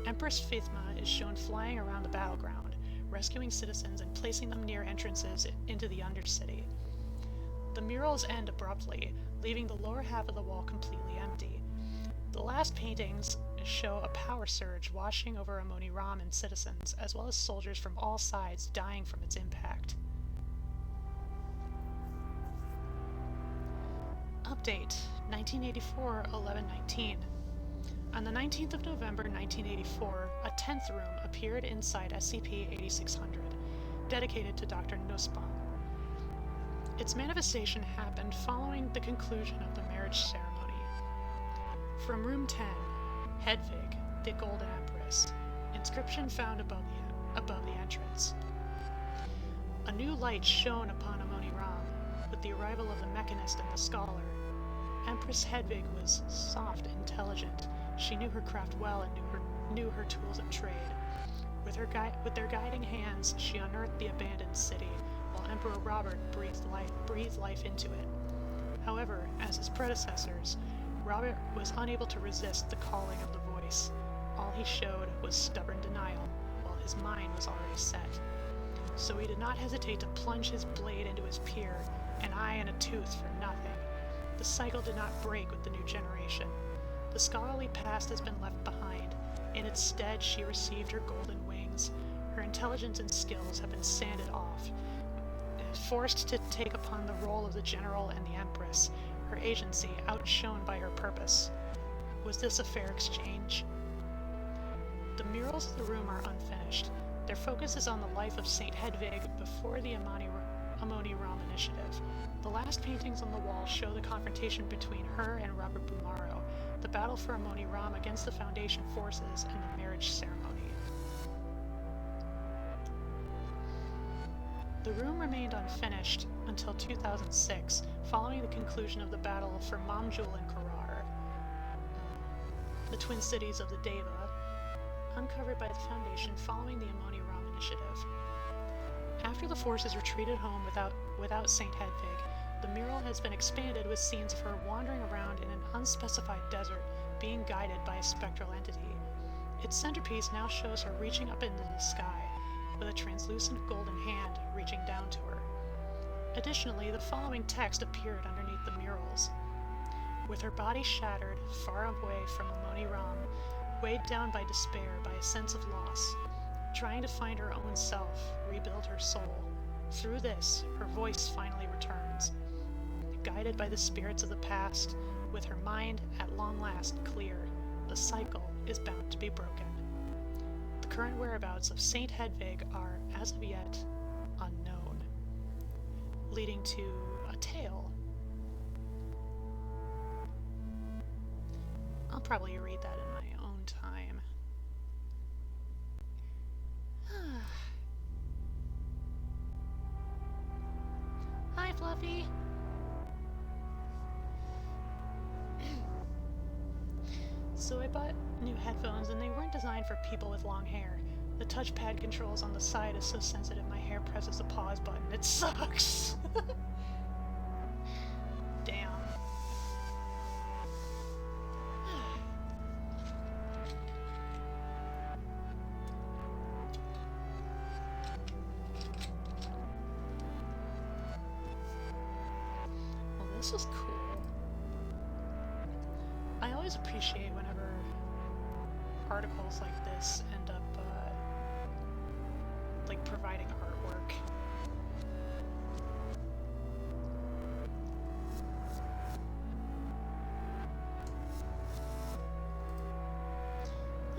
Empress Phithma is shown flying around the battleground, rescuing citizens and placing them near entrances into the Undercity. The murals end abruptly, leaving the lower half of the wall completely empty. The last paintings show a power surge washing over Amoni Ram and citizens, as well as soldiers from all sides dying from its impact. Update 1984-11-19. On the 19th of November 1984, a 10th room appeared inside SCP-8600, dedicated to Dr. Nussbaum. Its manifestation happened following the conclusion of the marriage ceremony. From room 10, Hedvig, the Golden Empress. Inscription found above the entrance. A new light shone upon Amoni Ram with the arrival of the mechanist and the scholar. Empress Hedvig was soft, intelligent. She knew her craft well and knew her tools of trade. With their guiding hands, she unearthed the abandoned city, while Emperor Robert breathed life into it. However, as his predecessors, Robert was unable to resist the calling of the voice. All he showed was stubborn denial, while his mind was already set. So he did not hesitate to plunge his blade into his peer, an eye and a tooth for nothing. The cycle did not break with the new generation. The scholarly past has been left behind. In its stead, she received her golden wings. Her intelligence and skills have been sanded off. Forced to take upon the role of the general and the empress, her agency outshone by her purpose. Was this a fair exchange? The murals of the room are unfinished. Their focus is on the life of Saint Hedvig before the Amoni Ram initiative. The last paintings on the wall show the confrontation between her and Robert Bumaro, the battle for Amoni Ram against the Foundation forces, and the marriage ceremony. The room remained unfinished until 2006, following the conclusion of the battle for Mamjul and Karar, the twin cities of the Deva, uncovered by the Foundation following the Amoni Ram initiative. After the forces retreated home without Saint Hedvig, the mural has been expanded with scenes of her wandering around in an unspecified desert, being guided by a spectral entity. Its centerpiece now shows her reaching up into the sky, with a translucent golden hand reaching down to her. Additionally, the following text appeared underneath the murals. With her body shattered, far away from Amoni Ram, weighed down by despair, by a sense of loss, trying to find her own self, rebuild her soul. Through this, her voice finally returns. Guided by the spirits of the past, with her mind at long last clear, the cycle is bound to be broken. The current whereabouts of Saint Hedvig are, as of yet, unknown, leading to a tale. I'll probably read that in my own time. Hi, Fluffy! So I bought new headphones and they weren't designed for people with long hair. The touchpad controls on the side is so sensitive my hair presses the pause button. It sucks! Damn. Well, this was cool. I always appreciate whenever articles like this end up, like, providing artwork.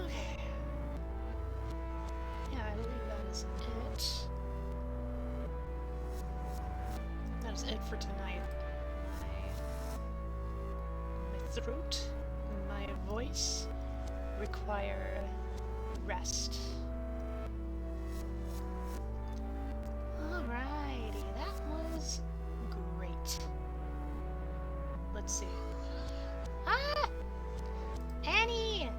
Okay. Yeah, I believe that is it. That is it for tonight. My throat, my voice require rest. Alrighty, that was great. Let's see. Ah! Annie!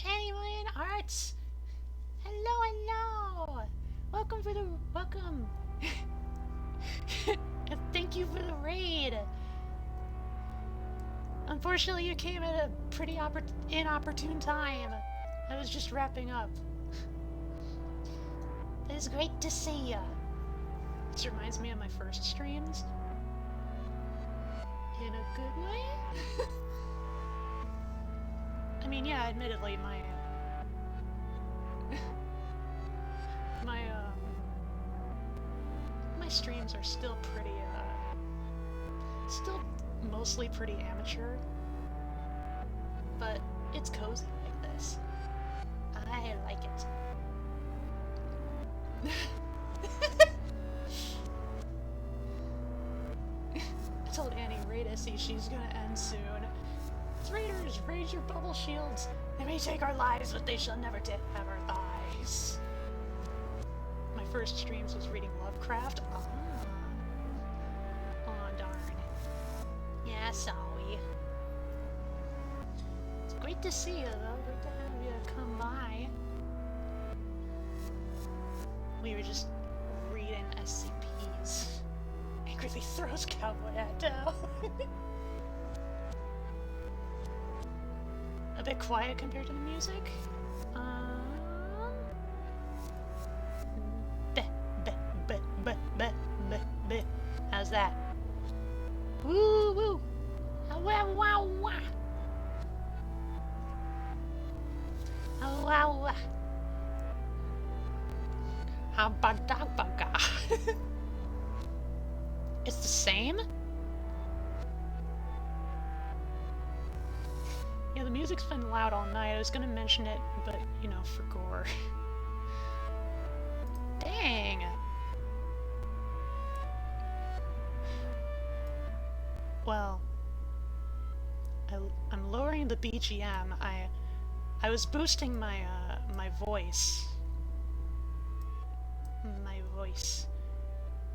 Annie Lynn Arts! Hello! Welcome! Thank you for the raid! Unfortunately, you came at a pretty inopportune time. I was just wrapping up. It is great to see ya. This reminds me of my first streams. In a good way? I mean, yeah, admittedly, my streams are still pretty, still mostly pretty amateur, but it's cozy like this. I like it. I told Annie, rate fantasy. She's gonna end soon. Raiders, raise your bubble shields. They may take our lives, but they shall never have our thighs. My first streams was reading Lovecraft. Oh, darn. Yeah, sorry. It's great to see you, though. Great to have you come by. We were just reading SCPs. Angrily throws cowboy hat down. A bit quiet compared to the music. How's that? Woo woo! Wow wow wow! Wow wow! How about that? It's the same? Yeah, the music's been loud all night. I was gonna mention it, but, you know, for gore. Dang! Well, I'm lowering the BGM. I was boosting my voice.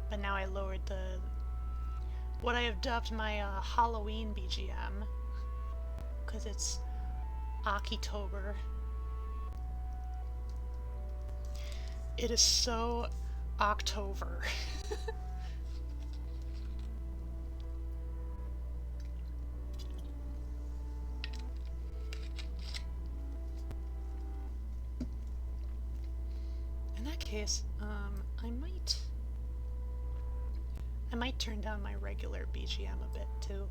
But now I lowered what I have dubbed my Halloween BGM. Because it's October. It is so October. In that case, I might turn down my regular BGM a bit too.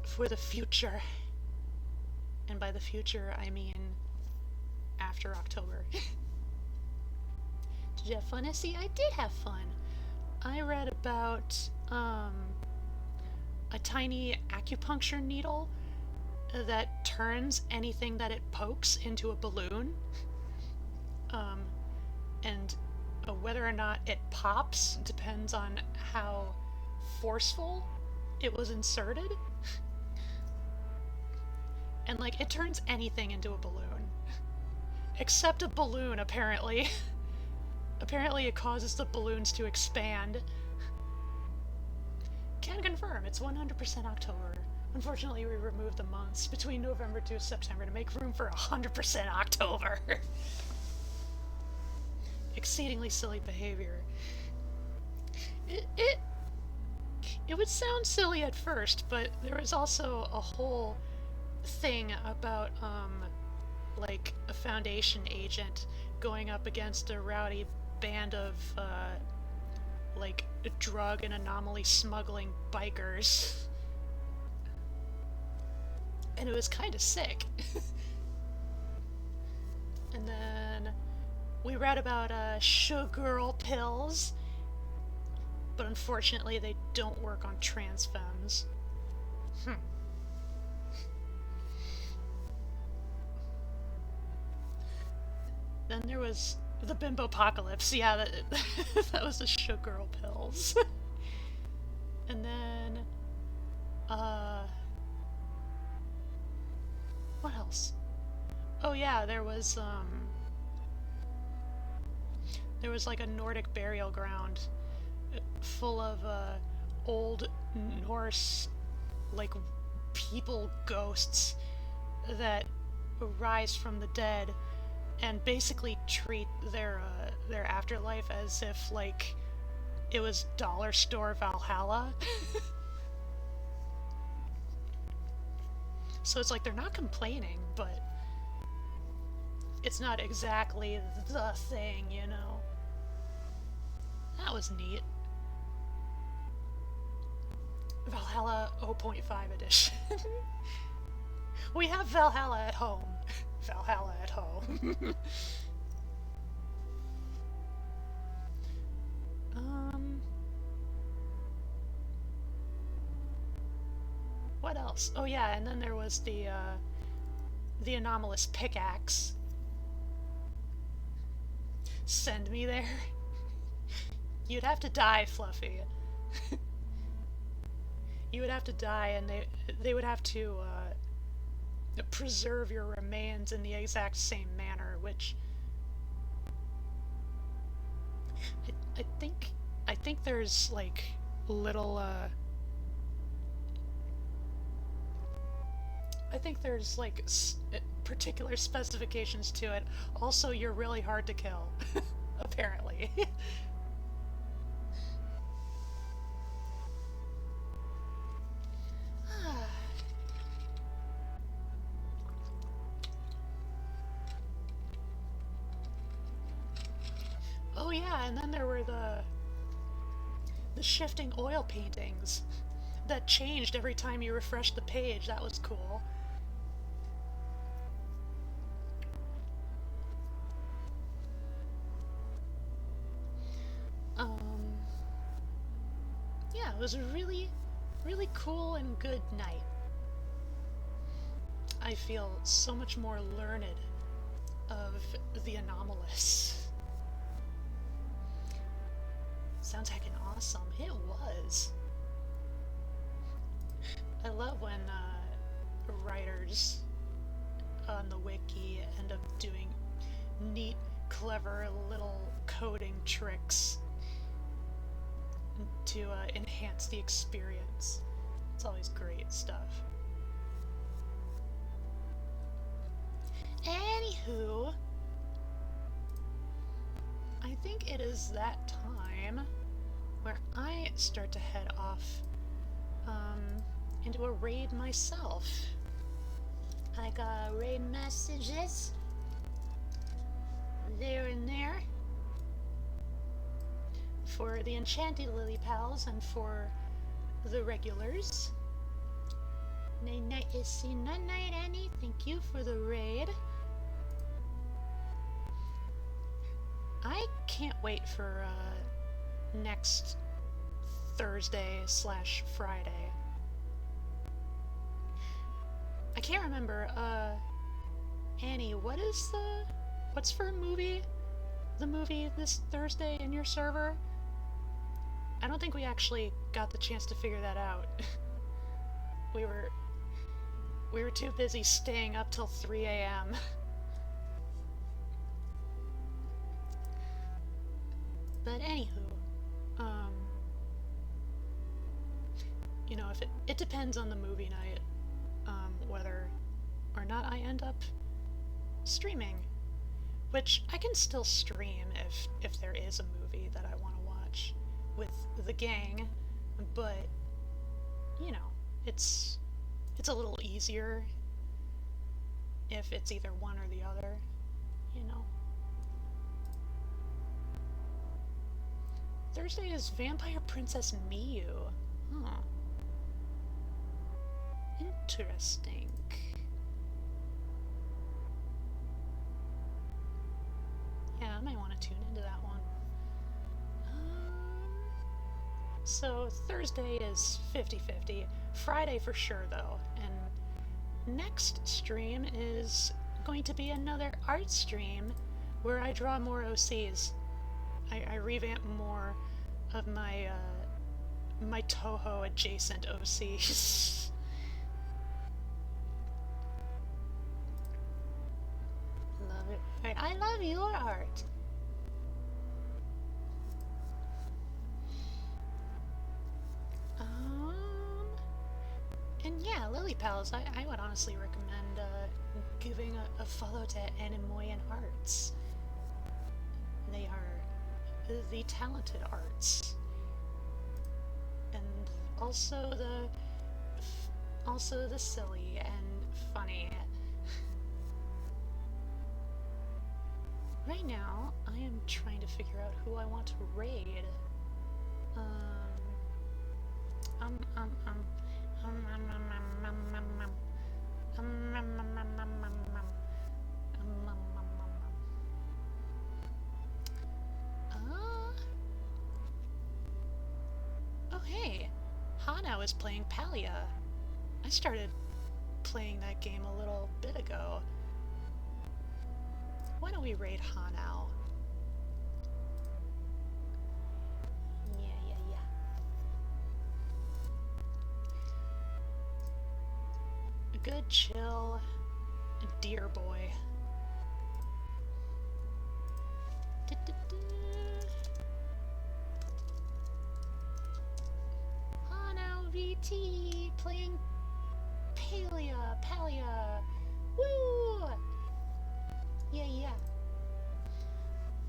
For the future. And by the future, I mean after October. Did you have fun, Essie? I did have fun. I read about a tiny acupuncture needle that turns anything that it pokes into a balloon. And whether or not it pops depends on how forceful it was inserted. And, like, it turns anything into a balloon. Except a balloon, apparently. Apparently it causes the balloons to expand. Can confirm, it's 100% October. Unfortunately, we removed the months between November to September to make room for 100% October. Exceedingly silly behavior. It would sound silly at first, but there was also a whole thing about, like, a Foundation agent going up against a rowdy band of, like, drug and anomaly smuggling bikers. And it was kind of sick. And then we read about, sugar pills, but unfortunately they don't work on trans femmes. Then there was the bimbopocalypse. Yeah, that was the sugar pills. And then, what else? Oh yeah, there was like a Nordic burial ground full of old Norse, like, people ghosts that rise from the dead and basically treat their afterlife as if, like, it was dollar store Valhalla. So it's like they're not complaining, but it's not exactly the thing, you know? That was neat. Valhalla 0.5 edition. We have Valhalla at home. Valhalla at home. What else? Oh yeah, and then there was the anomalous pickaxe. Send me there. You'd have to die, Fluffy. you would have to die, and they would have to preserve your remains in the exact same manner, which I think there's like little I think there's like particular specifications to it. Also, you're really hard to kill, apparently. Oh yeah, and then there were the shifting oil paintings that changed every time you refreshed the page. That was cool. Yeah, it was a really, really cool and good night. I feel so much more learned of the anomalous. Sounds heckin' awesome. It was. I love when writers on the wiki end up doing neat, clever little coding tricks to enhance the experience. It's always great stuff. Anywho, I think it is that time where I start to head off into a raid myself. I got raid messages there and there for the Enchanted Lily Pals and for the regulars. Night night is seen, night night Annie. Thank you for the raid. I can't wait for next Thursday/Friday. I can't remember. Annie, what's for a movie? The movie this Thursday in your server? I don't think we actually got the chance to figure that out. we were too busy staying up till 3 a.m. But anywho, you know, if it depends on the movie night, whether or not I end up streaming, which I can still stream if there is a movie that I want to watch with the gang, but you know, it's a little easier if it's either one or the other, you know. Thursday is Vampire Princess Miyu. Huh. Interesting. Yeah, I might want to tune into that one. So Thursday is 50-50. Friday for sure though. And next stream is going to be another art stream where I draw more OCs. I revamp more of my my Toho adjacent OCs. Love it. Right, I love your art. And yeah, Lily Pals, I would honestly recommend giving a follow to Animoyan Arts. They are the talented arts, and also the silly and funny. Right now, I am trying to figure out who I want to raid. Oh hey, Hana is playing Palia. I started playing that game a little bit ago. Why don't we raid Hanao? good chill, dear boy. Hano VT playing Palia. Woo! Yeah.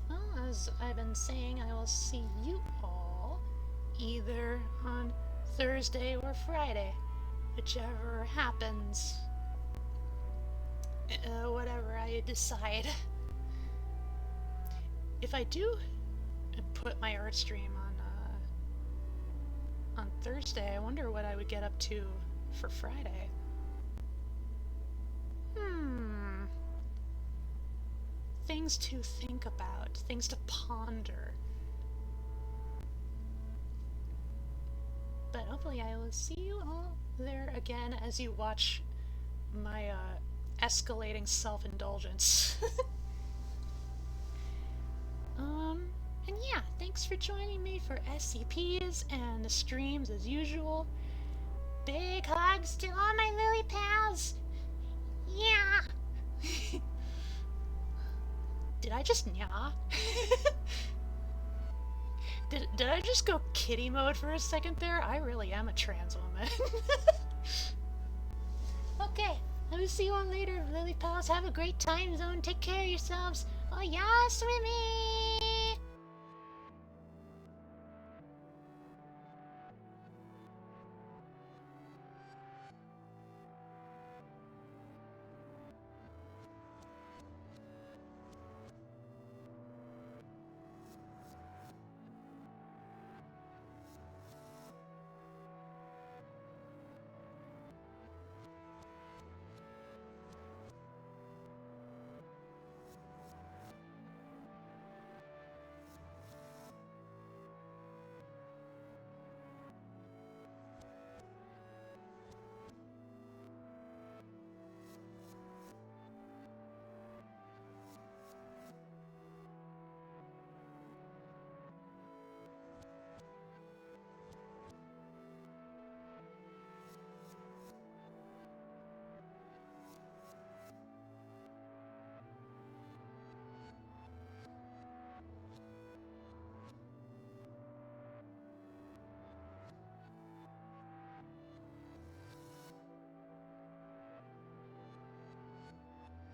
Well, as I've been saying, I will see you all either on Thursday or Friday, whichever happens. Whatever I decide. If I do put my art stream on Thursday, I wonder what I would get up to for Friday. Things to think about, things to ponder. But hopefully I will see you all there again as you watch my escalating self-indulgence. And yeah, thanks for joining me for SCPs and the streams as usual. Big hugs to all my Lily pals! Yeah! Did I just nya? Did I just go kitty mode for a second there? I really am a trans woman. Okay, I will see you all later, Lily pals. Have a great time zone. Take care of yourselves. Oh yeah, swimming!